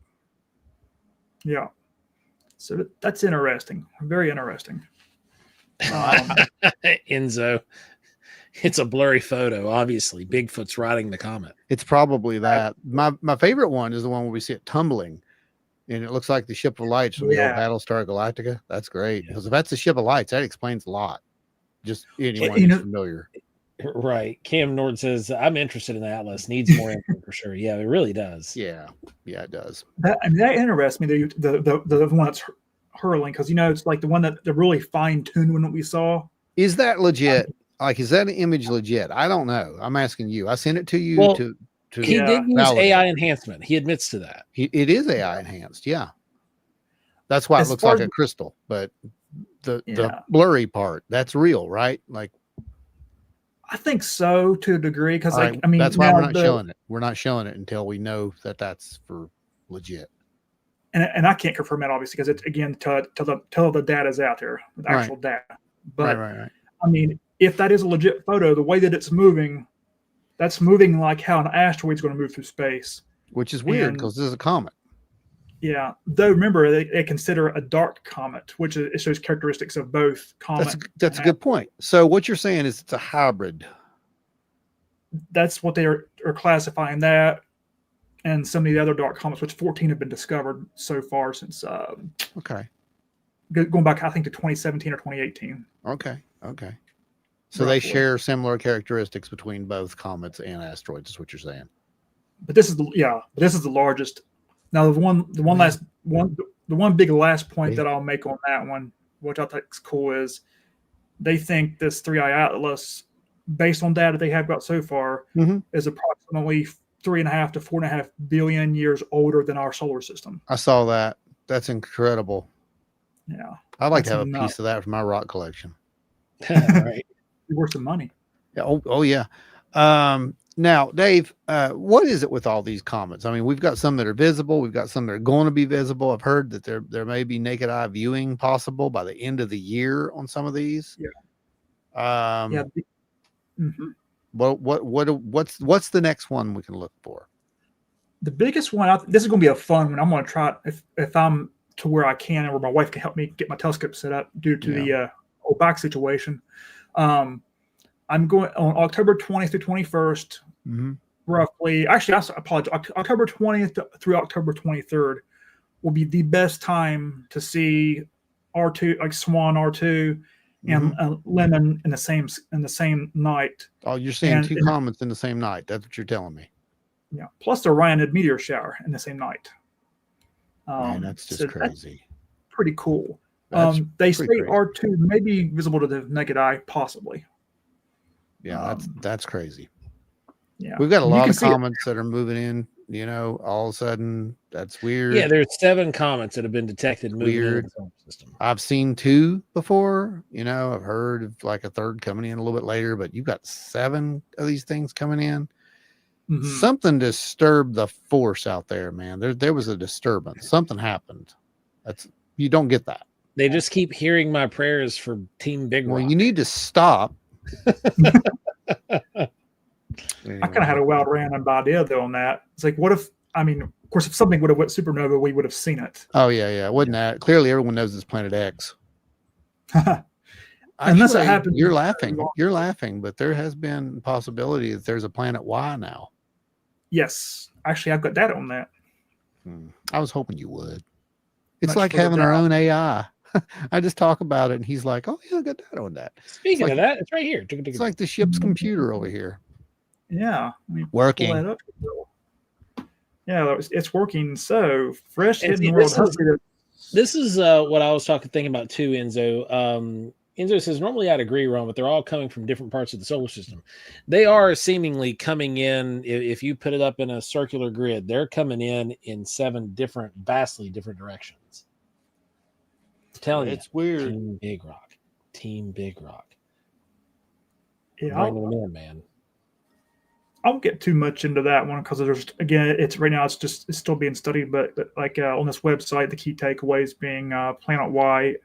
Yeah. So that's interesting. Very interesting. Enzo, it's a blurry photo. Obviously, Bigfoot's riding the comet. It's probably that. My favorite one is the one where we see it tumbling, and it looks like the ship of lights from the old Battlestar Galactica. That's great, because if that's the ship of lights, that explains a lot. Just anyone who's familiar. Right. Cam Nord says, I'm interested in the Atlas. Needs more info for sure. Yeah, it really does. Yeah, it does. That interests me, the one that's hurling, because it's like the one that the really fine-tuned one that we saw. Is that legit? Is that an image legit? I don't know. I'm asking you. I sent it to you to he did use validate. AI enhancement. He admits to that. It is AI enhanced, yeah. That's why it looks like a crystal, but the Yeah. blurry part. That's real, right? Like, I think so to a degree because, all like, right, I mean, that's why now we're not showing it. We're not showing it until we know that that's for legit. and I can't confirm that obviously because it's again till the data's out there, the Right. actual data. Right, But right. I mean, if that is a legit photo, the way that it's moving, that's moving like how an asteroid's going to move through space. Which is weird And because this is a comet. yeah, though remember they consider a dark comet, which is, it shows characteristics of both comet. That's a good point. So what you're saying is it's a hybrid. That's what they are classifying that, and some of the other dark comets, which 14 have been discovered so far since Okay. going back, I think, to 2017 or 2018. Okay. So they Roughly. share similar characteristics between both comets and asteroids, is what you're saying. But this is the largest. Now the one big last point that I'll make on that one, which I think is cool, is they think this 3i Atlas, based on data they have got so far, is approximately 3.5 to 4.5 billion years older than our solar system. I saw that. That's incredible. Yeah, I'd like to that's have a nuts. piece of that for my rock collection. Right. Worth some money. Yeah. Oh yeah. Now, Dave, what is it with all these comets? I mean, we've got some that are visible. We've got some that are going to be visible. I've heard that there may be naked eye viewing possible by the end of the year on some of these. Yeah. Yeah. What's the next one we can look for? The biggest one, this is going to be a fun one. I'm going to try it if I'm to where I can, or where my wife can help me get my telescope set up due to the opaque situation. I'm going on October 20th through 21st, roughly. Actually, I apologize. October 20th through October 23rd will be the best time to see R2, like Swan R2 and Lemon in the same night. Oh, you're saying two comets in the same night. That's what you're telling me. Yeah. Plus the Orionid meteor shower in the same night. Man, that's just crazy. That's pretty cool. That's they say crazy. R2 may be visible to the naked eye, possibly. Yeah, that's crazy. Yeah, we've got a lot of comets that are moving in. All of a sudden, that's weird. Yeah, there's 7 comets that have been detected moving in the solar system. I've seen 2 before. I've heard of like a third coming in a little bit later, but you've got 7 of these things coming in. Something disturbed the force out there, man. There was a disturbance. Something happened. You don't get that. They just keep hearing my prayers for Team Big Rock. Well, you need to stop. I kind of had a wild random idea though on that. It's like, what if? I mean, of course, if something would have went supernova, we would have seen it. Oh yeah. Wasn't that clearly? Everyone knows it's Planet X. Unless it happens, you're laughing, but there has been a possibility that there's a Planet Y now. Yes, actually, I've got data on that. I was hoping you would. It's like having our own AI. I just talk about it, and he's like, "Oh yeah, I got data on that." Speaking of that, it's right here. It's like the ship's computer over here. Yeah, working. Pull that up. Yeah, it's working. So fresh hidden world. This This is what I was thinking about too, Enzo. Enzo says, normally I'd agree, Ron, but they're all coming from different parts of the solar system. They are seemingly coming in, if you put it up in a circular grid, they're coming in 7 vastly different directions. I'm telling you, it's weird. Team Big Rock. Yeah, bringing them in, man. I won't get too much into that one because it's right now it's still being studied, but like on this website, the key takeaways being Planet Y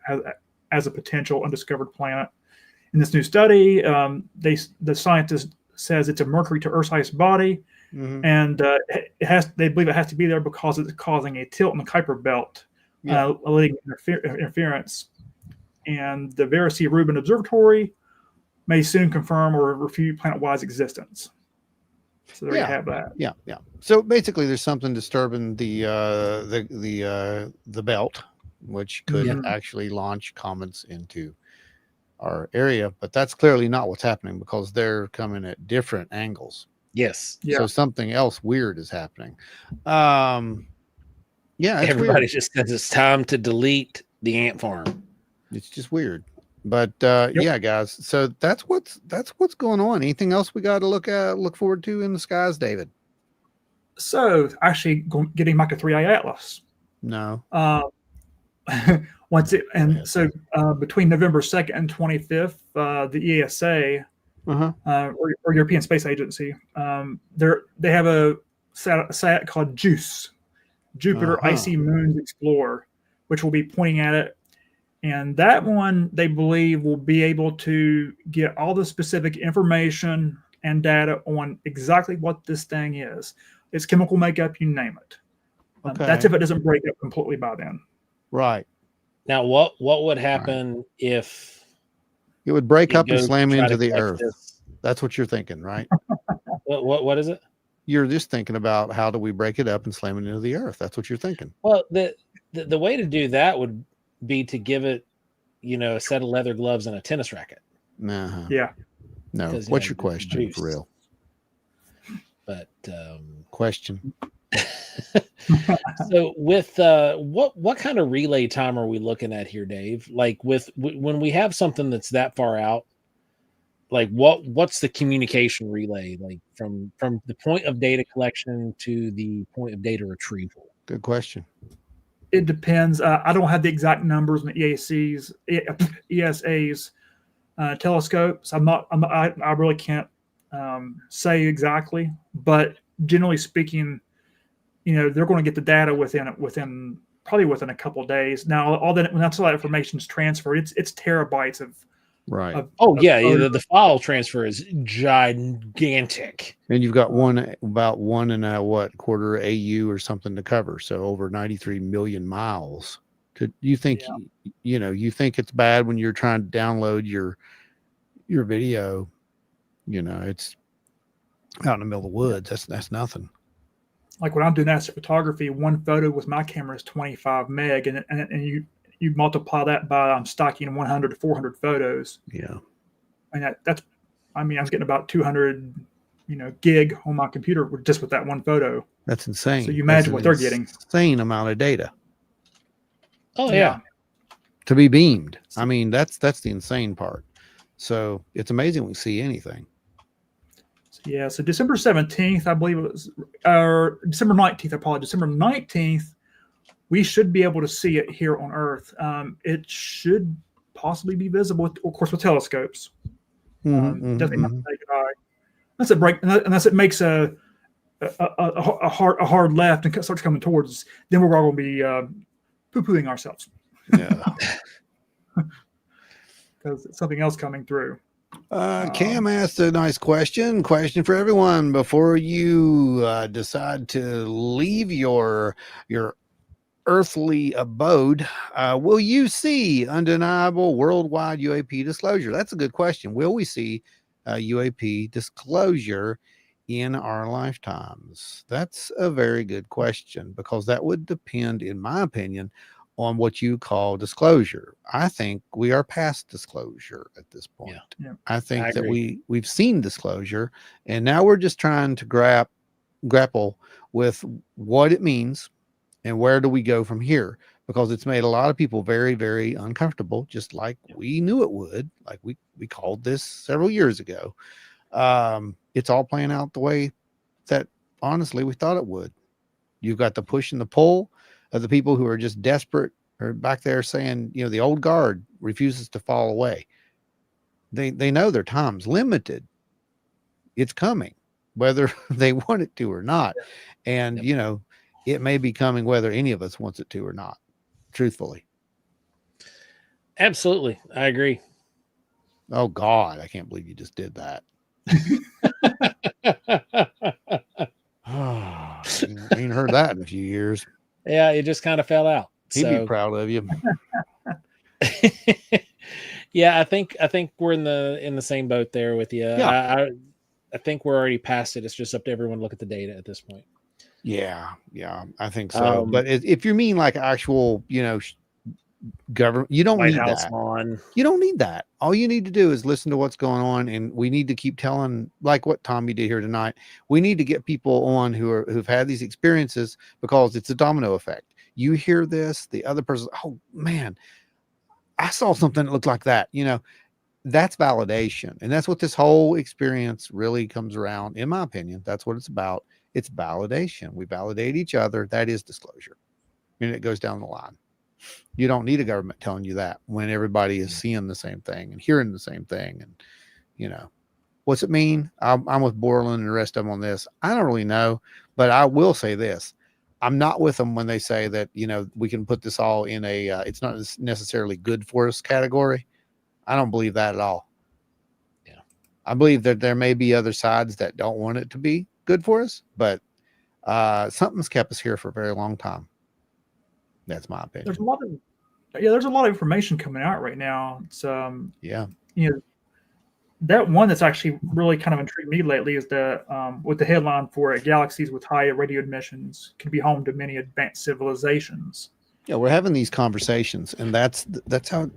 as a potential undiscovered planet. In this new study, the scientist says it's a Mercury to Earth-sized body, and they believe it has to be there because it's causing a tilt in the Kuiper belt, leading interference. And the Vera C. Rubin Observatory may soon confirm or refute Planet Y's existence. So there you have that. Yeah. So basically, there's something disturbing the belt, which could actually launch comets into our area. But that's clearly not what's happening because they're coming at different angles. Yes. Yeah. So something else weird is happening. Everybody just says it's time to delete the ant farm. It's just weird. But yeah, guys. So that's what's going on. Anything else we got to look forward to in the skies, David? So actually, getting back to 3i Atlas. No. once it and so between November 2nd and 25th, the ESA or European Space Agency, they have a sat called JUICE, Jupiter Icy Moons Explorer, which will be pointing at it. And that one, they believe, will be able to get all the specific information and data on exactly what this thing is. Its chemical makeup, you name it. That's if it doesn't break up completely by then. Right. Now, what would happen if it would break up and goes to slam try into to the catch earth? this? That's what you're thinking, right? What is it? You're just thinking about how do we break it up and slam it into the earth. That's what you're thinking. Well, the way to do that would be to give it, a set of leather gloves and a tennis racket. Yeah. No. 'Cause, What's know, your question juice. for real? But Question. so with what kind of relay time are we looking at here, Dave? Like when we have something that's that far out, like what's the communication relay like from the point of data collection to the point of data retrieval? Good question. It depends. I don't have the exact numbers on the ESA's telescopes. I really can't say exactly, but generally speaking, they're going to get the data within a couple of days. Now, all that when that's all that information is transferred, it's terabytes of Right. The file transfer is gigantic. And you've got about 1.25 AU or something to cover. So over 93 million miles. You think, you think it's bad when you're trying to download your video, it's out in the middle of the woods. That's nothing. Like when I'm doing astrophotography, one photo with my camera is 25 meg, and you multiply that by I'm stocking 100 to 400 photos. Yeah. And I'm getting about 200, gig on my computer just with that one photo. That's insane. So you imagine what they're getting. Insane amount of data. Oh yeah. To be beamed. I mean, that's the insane part. So it's amazing we see anything. Yeah. So December 17th, I believe it was, or December 19th, I apologize. December 19th, we should be able to see it here on Earth. It should possibly be visible, of course, with telescopes. Definitely not the naked eye. Unless it makes a hard left and starts coming towards us, then we're all going to be poo-pooing ourselves. Yeah. Because it's something else coming through. Cam asked a nice question for everyone before you decide to leave your earthly abode. Will you see undeniable worldwide UAP disclosure? That's a good question. Will we see UAP disclosure in our lifetimes? That's a very good question, because that would depend, in my opinion, on what you call disclosure. I think we are past disclosure at this point. Yeah. I think that we've seen disclosure, and now we're just trying to grapple with what it means and where do we go from here, because it's made a lot of people very, very uncomfortable, just like we knew it would. Like we called this several years ago. It's all playing out the way that honestly we thought it would. You've got the push and the pull of the people who are just desperate, or back there saying, the old guard refuses to fall away. They know their time's limited. It's coming, whether they want it to or not. And, it may be coming whether any of us wants it to or not, truthfully. Absolutely. I agree. Oh God, I can't believe you just did that. I ain't heard that in a few years. Yeah, it just kind of fell out. He'd be proud of you. Yeah, I think we're in the same boat there with you. Yeah. I think we're already past it. It's just up to everyone to look at the data at this point. Yeah, I think so. But if you mean like actual, government, you don't need that. You don't need that. All you need to do is listen to what's going on, and we need to keep telling, like what Tommy did here tonight. We need to get people on who've had these experiences, because it's a domino effect. You hear this, the other person, oh man, I saw something that looked like that. That's validation, and that's what this whole experience really comes around. In my opinion, that's what it's about. It's validation. We validate each other. That is disclosure, and it goes down the line. You don't need a government telling you that when everybody is seeing the same thing and hearing the same thing. And, you know, what's it mean? I'm with Borland and the rest of them on this. I don't really know, but I will say this. I'm not with them when they say that, you know, we can put this all in a, it's not necessarily good for us category. I don't believe that at all. Yeah. I believe that there may be other sides that don't want it to be good for us, but something's kept us here for a very long time. That's my opinion. There's a lot of information coming out right now. It's Yeah. you know, that one that's actually really kind of intrigued me lately is the with the headline for it, galaxies with high radio emissions can be home to many advanced civilizations. Yeah, we're having these conversations, and that's how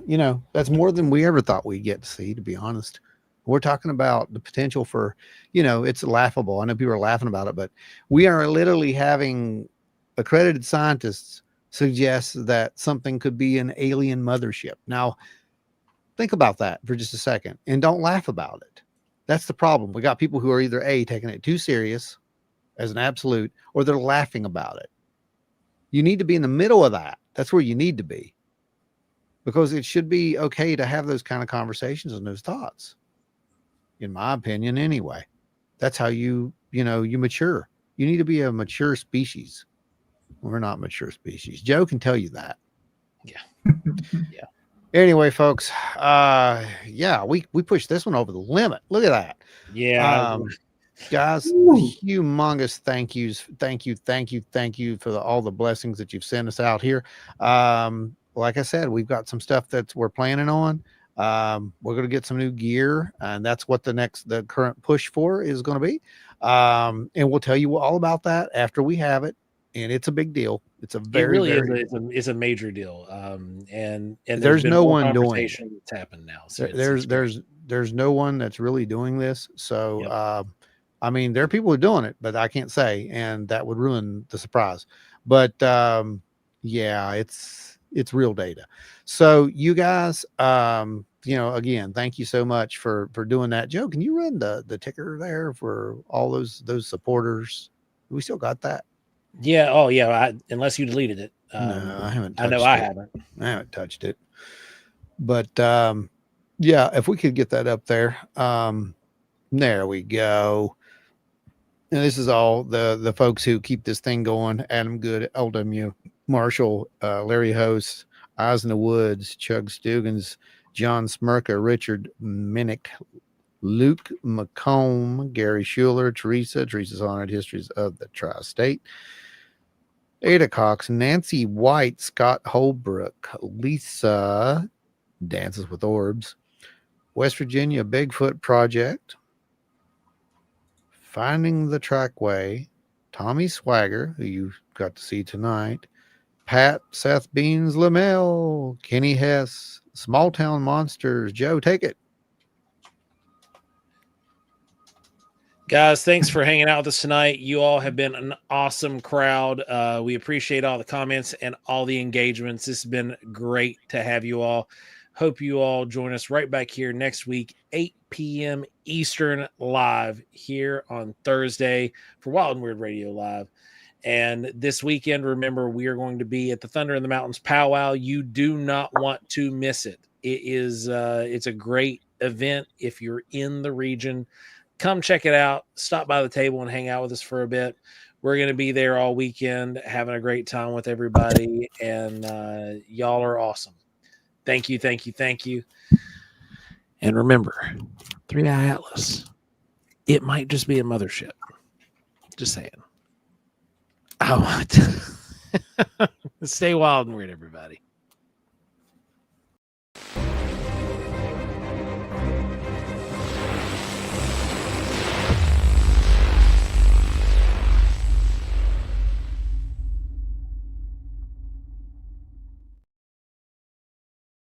you know, that's more than we ever thought we'd get to see, to be honest. We're talking about the potential for, you know, it's laughable. I know people are laughing about it, but we are literally having accredited scientists suggest that something could be an alien mothership. Now, think about that for just a second and don't laugh about it. That's the problem. We got people who are either A, taking it too serious as an absolute, or they're laughing about it. You need to be in the middle of that. That's where you need to be, because it should be okay to have those kind of conversations and those thoughts, in my opinion, anyway. That's how you mature. You need to be a mature species. We're not mature species. Joe can tell you that. Yeah. Yeah. Anyway, folks, yeah, we pushed this one over the limit. Look at that. Yeah. Guys, humongous thank you for all the blessings that you've sent us out here. Like I said, we've got some stuff that we're planning on. We're going to get some new gear, and that's what the current push for is going to be. And we'll tell you all about that after we have it. And it's a big deal. It's a very, it really very, is a major deal. And there's been no more one doing it. conversation that's happened now. So there's no one that's really doing this. So, Yep. I mean, there are people who are doing it, but I can't say, and that would ruin the surprise. But yeah, it's real data. So you guys, you know, again, thank you so much for doing that. Joe, can you run the ticker there for all those supporters? We still got that? Yeah. Oh, yeah. Unless you deleted it. No, I haven't. I know touched I it. haven't. I haven't touched it. But yeah, if we could get that up there. There we go. And this is all the folks who keep this thing going: Adam Good, LW Marshall, Larry Host, Eyes in the Woods, Chug Stugans, John Smirka, Richard Minnick, Luke McComb, Gary Schuler, Teresa's Honored Histories of the Tri-State, Ada Cox, Nancy White, Scott Holbrook, Lisa Dances with Orbs, West Virginia Bigfoot Project, Finding the Trackway, Tommy Swagger, who you got to see tonight, Pat, Seth Beans, Lamel, Kenny Hess, Small Town Monsters. Joe, take it. Guys, thanks for hanging out with us tonight. You all have been an awesome crowd. We appreciate all the comments and all the engagements. This has been great to have you all. Hope you all join us right back here next week, 8 p.m. Eastern, live here on Thursday for Wild and Weird Radio Live. And this weekend, remember, we are going to be at the Thunder in the Mountains powwow. You do not want to miss it. It's a great event. If you're in the region, come check it out. Stop by the table and hang out with us for a bit. We're going to be there all weekend, having a great time with everybody. And y'all are awesome. Thank you. And remember, 3-Eye Atlas, it might just be a mothership. Just saying. I want to stay wild and weird, everybody.